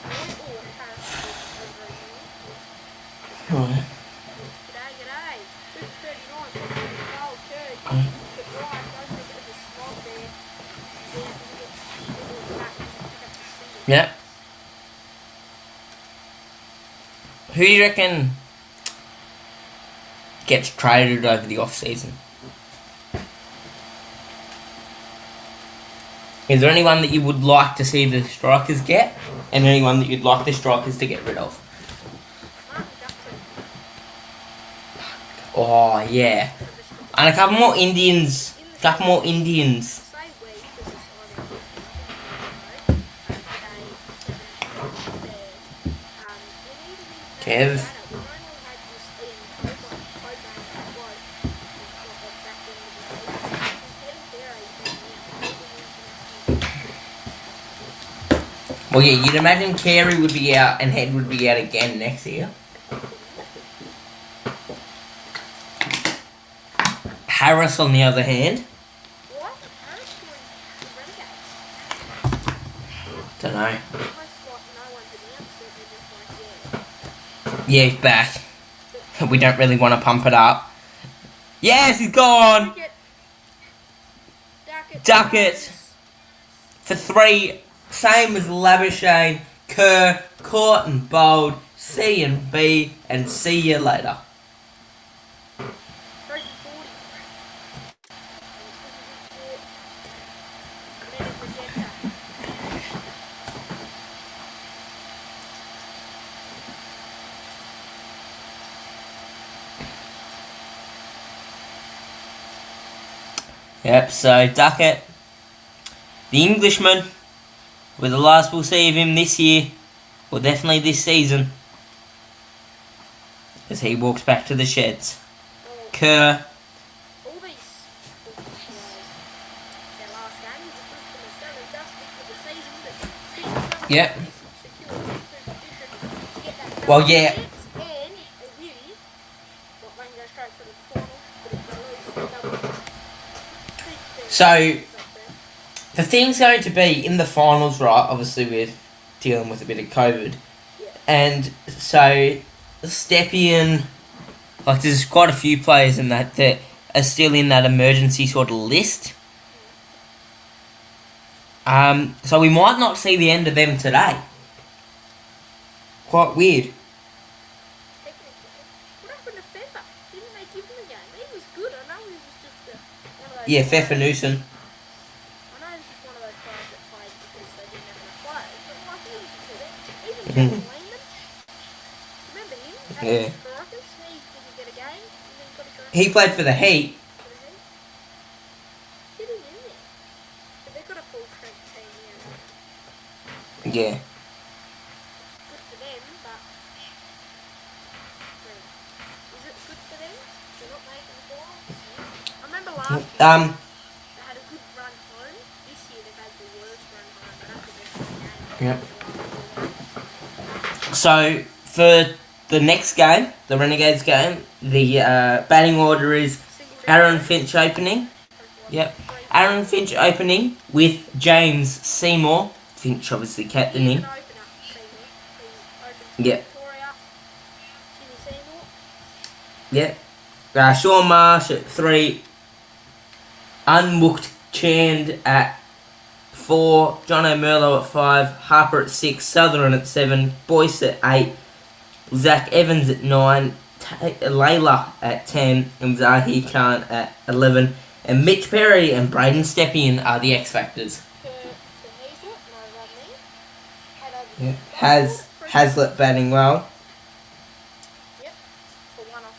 Yeah. Who do you reckon gets traded over the off season? Is there anyone that you would like to see the strikers get, and anyone that you'd like the strikers to get rid of? Oh yeah, and a couple more Indians. Kev. Well, yeah, you'd imagine Carey would be out and Head would be out again next year. Harris, on the other hand. What? Harris going to Renegades? Don't know. Yeah, he's back. We don't really want to pump it up. Yes, he's gone! Duckett. For 3, same as Labuschagne, Kerr, Corton, Bold, C and B, and see you later. Yep, so Duckett, the Englishman, we're the last we'll see of him this year, or definitely this season, as he walks back to the sheds. Kerr. Yep. Well, yeah. So, the thing's going to be in the finals, right? Obviously, we're dealing with a bit of COVID. And so, Stepien, like, there's quite a few players in that are still in that emergency sort of list. So we might not see the end of them today. Quite weird. What happened to Pfeffer? Didn't they give him a game? He was good. I know he was just one of those. Yeah, Pfeffer Newson. I know he was just one of those players that played because they didn't have enough players. But like he was good. Even Jack Lehman. Remember him? Yeah. Strikers. He didn't get a game. And then got a game. He played for the Heat. Get him in there. But they've got a full strength team here. Yeah. Good for them, but is it good for them? They're not making the finals this year. I remember last year they had a good run home. This year they've had the worst run home. I don't think they've Yep. So for the next game, the Renegades game, the batting order is Aaron Finch opening. Yep. Aaron Finch opening with James Seymour. Finch obviously captaining. Yep. Yep. Sean Marsh at 3, Unbooked Chand at 4, John O'Merlo at 5, Harper at 6, Sutherland at 7, Boyce at 8, Zach Evans at 9, Layla at 10, and Zahir Khan at 11. And Mitch Perry and Braden Stepien are the X Factors. Yeah. Hazlitt batting well. Yep, for one off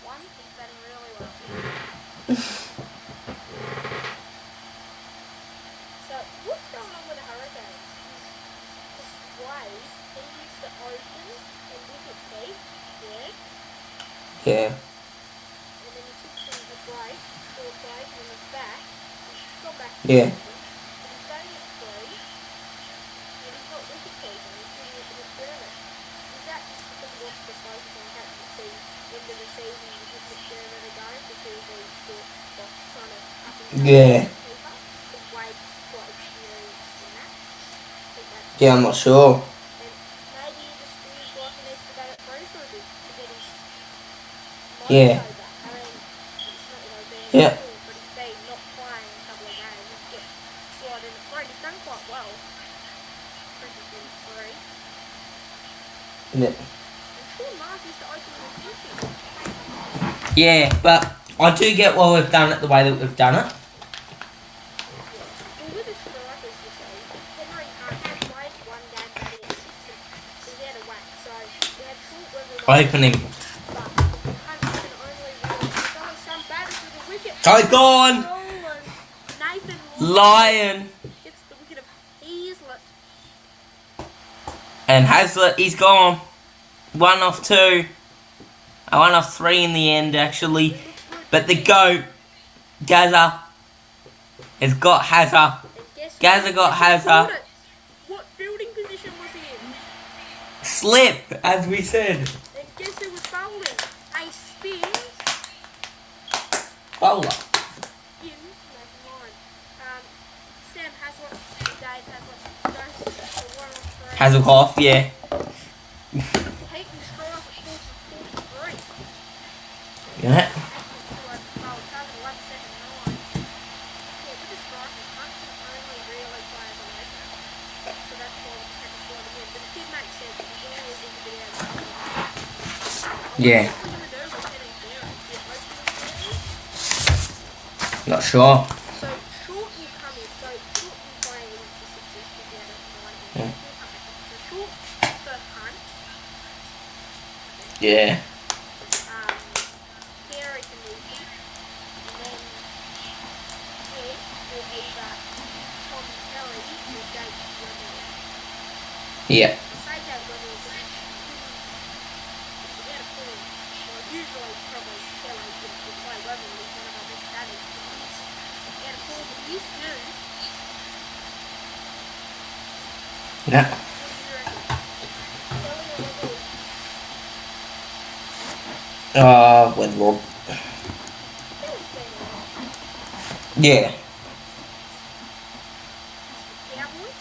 one, he's batting really well. So, what's going on with the Hurricanes? Is Wade, he used to open and wicket keep, yeah? Yeah. And then he took a break, short break, and was back. He's got back to Yeah. open, but he's batting at 3, and he's not wicket keeping, he's giving it to McDermott. Is that just because he wants to focus on captaincy end of the season and give McDermott a go because he'll be short box trying to up and down Yeah. keeper? Because Wade's quite experienced in that. I think that's Yeah, I'm not sure. and maybe he just feels like he needs to bat at 3 for a bit to get his Yeah. mojo back. I mean, it's not like being Yeah. ill, but he's been not playing a couple of games and get slide in at 3. He's done quite well. Chris has been 3. Yeah. I'm sure Mark used to open in the future. Yeah, but I do get why we've done it the way that we've done it. Well, with the strikers, you see, Henry Hunt had played one game batting at 6 and he's out of whack. So we had short weather Open him. but Hunt can only really some batters with a wicket. Oh, gone! Stolen. Nathan Lion. gets the wicket of Hazlitt. And Hazlitt, he's gone. 1 off 2. 1 off 3 in the end, actually. But the GOAT, Gazza, has got Hazza. And guess Gazza got guess who Hazza. caught it? What fielding position was he in? Slip, as we said. And guess who was bowling? A spin. Bowler. In, never mind. Sam Hazlitt, Dave Hazlitt goes for 1 off 3. Hazelhoff, yeah. Peyton Strife at 43. Yeah. 2 overs bowled, target 11 second 9. Yeah, with the strikers, Hunt can only really play as a opener. So that's why we just had to slide him in. But it did make sense because we always need to be able to Yeah. what we're going to do with Henning Clearance. The opening series. Not sure. So Short will come in. So Short will play against the Sixers because he had a 9 Yeah. He'll come back in. So Short for Hunt. Yeah. Carey for Newsy. And then Ed for either Tom Kelly or Jake Weatherall. Yeah. I say Jake Weatherall because he's out of form. Well, usually probably Kelly would play Weatherall. He's one of our best batters. But he's out of form. But he is due. Yeah. What do you reckon? Kelly or Weatherall? Wedlock. Kelly's been alright. Yeah. The Cowboys,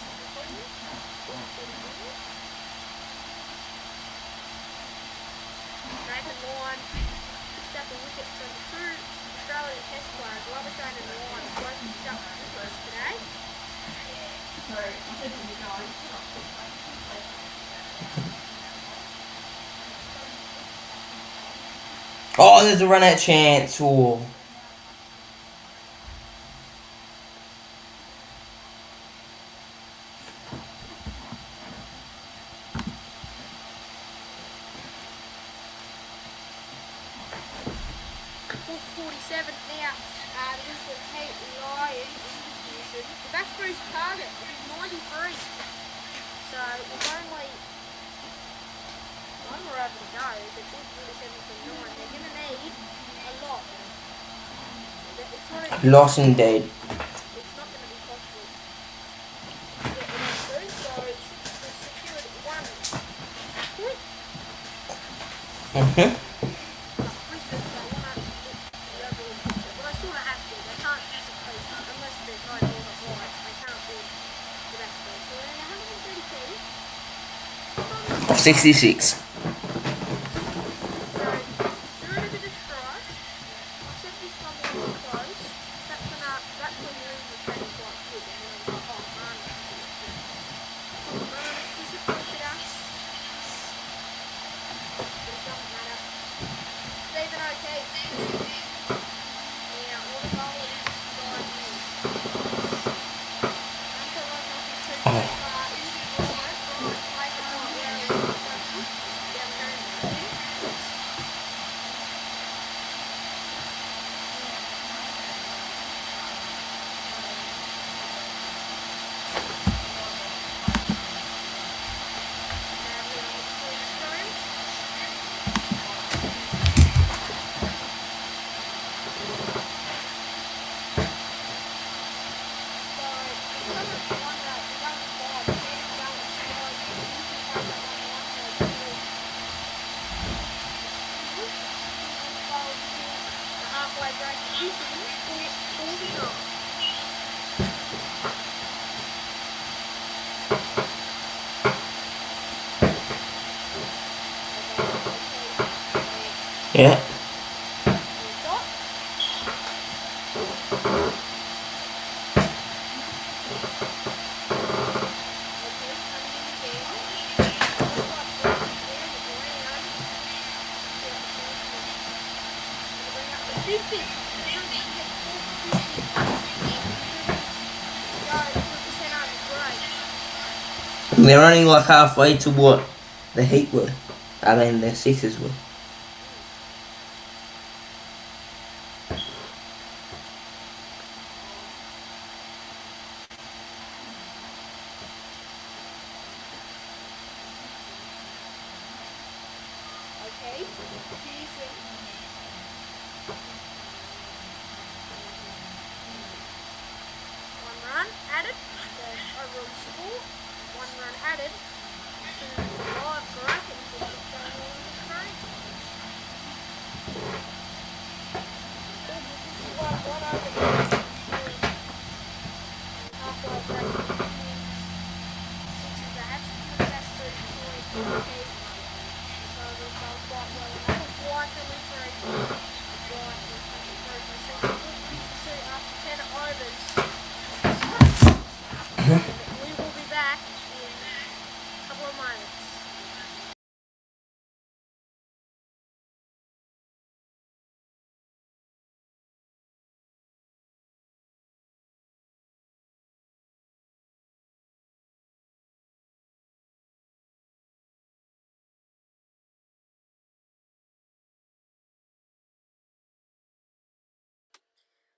Nathan Lyon picked up a wicket. So the 2 Australian Test players, Labuschagne and Lyon, both picked up wickets today. Oh, there's a run out chance. Oh. Full 47 now. The Brisbane Heat Lion in position. The back Bruce target is 93. So we've only one more over to go. So full 47 from 9. They're going to need a lot. It's not even Loss indeed. it's not going to be possible to get them through. So Sixers have secured 1 point. Mm-hmm. Brisbane, they want to look for the overall picture. Well, they sort of have to. They can't physically, unless there's no balls on rights, they can't win the basketball. So they're 132. 66. So they're in a bit of strife. I said this one wasn't close. That's when that's when Lynn was playing quite good, and then I was like, oh, Marnus is here. Marnus disappointed us, but it doesn't matter. Stephen O'Keefe. Now, what a goal this guy is. Hunter running off his trip so far. Even Brian plays it quite well. Down the ground for the city. Halfway break. This is 49. Yeah. They're running like halfway to what the Heat were. I mean, the Sixers were. Okay, one run added to the overall score. One run added to the live graphic we've got going on the screen. 4 for 51, 1 over there. Halfway break innings. Sixers are absolutely best for his point. Okay. So they've done quite well. Another wide delivery. Right, we're punching through for the second. 4 for 52 after 10 overs. We will be back in a couple of moments.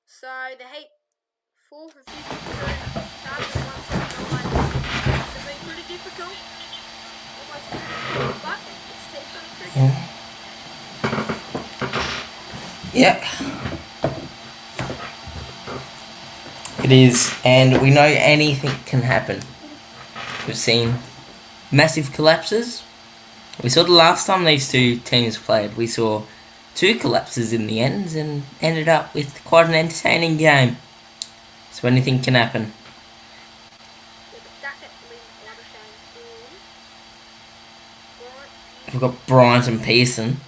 So the Heat 4 for 52, target 179. It's been pretty difficult. Almost too difficult, but it's T20 cricket. Yep. It is, and we know anything can happen. We've seen massive collapses. We saw the last time these two teams played, we saw 2 collapses in the ends and ended up with quite an entertaining game. So anything can happen. We've got Bryant and Pearson.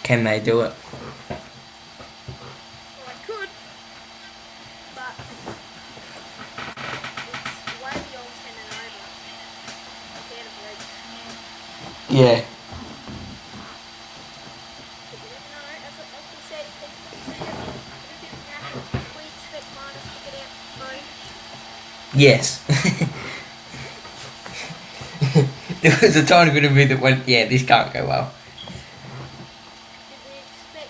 Can they do it? Well, I could, but it's way beyond 10 and over. It's out of reach. Yeah. But you never know, as we said, anything can happen. We expect Marnus to get out for free. Yes. There was a tiny bit of me that went, yeah, this can't go well. Did we expect...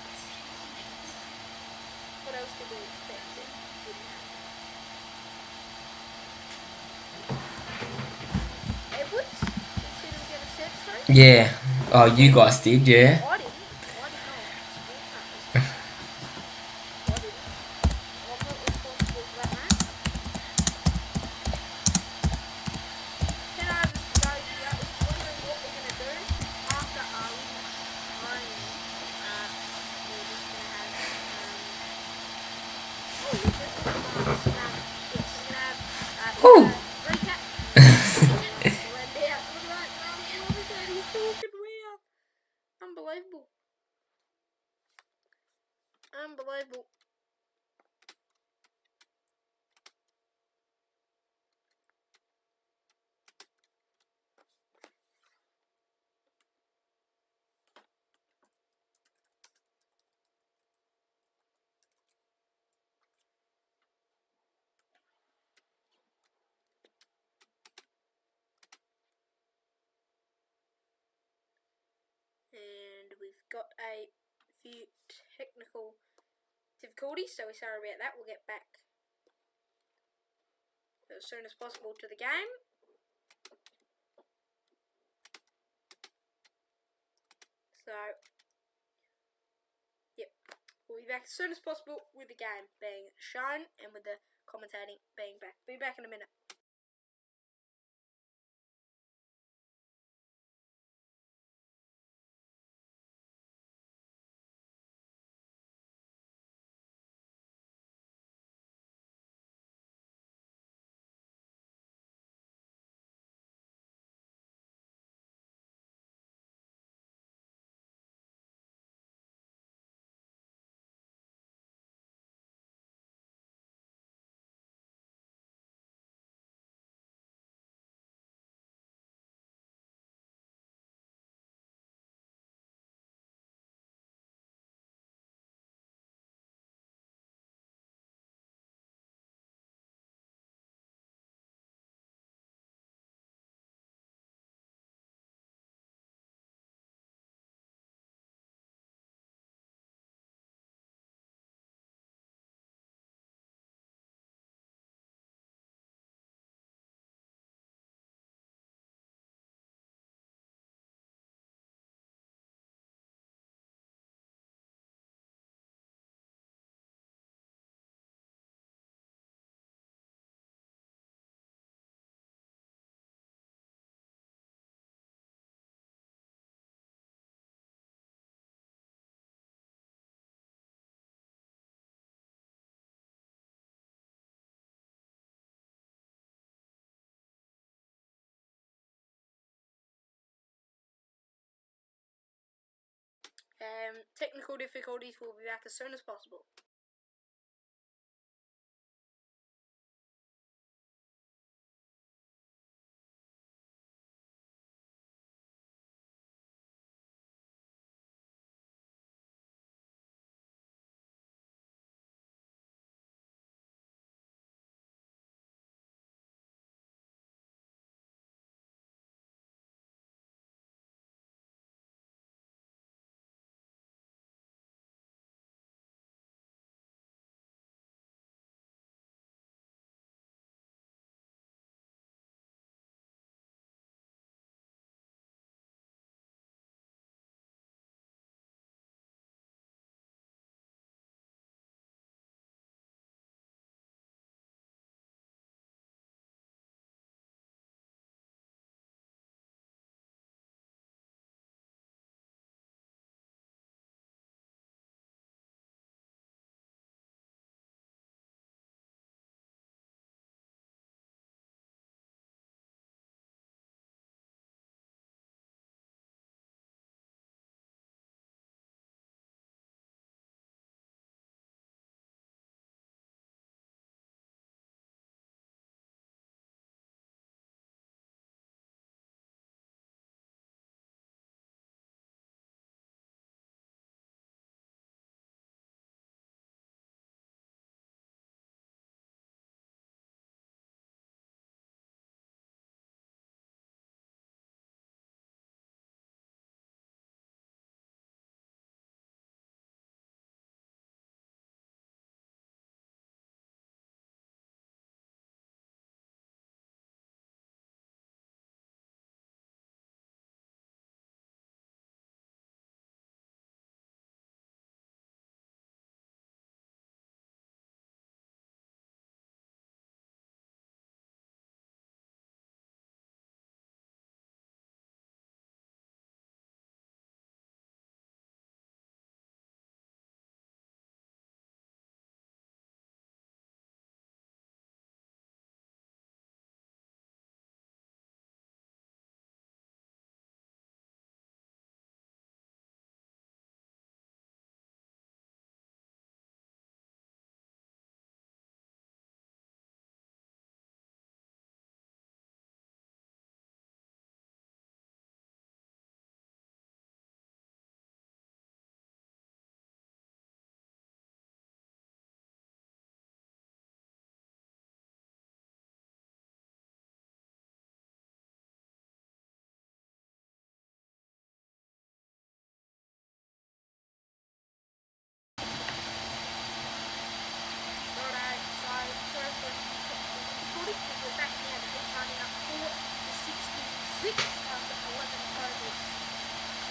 What else did we expect that didn't happen? Edwards? Did you see them get a set through? Yeah. Oh, you guys did, yeah. I didn't. I did not. Sports hunters did. I didn't. I'm not responsible for that, mate. 10 overs to go here. If you're wondering what we're going to do after our little training, we're just going to have... oh, look, they're talking about scrum. Yes, we're going to have... recap. Blend out. Look at that. He's talking. Wow. Unbelievable. Unbelievable. And we've got a few technical difficulties, so we're sorry about that. We'll get back as soon as possible to the game. So, yep, we'll be back as soon as possible with the game being shown and with the commentating being back. Be back in a minute. Technical difficulties. We'll be back as soon as possible.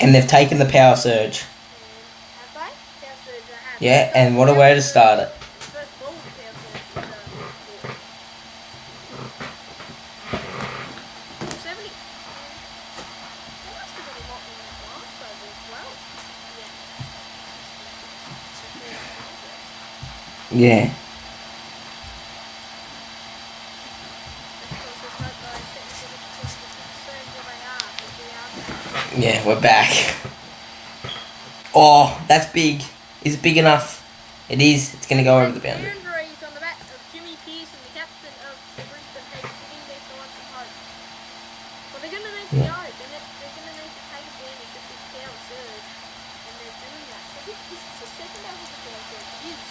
And they've taken the power surge. Have they? Power surge they have. Yeah, and what a way to start it. And the first ball with power surge was 70. They must have got a lot in that last over as well. Yeah. 66 before that. Yeah. Yeah, we're back. Oh, that's big. Is it big enough? It is. It's going to go over the boundary. Boundaries on the back of Jimmy Pearson, the captain of the Brisbane Heat, giving their side some hope. Well, they're going to need to go. They're going to need to take advantage of this power surge, and they're doing that. So this is the second out of the power surge. It is.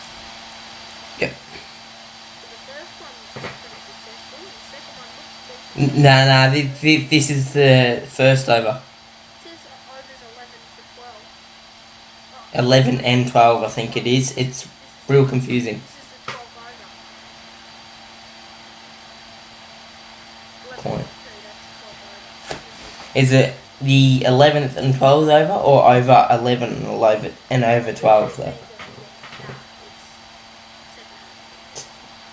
Yep. So the first one was pretty successful, and the second one looks to be successful. No, this is the first over. 11 and 12, I think it is. It's real confusing. This is the 12 over. Point. That's 12 over. Is it the 11th and 12th over, or over 11 and 11 and over 12 though?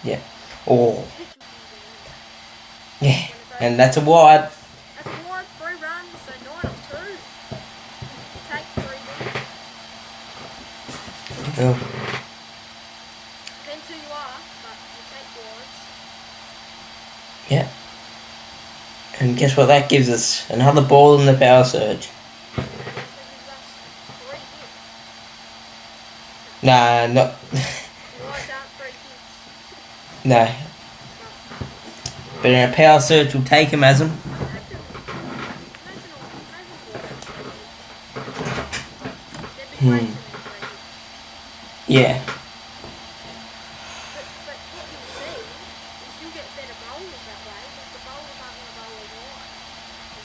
Yeah. Oh. Yeah. And that's a wide. That's a wide 3 runs, so 9 of 2. You take 3 balls. Oh. Depends who you are, but you take wides. Yeah. And guess what that gives us? Another ball in the power surge. And that also gives us 3 hits. Nah, not. Wides aren't 3 hits. No. But in a power surge, we'll take him as him. Imagine wides 3 hits. There'd be way too many 3 hits. Yeah. But what you'll see is you'll get better bowlers that way, because the bowlers aren't going to bowl a wide as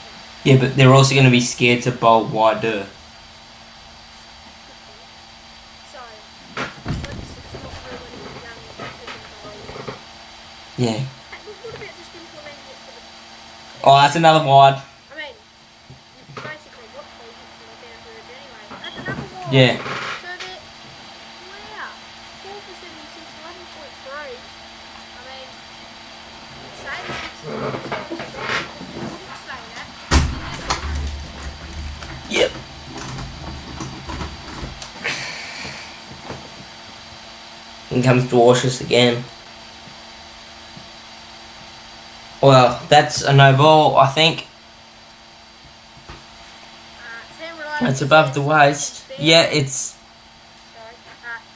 much. Yeah, but they're also going to be scared to bowl wider. So, it's not really young bowlers. Yeah. Hey, what about just implementing it for the... Oh, that's another wide. I mean, you've basically got 3 hits in the power surge anyway. That's another wide. Yeah. So they're... Wow. 4 for 76, 11.3. I mean, you'd say the 6 is always going to go, but you wouldn't say that. You never know. Yep. And comes Dwarshus again. Well, that's a no ball, I think. Sam Ryder It's above the says waist. he can Yeah, barely- it's... Sorry.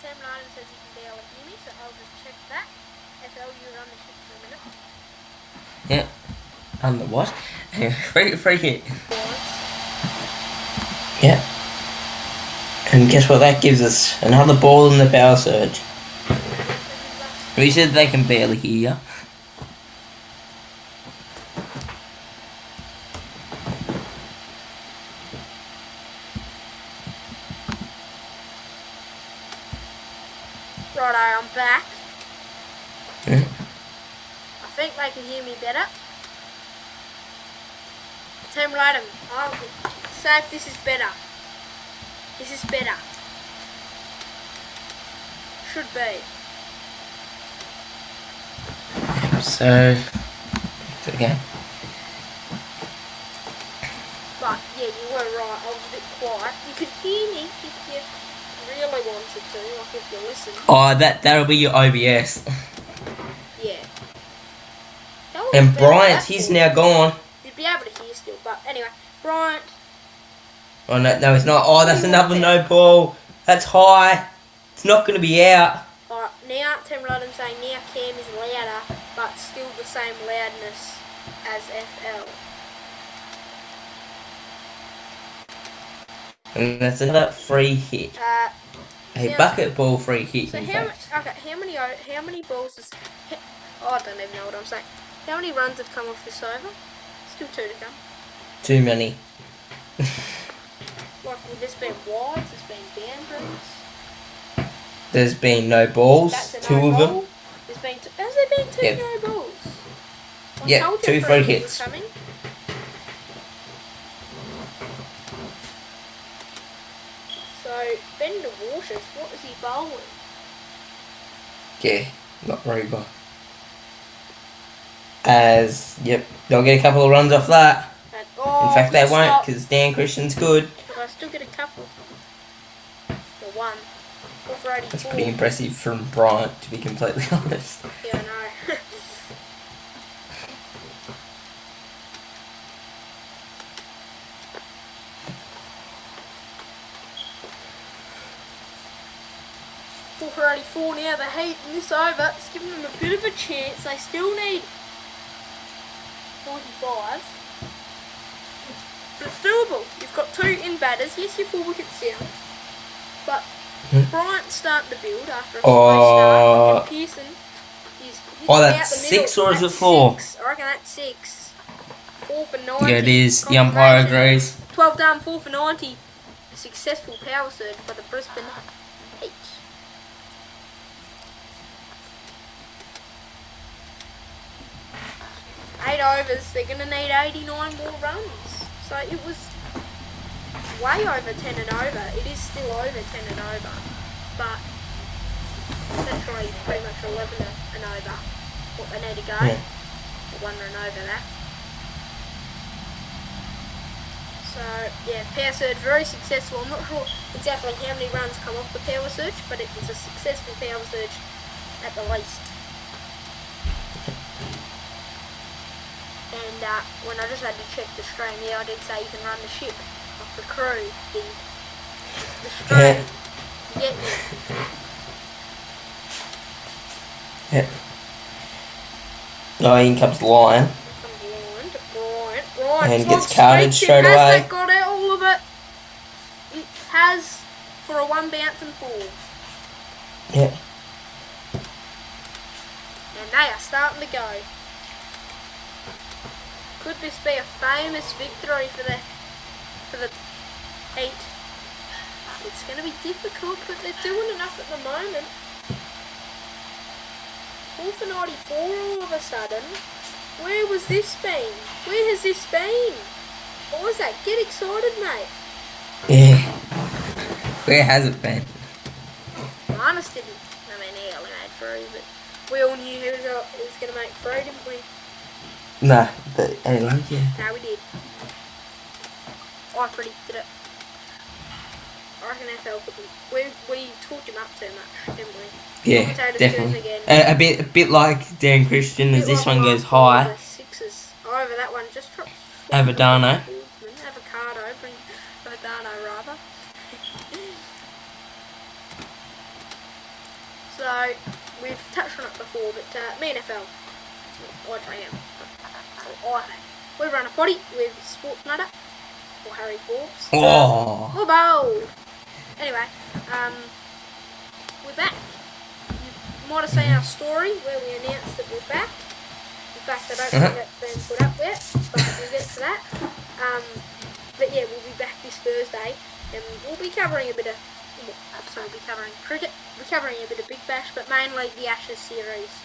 Sam Ryder says he can barely hear me, so I'll just check that. FL, you run the ship for a minute. Yeah. On the what? free hit. Boards. Yeah. And guess what that gives us? Another ball in the power surge. And that also gives us... We said they can barely hear you. Righto, I'm back. Yeah. I think they can hear me better. Sam Ryder, I'll say if this is better. This is better. Should be. So... Again. But yeah, you were right. I was a bit quiet. You could hear me if you really wanted to, like if you listened. Oh, that'll be your OBS. Yeah. How long And has it been like Bryant, that he's for? now gone. You'd be able to hear still, but anyway, Bryant. Oh, no, it's not. Oh, that's another no ball. That's high. It's not going to be out. Alright, now Tim Rodden saying now Cam is louder, but still the same loudness as FL. And that's another free hit. A Sounds- bucket ball free hit, So in how fact. how many balls is... Oh, I don't even know what I'm saying. How many runs have come off this over? Still 2 to come. Too many. Like, well, there's been wides, there's been boundaries. There's been no balls. That's a 2 no of ball. them. Has there been 2 Yeah. no balls? I Yeah, told you 2 a free hit hits. was coming. Bender Waters, what is he bowling? Yeah, not Reba. Yep, they'll get a couple of runs off that. In fact, they won't, because Dan Christian's good. But I still get a couple. Or one. 4 for 84. That's pretty impressive from Bryant, to be completely honest. Yeah, I know. For 84 now, the Heat in this over. It's giving them a bit of a chance. They still need 95. But it's doable. You've got 2 in batters. Yes, you're 4 wickets down. But Bryant's starting to build after a slow start. And Pearson is that's 6 or is it 4? 6. I reckon that's 6. 4 for 90. Yeah, it is. The umpire agrees. 12 down, 4 for 90. A successful power surge by the Brisbane Heat. Eight overs, they're going to need 89 more runs. So it was way over 10 and over. It is still over 10 and over. But it's actually pretty much 11 and over what they need to go. Yeah. 1 run over that. So yeah, power surge very successful. I'm not sure exactly how many runs come off the power surge, but it was a successful power surge at the least. And when I just had to check the stream, yeah, I did say you can run the ship off the crew, the stream. You get me? Yeah. Oh, in comes the Lion. Bryant. And gets carded straight away. Has that got out all of it? It has for a 1 bounce and 4. Yeah. And they are starting to go. Could this be a famous victory for the Heat? It's going to be difficult, but they're doing enough at the moment. 4 for 94 all of a sudden. Where was this been? Where has this been? What was that? Get excited, mate. Yeah. Where has it been? Marnus didn't. I mean, he only made 3, but we all knew he was going to make 3, didn't we? Nah, but anyway, yeah. No, we did. I predicted it. I reckon FL could be. We talked him up too much, didn't we? Yeah, definitely. A bit like Dan Christian, as this one goes high. 6s. Over that one just drops. Avadano. Avocado. Avadano, rather. So, we've touched on it before, but me and FL, we run a potty with Sports Nutter, or Harry Forbes. Oh! We're bold! Anyway, we're back. You might have seen our story where we announced that we're back. In fact, I don't think that's been put up yet, but we'll get to that. But yeah, we'll be back this Thursday, and we'll be covering a bit of, we'll be covering cricket, we'll be covering a bit of Big Bash, but mainly the Ashes series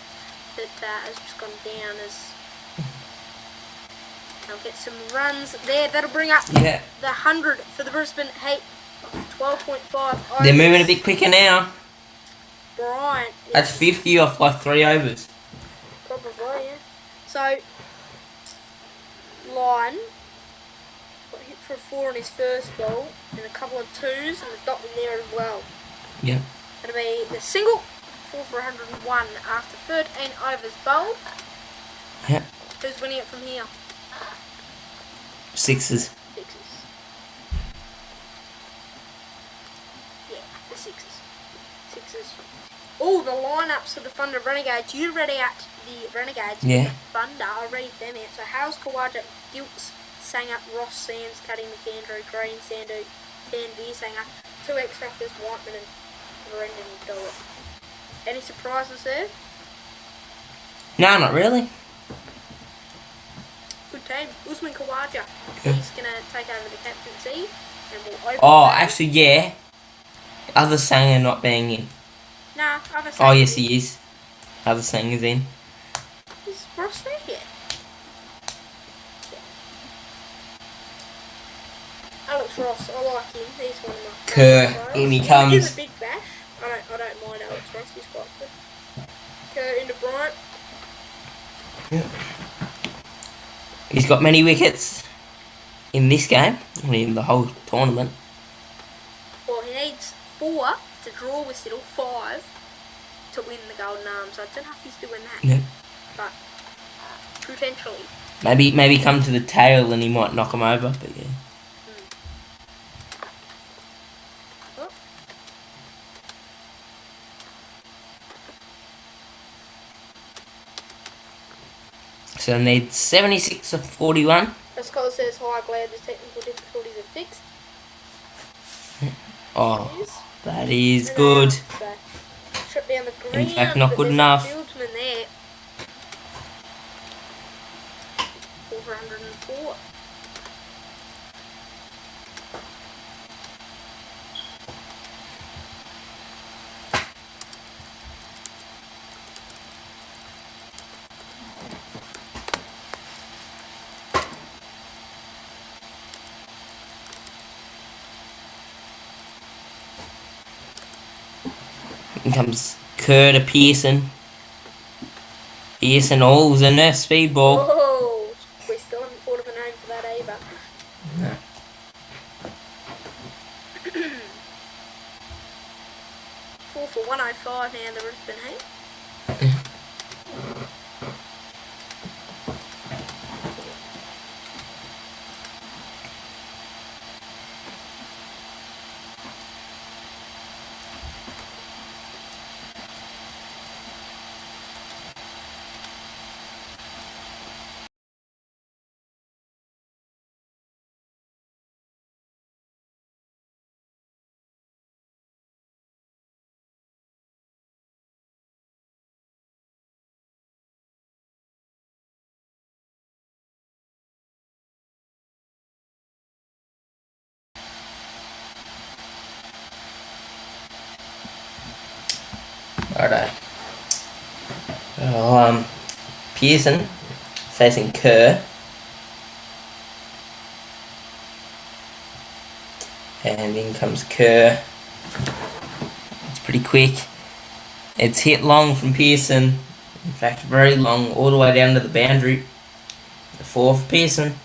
that has just gone down as they'll get some runs there. That'll bring up the 100 for the Brisbane Heat. 12.5. They're moving a bit quicker now. Bryant. That's 50 off like 3 overs. Probably, yeah. So, Line got hit for a 4 on his first ball, and a couple of 2s, and a dot in there as well. Yep. That'll be the single, 4 for 101 after 13 overs bowled. Yep. Who's winning it from here? 6s. 6s. Yeah, the 6s. 6s. Oh, the lineups for the Thunder Renegades. You read out the Renegades. Yeah. Thunder, I'll read them out. So Hales, Kawaja, Gilts, Sanger, Ross, Sands, Cuddy, McAndrew, Green, Sandu, Tanvir, Sanger, 2 X Factors, Whiteman and Brendan Dollar. Any surprises there? No, not really. Good team. Usman Kawaja. He's going to take over the captaincy. And we'll open actually, yeah. Other Sanger not being in. Nah, other Oh, yes, he is. Other Sanger's in. Is Ross there? Yeah. Alex Alex Ross, I like him. He's one of my Kerr, favourite players. in he In comes. the Big Bash, I don't mind Alex Ross. He's quite good. Kerr into Bryant. Yeah. He's got many wickets in this game, in the whole tournament. Well, he needs 4 to draw with Siddle, 5 to win the Golden Arms. I don't know if he's doing that, Yeah. but potentially. Maybe come to the tail and he might knock him over, but yeah. Oh. So need 76 of 41. The scholar says, hi, glad the technical difficulties are fixed. Oh, that is good. Shut down the ground. In fact, not good enough. Fieldsman there. 404. In comes Kerr to Pearson. Pearson all's in there, speedball. Oh, we still haven't thought of a name for that either. No. 4 for 105 now, the Brisbane Heat. Righto. Well, Pearson facing Kerr. And in comes Kerr. It's pretty quick. It's hit long from Pearson. In fact, very long, all the way down to the boundary. The 4 for Pearson.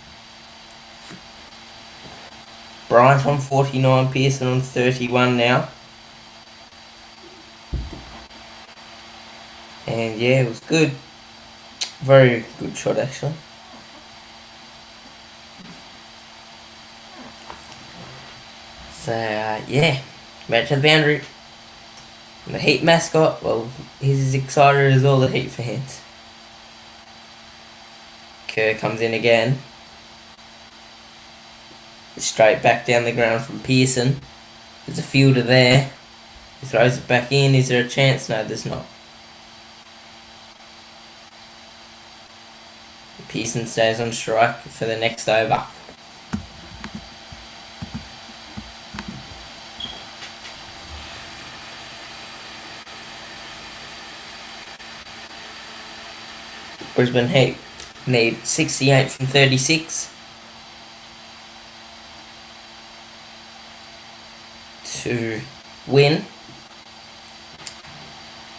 Bryant on 49, Pearson on 31 now. And yeah, it was good. Very good shot, actually. So, yeah, back to the boundary. And the Heat mascot, well, he's as excited as all the Heat fans. Kerr comes in again. Straight back down the ground from Pearson. There's a fielder there. He throws it back in. Is there a chance? No, there's not. Pearson stays on strike for the next over. Brisbane Heat need 68 from 36 to win.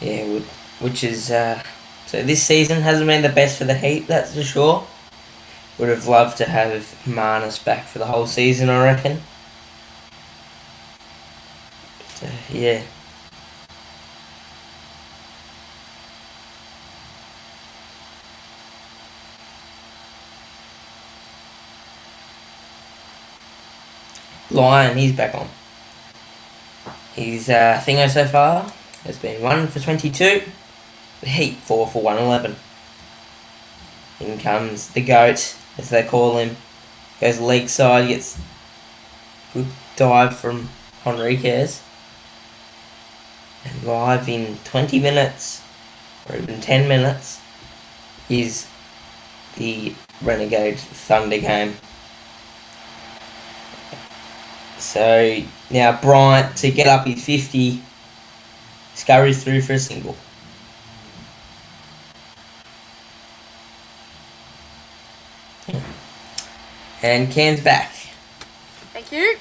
Yeah, which is so this season hasn't been the best for the Heat, that's for sure. Would have loved to have Marnus back for the whole season, I reckon. So, yeah. Lyon, he's back on. His thingo so far has been 1 for 22. The Heat 4 for 111. In comes the GOAT, as they call him. Goes leg side, gets good dive from Henriquez. And live in 20 minutes, or even 10 minutes, is the Renegade Thunder game. So now Bryant, to get up his 50, scurries through for a single. And Cam's back. Thank Thank you.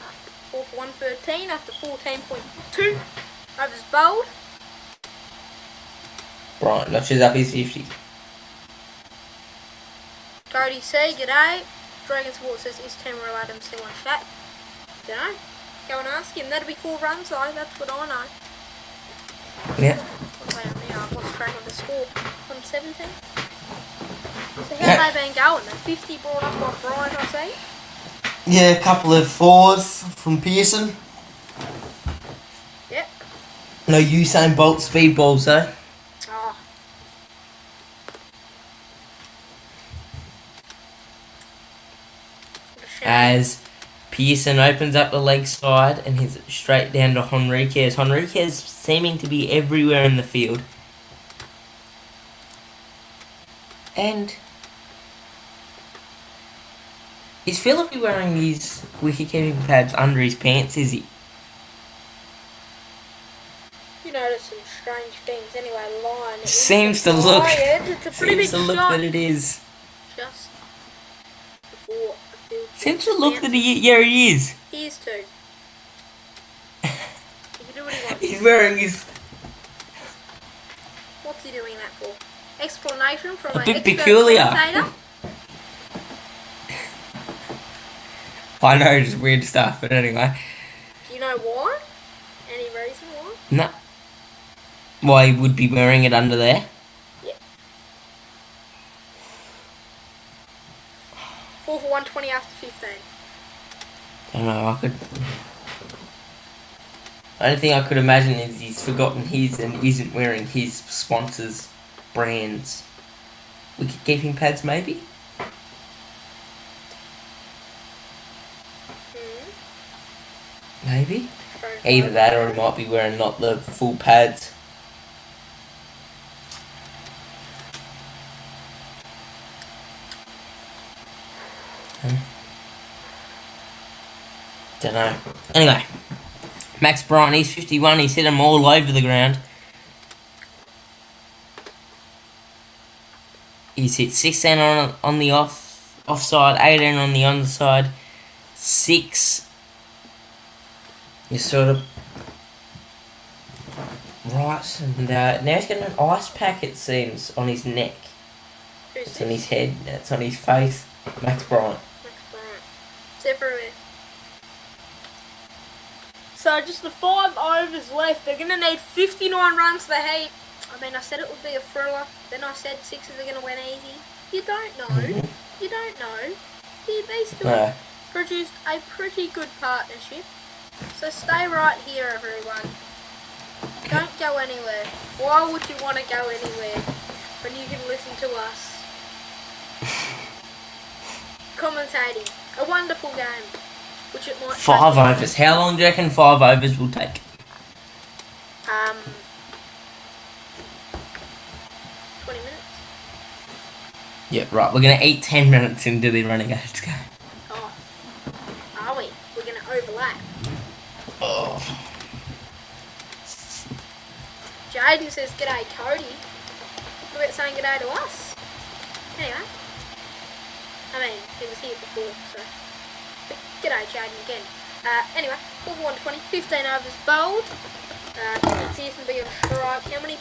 4 for 113 after 14.2. Overs bowled. Bryant notches up his 50. Cody C, g'day. Dragon Sports says, is Tamara Adams still on chat? Dunno. Go and ask him. That'll be 4 runs though, that's what I know. Yeah. Wait on now, I've lost track of the score. 117. So how have they been going? The 50 brought up by Bryant, I see. Yeah, a couple of 4s from Pearson. Yep. No Usain Bolt speed balls though. Oh. As Pearson opens up the leg side and he's straight down to Henriquez. Henriquez seeming to be everywhere in the field. And is Philippi wearing his wicket-keeping pads under his pants, is he? You notice some strange things. Anyway, line. Seems to look. It's a pretty big Seems to look shot. that it is. Just before the field. Seems to look that he is. He is too. He can do what he wants. He's wearing his. What's he doing that for? Explanation from A an bit expert peculiar. commentator? I know, just weird stuff, but anyway. Do you know why? Any reason why? No. Why he would be wearing it under there? Yeah. 4 for 120 after 15. I don't know, The only thing I could imagine is he's forgotten his and isn't wearing his sponsors' brands. Wicket-keeping pads, maybe? Maybe? Either that or he might be wearing not the full pads. Don't know. Anyway, Max Bryant, he's 51. He's hit them all over the ground. He's hit 16 on the offside, 18 on the onside, 6. He's sort of right, and now he's got an ice pack, it seems, on his neck. It's on his head. It's on his face. Max Bryant. Max Bryant. It's everywhere. So just the 5 overs left. They're gonna need 59 runs for the Heat. I mean, I said it would be a thriller. Then I said Sixers are gonna win easy. You don't know. You don't know. They still produced a pretty good partnership. So stay right here, everyone. Don't go anywhere. Why would you want to go anywhere when you can listen to us? Commentating. A wonderful game. Which it might 5 overs. How long do you reckon 5 overs will take? 20 minutes. Yeah, right. We're going to eat 10 minutes into the Renegades game. Oh. Are we? We're going to overlap. Oh. Jaden says, g'day, Cody. What about saying g'day to us? Anyway. I mean, he was here before, so. But g'day, Jaden, again. Anyway, 4 for 120, 15 overs bowled. Pearson be on strike. How many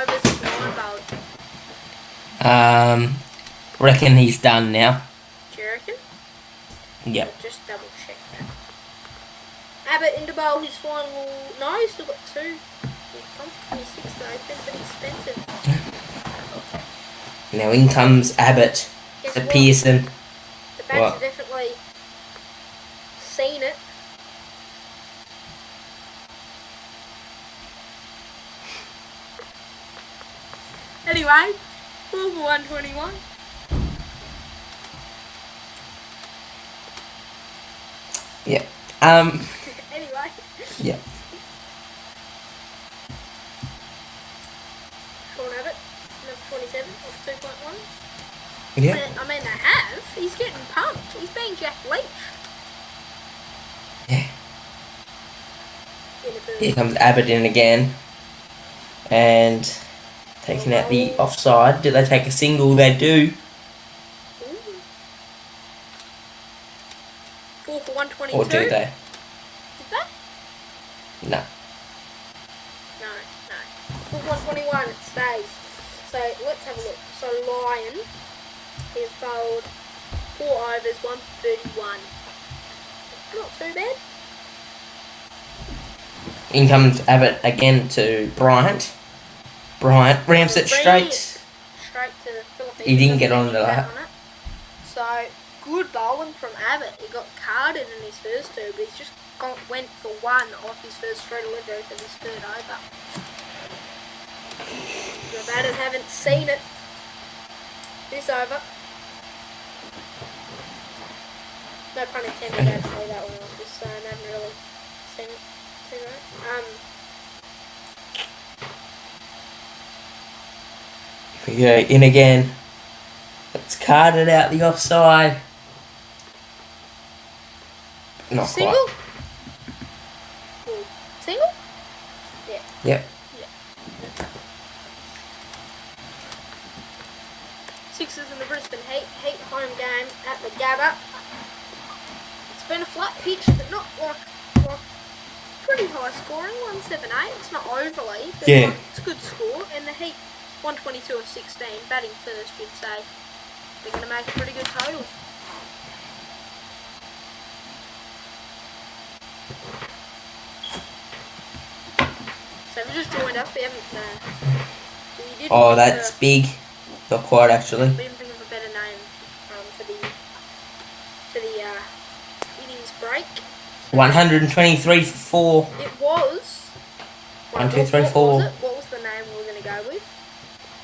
overs is 9 bowled? Reckon he's done now. Do you reckon? Yep. I'll just double check that. Abbott into bowl his final. No, he's still got 2. He's gone to 26 though. It's been a bit expensive. Now in comes Abbott. Guess To what? Pearson. The bats have definitely seen it. Anyway, 4 for 121. Yep. Anyway. Yep. Sean Abbott, number 27, off 2.1. Yeah. I mean, they have. He's getting pumped. He's being Jack Leach. Yeah. Here comes Abbott in again. And taking out the offside. Do they take a single? They do. 4 for 128. 122. Or do they? Did they? No. No. With 121 it stays. So let's have a look. So Lion is bowled 4 overs, 1 for 31. Not too bad. In comes Abbott again to Bryant. Bryant ramps it straight. Straight to the Philippines. He didn't get on to that. So good bowling from Abbott. He got carded in his first two, but he's just went for 1 off his first 3 deliveries of his third over. The batters haven't seen it this over. No pun intended, actually, that one. I was just saying, I haven't really seen it too right. Here we go, in again. It's carded out the offside. Not Single? quite. Single? Yeah. Yep. Sixers in the Brisbane Heat home game at the Gabba. It's been a flat pitch, but not like pretty high scoring, 178. It's not overly, but it's a good score. And the Heat 122 of 16, batting first, you'd say. They're going to make a pretty good total. So if you just joined us, we haven't. Oh, that's big. Not quite actually. We didn't think of a better name for the innings break. 123 for 4. It was. 1, 2, 3, 4. What was the name we were going to go with?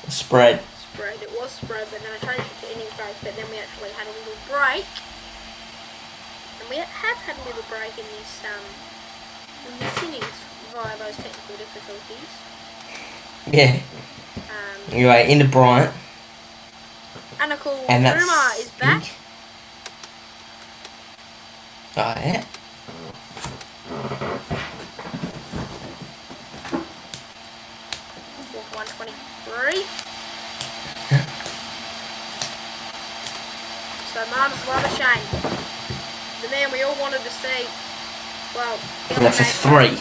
Spread. It was spread, but then I changed it to innings break. But then we actually had a little break, and we have had a little break in this innings via those technical difficulties. Yeah. Anyway, into Bryant. Anakul And that's Kumar is back. Big. Oh, yeah. For 123. So Martin's Labashane, the man we all wanted to see. Well, he only That's a made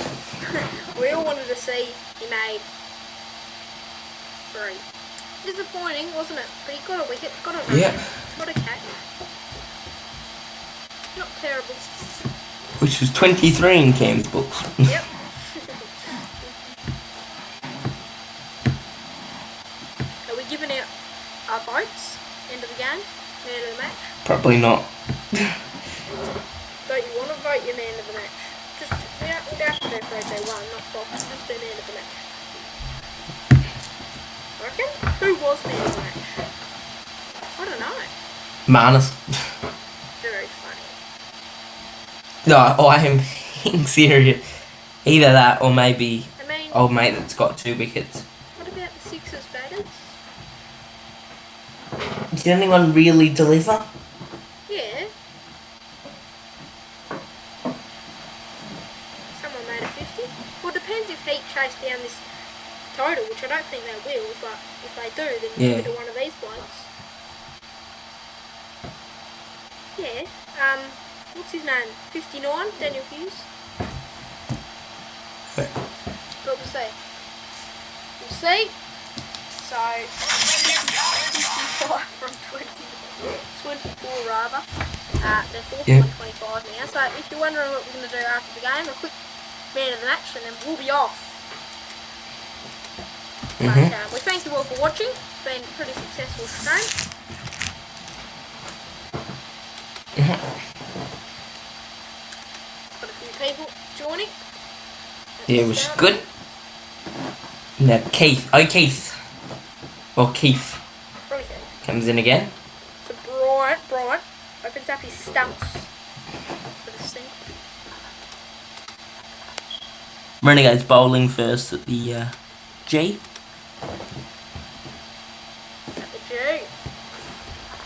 3. we all wanted to see. He made 3. Disappointing, wasn't it? But he got a wicket, got a run, got a catch. Not terrible. Which was 23 in Cam's books. Yep. Are we giving out our votes? End of the game? Man of the match? Probably not. Don't you want to vote your man of the match? Just, we don't have to do 3-2-1, not Fox. Just do man of the match. Reckon? Who was man of the match? I don't know. Marnus. Very funny. No, I am being serious. Either that or maybe I mean, old mate that's got 2 wickets. what about the Sixers batters? Did anyone really deliver? Yeah. Someone made a 50. Well, it depends if Heat chase down this total, which I don't think they will, but if they do, then give it to one of these blokes. Yeah. What's his name? 59, Daniel Hughes. But we'll see. We'll see. So, 55 from 24 rather. They're 4 from 125 now. So if you're wondering what we're going to do after the game, a quick man of the match and then we'll be off. But we thank you all for watching. It's been a pretty successful stream. Got a few people joining. Yeah, it was good. Now Keith. Oh, Keith. Or Keith. Probably Keith. Comes in again. So Bryant opens up his stumps for the sink. Renegades bowling first at the G. At the G.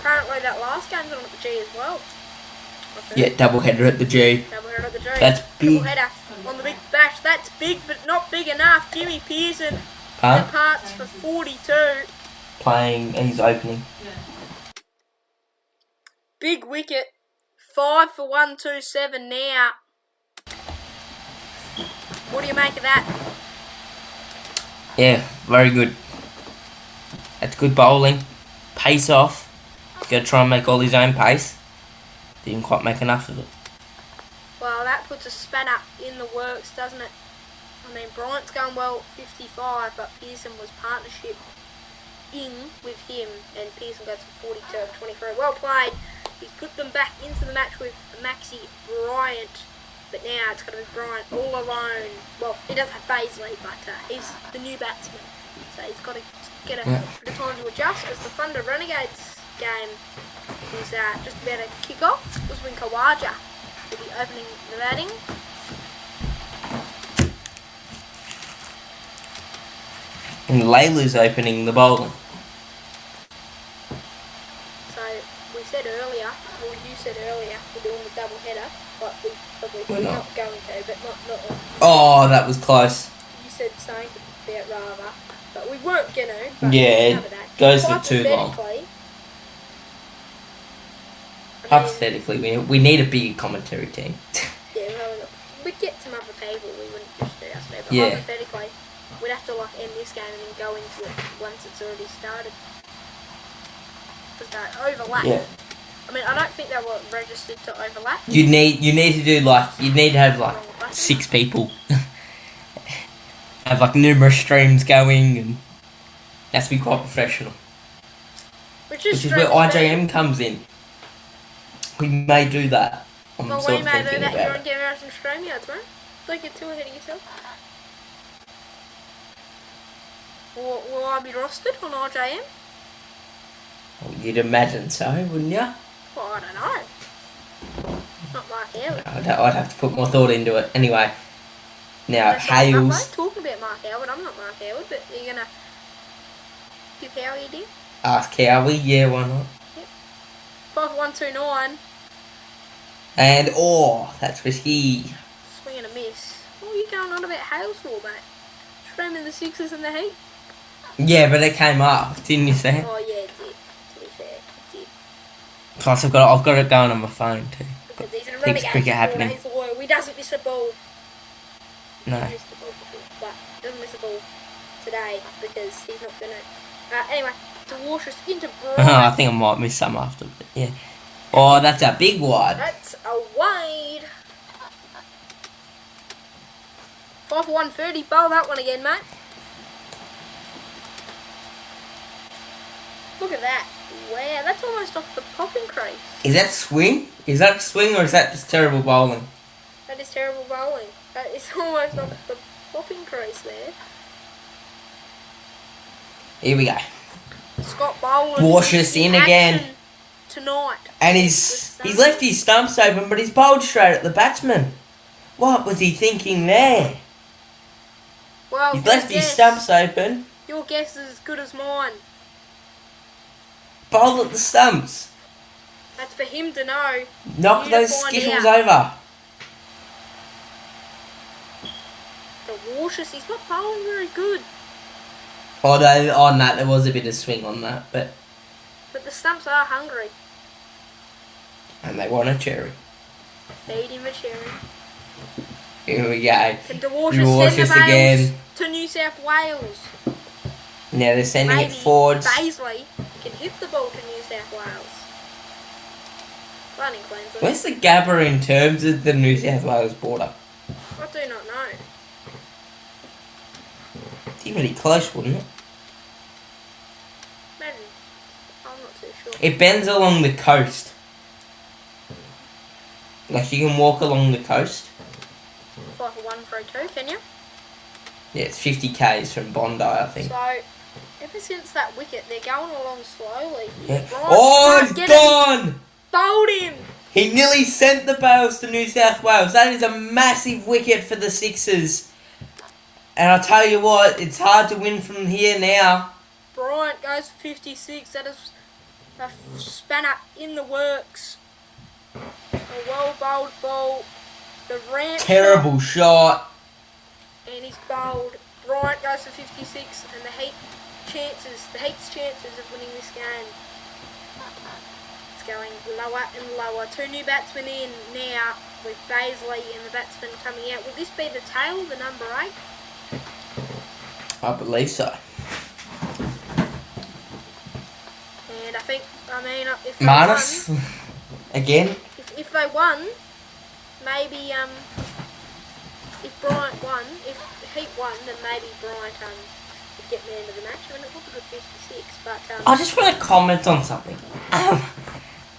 Apparently that last game's on at the G as well. Yeah, double header at the G. Double header at the G. That's big. Double header on the big bash. That's big, but not big enough. Jimmy Pearson departs for 42. Playing, he's opening. Big wicket. 5 for 127 now. What do you make of that? Yeah, very good. That's good bowling. Pace off. He's going to try and make all his own pace. Didn't quite make enough of it. Well, that puts a spanner in the works, doesn't it? I mean, Bryant's going well 55, but Pearson was partnership in with him, and Pearson goes for 42 of 23. Well played. He's put them back into the match with Maxi Bryant, but now it's going to be Bryant all alone. Well, he does have Baisley, but he's the new batsman, so he's got to get a bit of time to adjust as the Thunder Renegades game is just about to kick off. Usman Khawaja will be opening the batting. And Layla's opening the bowling. So we said earlier, or you said earlier, we're doing the double header, but we probably We're not going to, but not like Oh, that was close. you said something about rather, but we weren't gonna. But Yeah, another day. goes for too long. Hypothetically, Hypothetically, we need a bigger commentary team. yeah, we'd get some other people. We wouldn't just do us. But Yeah. hypothetically, we'd have to end this game and then go into it once it's already started. Because they overlap. Yeah. I mean, I don't think they were registered to overlap. You need to have 6 people. Have numerous streams going, and has to be quite professional. Which is where IJM comes in. We may do that. I'm well, sort we of may do thinking that about here it. on Game Out some Stream Yards, man. Don't get too ahead of yourself. Will I be rostered on RJM? Well, you'd imagine so, wouldn't you? Well, I don't know. Not Mark Howard. I'd have to put more thought into it. Anyway, now I'm Hales. talking about Mark Howard. I'm not Mark Howard, but you're gonna give Howie a ding? Ask Howie, yeah, why not? Yep. 5-1-2-9. And that's risky. Swing and a miss. What are you going on about Hales for, mate? Streaming the Sixers in the heat? Yeah, but it came up, didn't you see it? Oh yeah, it did. To be fair, it did. Plus, I've got it going on my phone too. Because he's a Heaps renegade of cricket happening. He's loyal. He doesn't miss a ball. No. He missed a ball before, but he doesn't miss a ball today because he's not gonna. Anyway, to Water's into Bright. I think I might miss some after, but yeah. Oh, that's a big wide. That's a wide. 5 for 130. Bowl that one again, mate. Look at that. Wow, that's almost off the popping crease. Is that swing? Is that swing or is that just terrible bowling? That is terrible bowling. That is almost off the popping crease there. Here we go. Scott Boland. Warships in again. Tonight. And he's left his stumps open, but he's bowled straight at the batsman. What was he thinking there? Well, He's left his stumps open. Your guess is as good as mine. Bowl at the stumps. That's for him to know. Knock those skittles over. The Warships, he's not bowling very good. Although on that there was a bit of swing on that, but the stumps are hungry. And they want a cherry. Feed him a cherry. Here we go. Can the Warships send the again to New South Wales? Now they're sending Maybe it forwards. Baisley can hit the ball to New South Wales. Fun in Queensland. Where's the Gabba in terms of the New South Wales border? I do not know. It'd be pretty close, wouldn't it? Maybe. I'm not too sure. It bends along the coast. Like you can walk along the coast. 5 for 1-3-2, can you? Yeah, it's 50 k's from Bondi, I think. So, ever since that wicket, they're going along slowly. Yeah. Right, Oh, guys, it's get gone! him. Bowled him! He nearly sent the bails to New South Wales. That is a massive wicket for the Sixers. And I'll tell you what, it's hard to win from here now. Bryant goes for 56. That is a spanner in the works. A well bowled ball. The ramp Terrible shot. and he's bowled. Bryant goes for 56, and the Heat's chances of winning this game. It's going lower and lower. 2 new batsmen in now with Baisley and the batsman coming out. Will this be the tail, the number 8? I believe so. And I think, if they Marnus, won, again. If they won, maybe if Bryant won, if Heat won, then maybe Bryant would get man of the match. I mean, it was a good 56, but I just want to comment on something.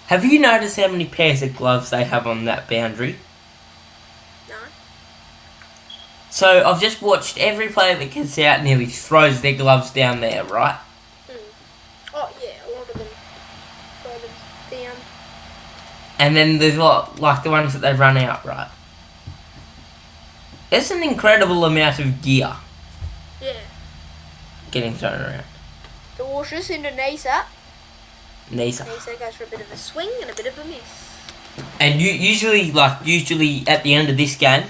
Have you noticed how many pairs of gloves they have on that boundary? no. So I've just watched every player that gets out nearly throws their gloves down there, right? Oh yeah, a lot of them throw them down. And then there's like the ones that they run out, right? It's an incredible amount of gear Yeah. getting thrown around. The Washers into Nisa. Nisa goes for a bit of a swing and a bit of a miss. And usually at the end of this game,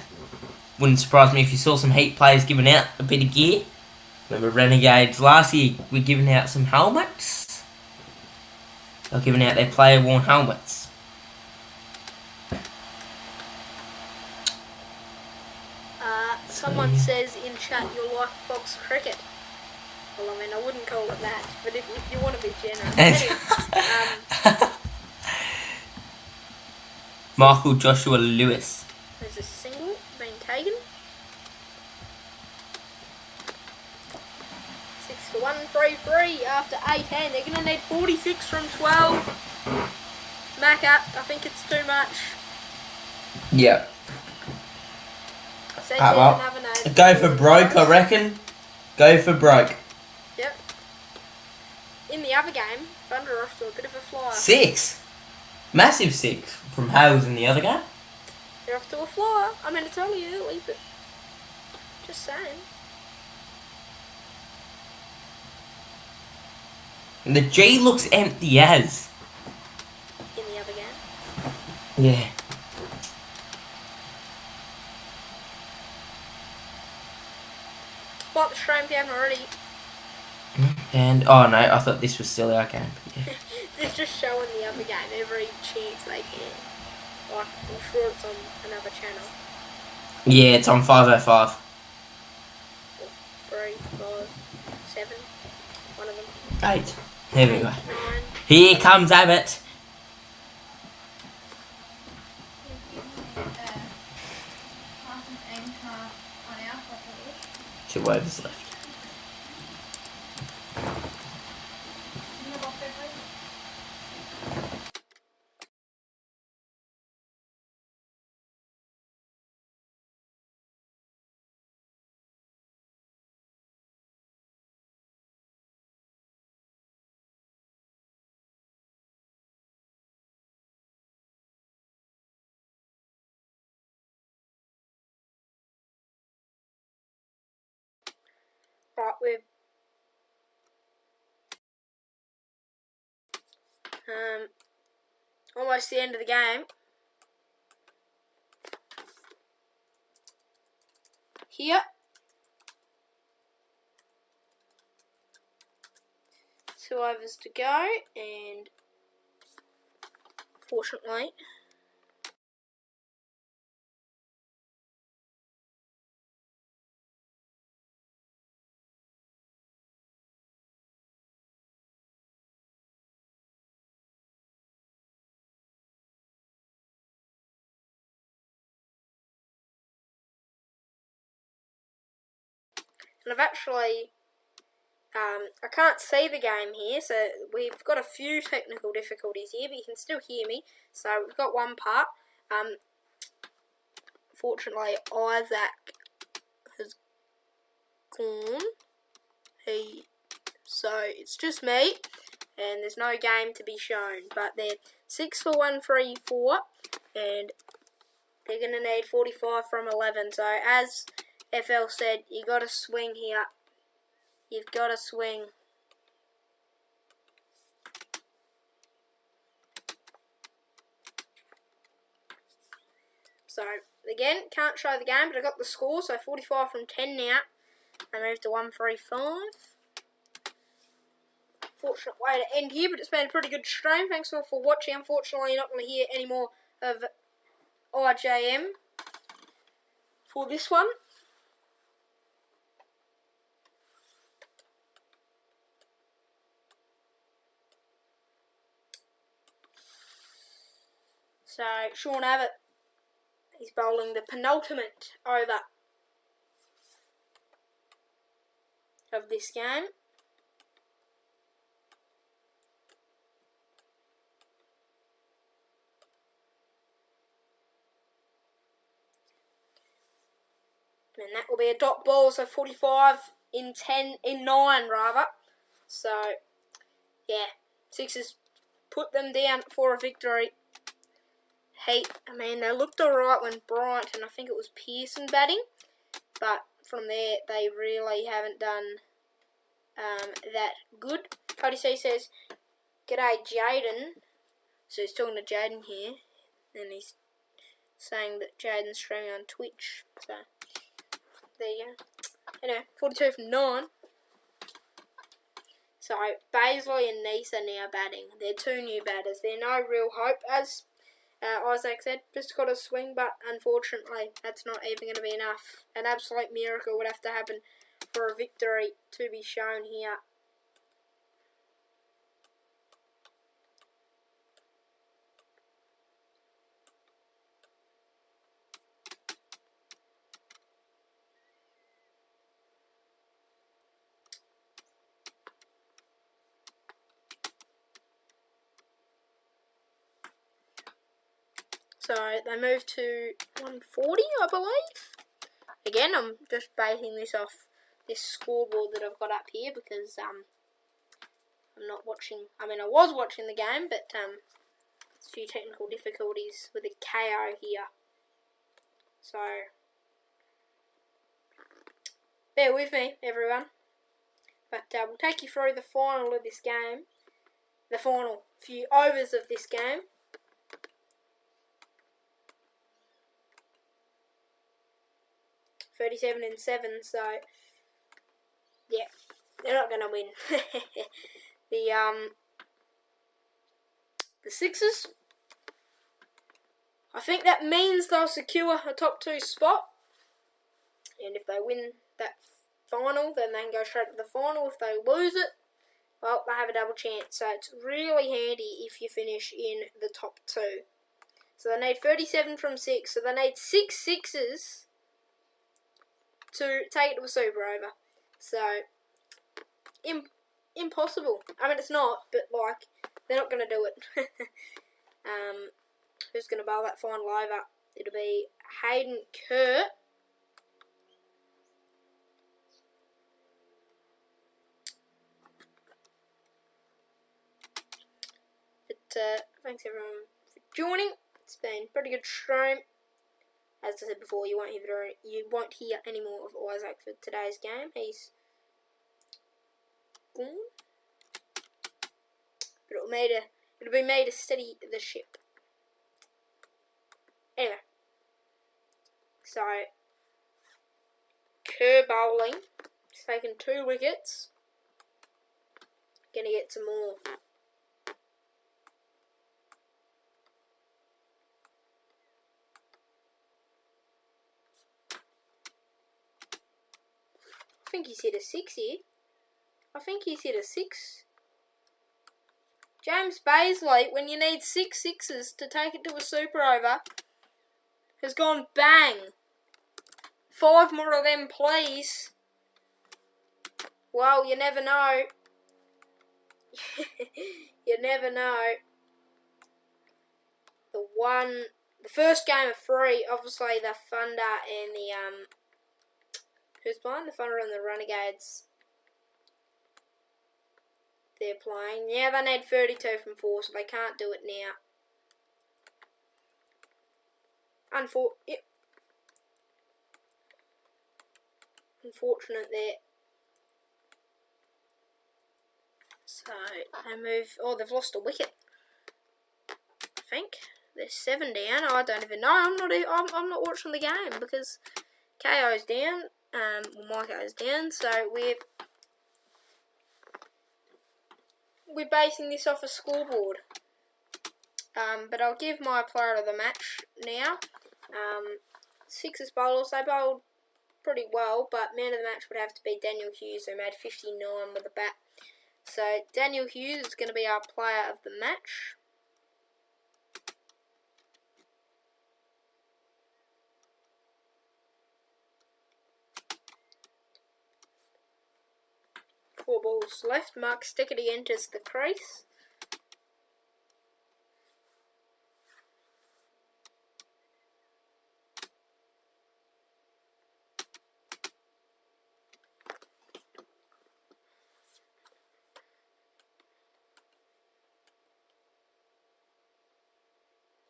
wouldn't surprise me if you saw some Heat players giving out a bit of gear. Remember Renegades last year were giving out some helmets? They were giving out their player-worn helmets. Someone says in chat you're like Fox Cricket. Well, I mean, I wouldn't call it that, but if you want to be generous. Anyway, Michael Joshua Lewis. there's a single being taken. 6 for 1, 3-3 after 18. They're going to need 46 from 12. Macca, I think it's too much. Yeah. So Well, go for broke, I reckon. Go for broke. Yep. In the other game, Thunder are off to a bit of a flyer. 6. Massive 6 from Hales in the other game. They're off to a flyer. I mean, it's only early, but just saying. And the G looks empty as. In the other game. Yeah. Like the shrimp you haven't already. And, oh no, I thought this was still our game. Yeah. They're just showing the other game every chance they can. Like, I'm sure it's on another channel. Yeah, it's on 505. Or 3, 5, 7. One of them. 8. There we go. 9. Here comes Abbott. 2 overs left. Right, we're almost the end of the game. Here. 2 overs to go, and fortunately and I've actually I can't see the game here, so we've got a few technical difficulties here, but you can still hear me. So we've got one part. Fortunately, Isaac has gone. So it's just me, and there's no game to be shown. But they're 6 for 1, 3, 4, and they're going to need 45 from 11. So as FL said, you got to swing here. You've got to swing. So, again, can't show the game, but I got the score. So, 45 from 10 now. I moved to 135. unfortunate way to end here, but it's been a pretty good stream. Thanks all for watching. Unfortunately, you're not going to hear any more of RJM for this one. So, Sean Abbott, he's bowling the penultimate over of this game. And that will be a dot ball, so 45 in 9 rather. So, yeah, Sixers put them down for a victory. Heat, I mean, they looked alright when Bryant and I think it was Pearson batting, but from there they really haven't done that good. Cody C says, "G'day, Jaden." So he's talking to Jaden here, and he's saying that Jaden's streaming on Twitch. So there you go. Anyway, 42 from 9. So Baisley and Neese are now batting. They're two new batters. They're no real hope, as Isaac said. Just got a swing, but unfortunately that's not even going to be enough. An absolute miracle would have to happen for a victory to be shown here. So they moved to 140, I believe. Again, I'm just basing this off this scoreboard that I've got up here because I'm not watching. I mean, I was watching the game, but a few technical difficulties with the KO here. So bear with me, everyone. But we'll take you through the final of this game. The final few overs of this game. 37 and 7, so yeah, they're not going to win. The Sixers, I think that means they'll secure a top 2 spot, and if they win that final, then they can go straight to the final. If they lose it, well, they have a double chance, so it's really handy if you finish in the top 2. So they need 37 from 6, so they need 6 sixes to take it to a super over. So, impossible. I mean, it's not, but, like, they're not going to do it. Who's going to bowl that final over? It'll be Hayden Kerr. But, thanks, everyone, for joining. It's been a pretty good stream. As I said before, you won't hear any more of Isaac for today's game. He's gone. But it'll be made to steady the ship. Anyway, so Kerr bowling. He's taken 2 wickets. Gonna get some more. I think he's hit a 6 here. I think he's hit a 6. James Baisley, when you need 6 sixes to take it to a super over, has gone bang. 5 more of them, please. Well, you never know. You never know. The first game of 3, obviously the Thunder and the who's playing? The Thunder and the Renegades. They're playing. Yeah, they need 32 from 4, so they can't do it now. Unfortunate there. So they move. Oh, they've lost a wicket. I think they're 7 down. I don't even know. I'm not watching the game because KO's down. My KO's down. So we're we're basing this off a scoreboard. But I'll give my player of the match now. Sixers bowlers, they bowled pretty well, but man of the match would have to be Daniel Hughes, who made 59 with a bat. So Daniel Hughes is going to be our player of the match. Four balls left. Mark Stickety enters the crease.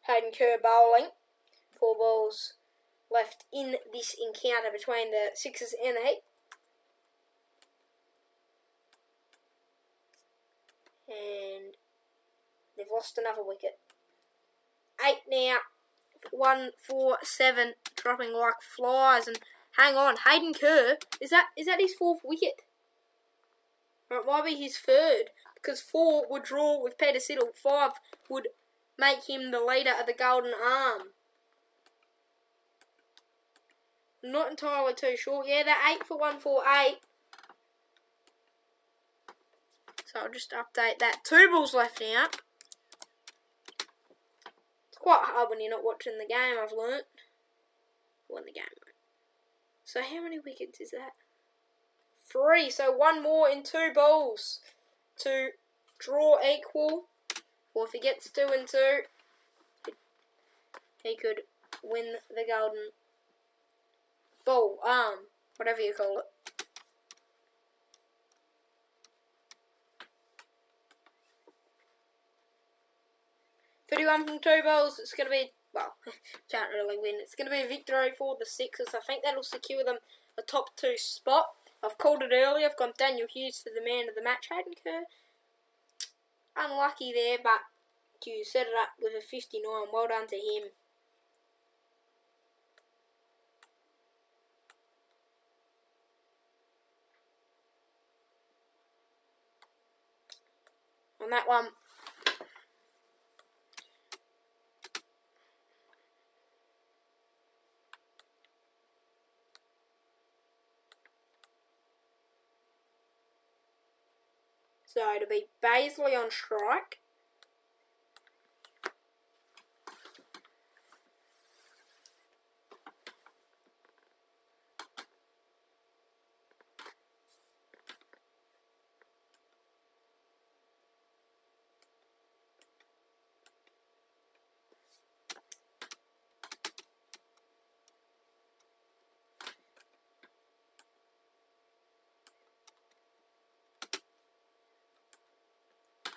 Hayden Kerr bowling. Four balls left in this encounter between the Sixers and the Heat. And they've lost another wicket. 8 now. 1, 4, 7, dropping like flies. And hang on, Hayden Kerr, is that his fourth wicket? Or it might be his third, because 4 would draw with Peter Siddle. 5 would make him the leader of the Golden Arm. Not entirely too sure. Yeah, they're 8 for 148. So I'll just update that. 2 balls left now. It's quite hard when you're not watching the game, I've learnt. Won the game. So how many wickets is that? 3. So 1 more in 2 balls to draw equal. Or if he gets 2 and 2, he could win the Golden Ball, Arm, whatever you call it. $31 from 2 balls. It's going to be, well, can't really win. It's going to be a victory for the Sixers. I think that'll secure them a top 2 spot. I've called it earlier. I've got Daniel Hughes for the man of the match. Hayden Kerr, unlucky there, but Hughes set it up with a 59. Well done to him. On that one. So it'll be Baisley on strike.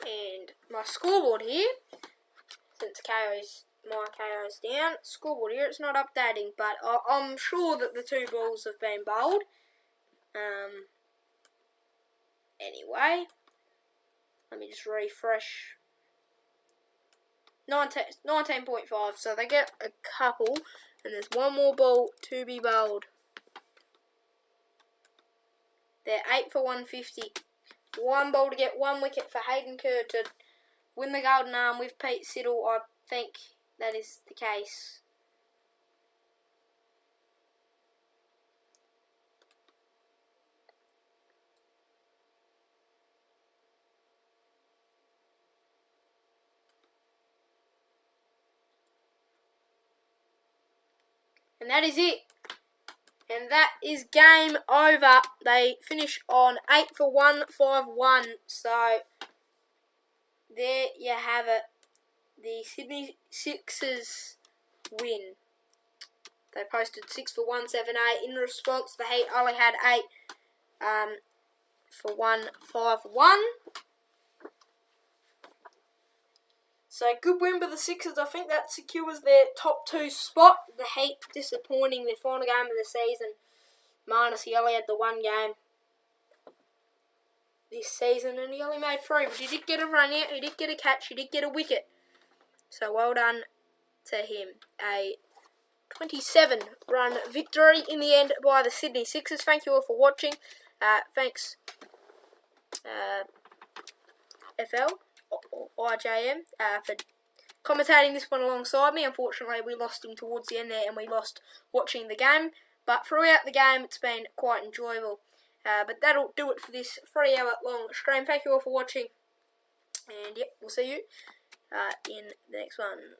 And my scoreboard here, since my KO's down, scoreboard here, it's not updating, but I'm sure that the 2 balls have been bowled. Anyway, let me just refresh. 19.5, so they get a couple, and there's 1 more ball to be bowled. They're 8 for 150. 1 ball to get 1 wicket for Hayden Kerr to win the Golden Arm with Pete Siddle. I think that is the case. And that is it. And that is game over. They finish on 8 for 151. So, there you have it. The Sydney Sixers win. They posted 6 for 178. In response, the Heat only had 8 for 151. So, good win by the Sixers. I think that secures their top 2 spot. The Heat disappointing their final game of the season. Minus he only had the 1 game this season and he only made 3. But he did get a run out, he did get a catch, he did get a wicket. So, well done to him. A 27-run victory in the end by the Sydney Sixers. Thank you all for watching. Thanks FL or IJM for commentating this one alongside me. Unfortunately, we lost him towards the end there, and we lost watching the game. But throughout the game, it's been quite enjoyable. But that'll do it for this 3-hour long stream. Thank you all for watching, and yep, we'll see you in the next one.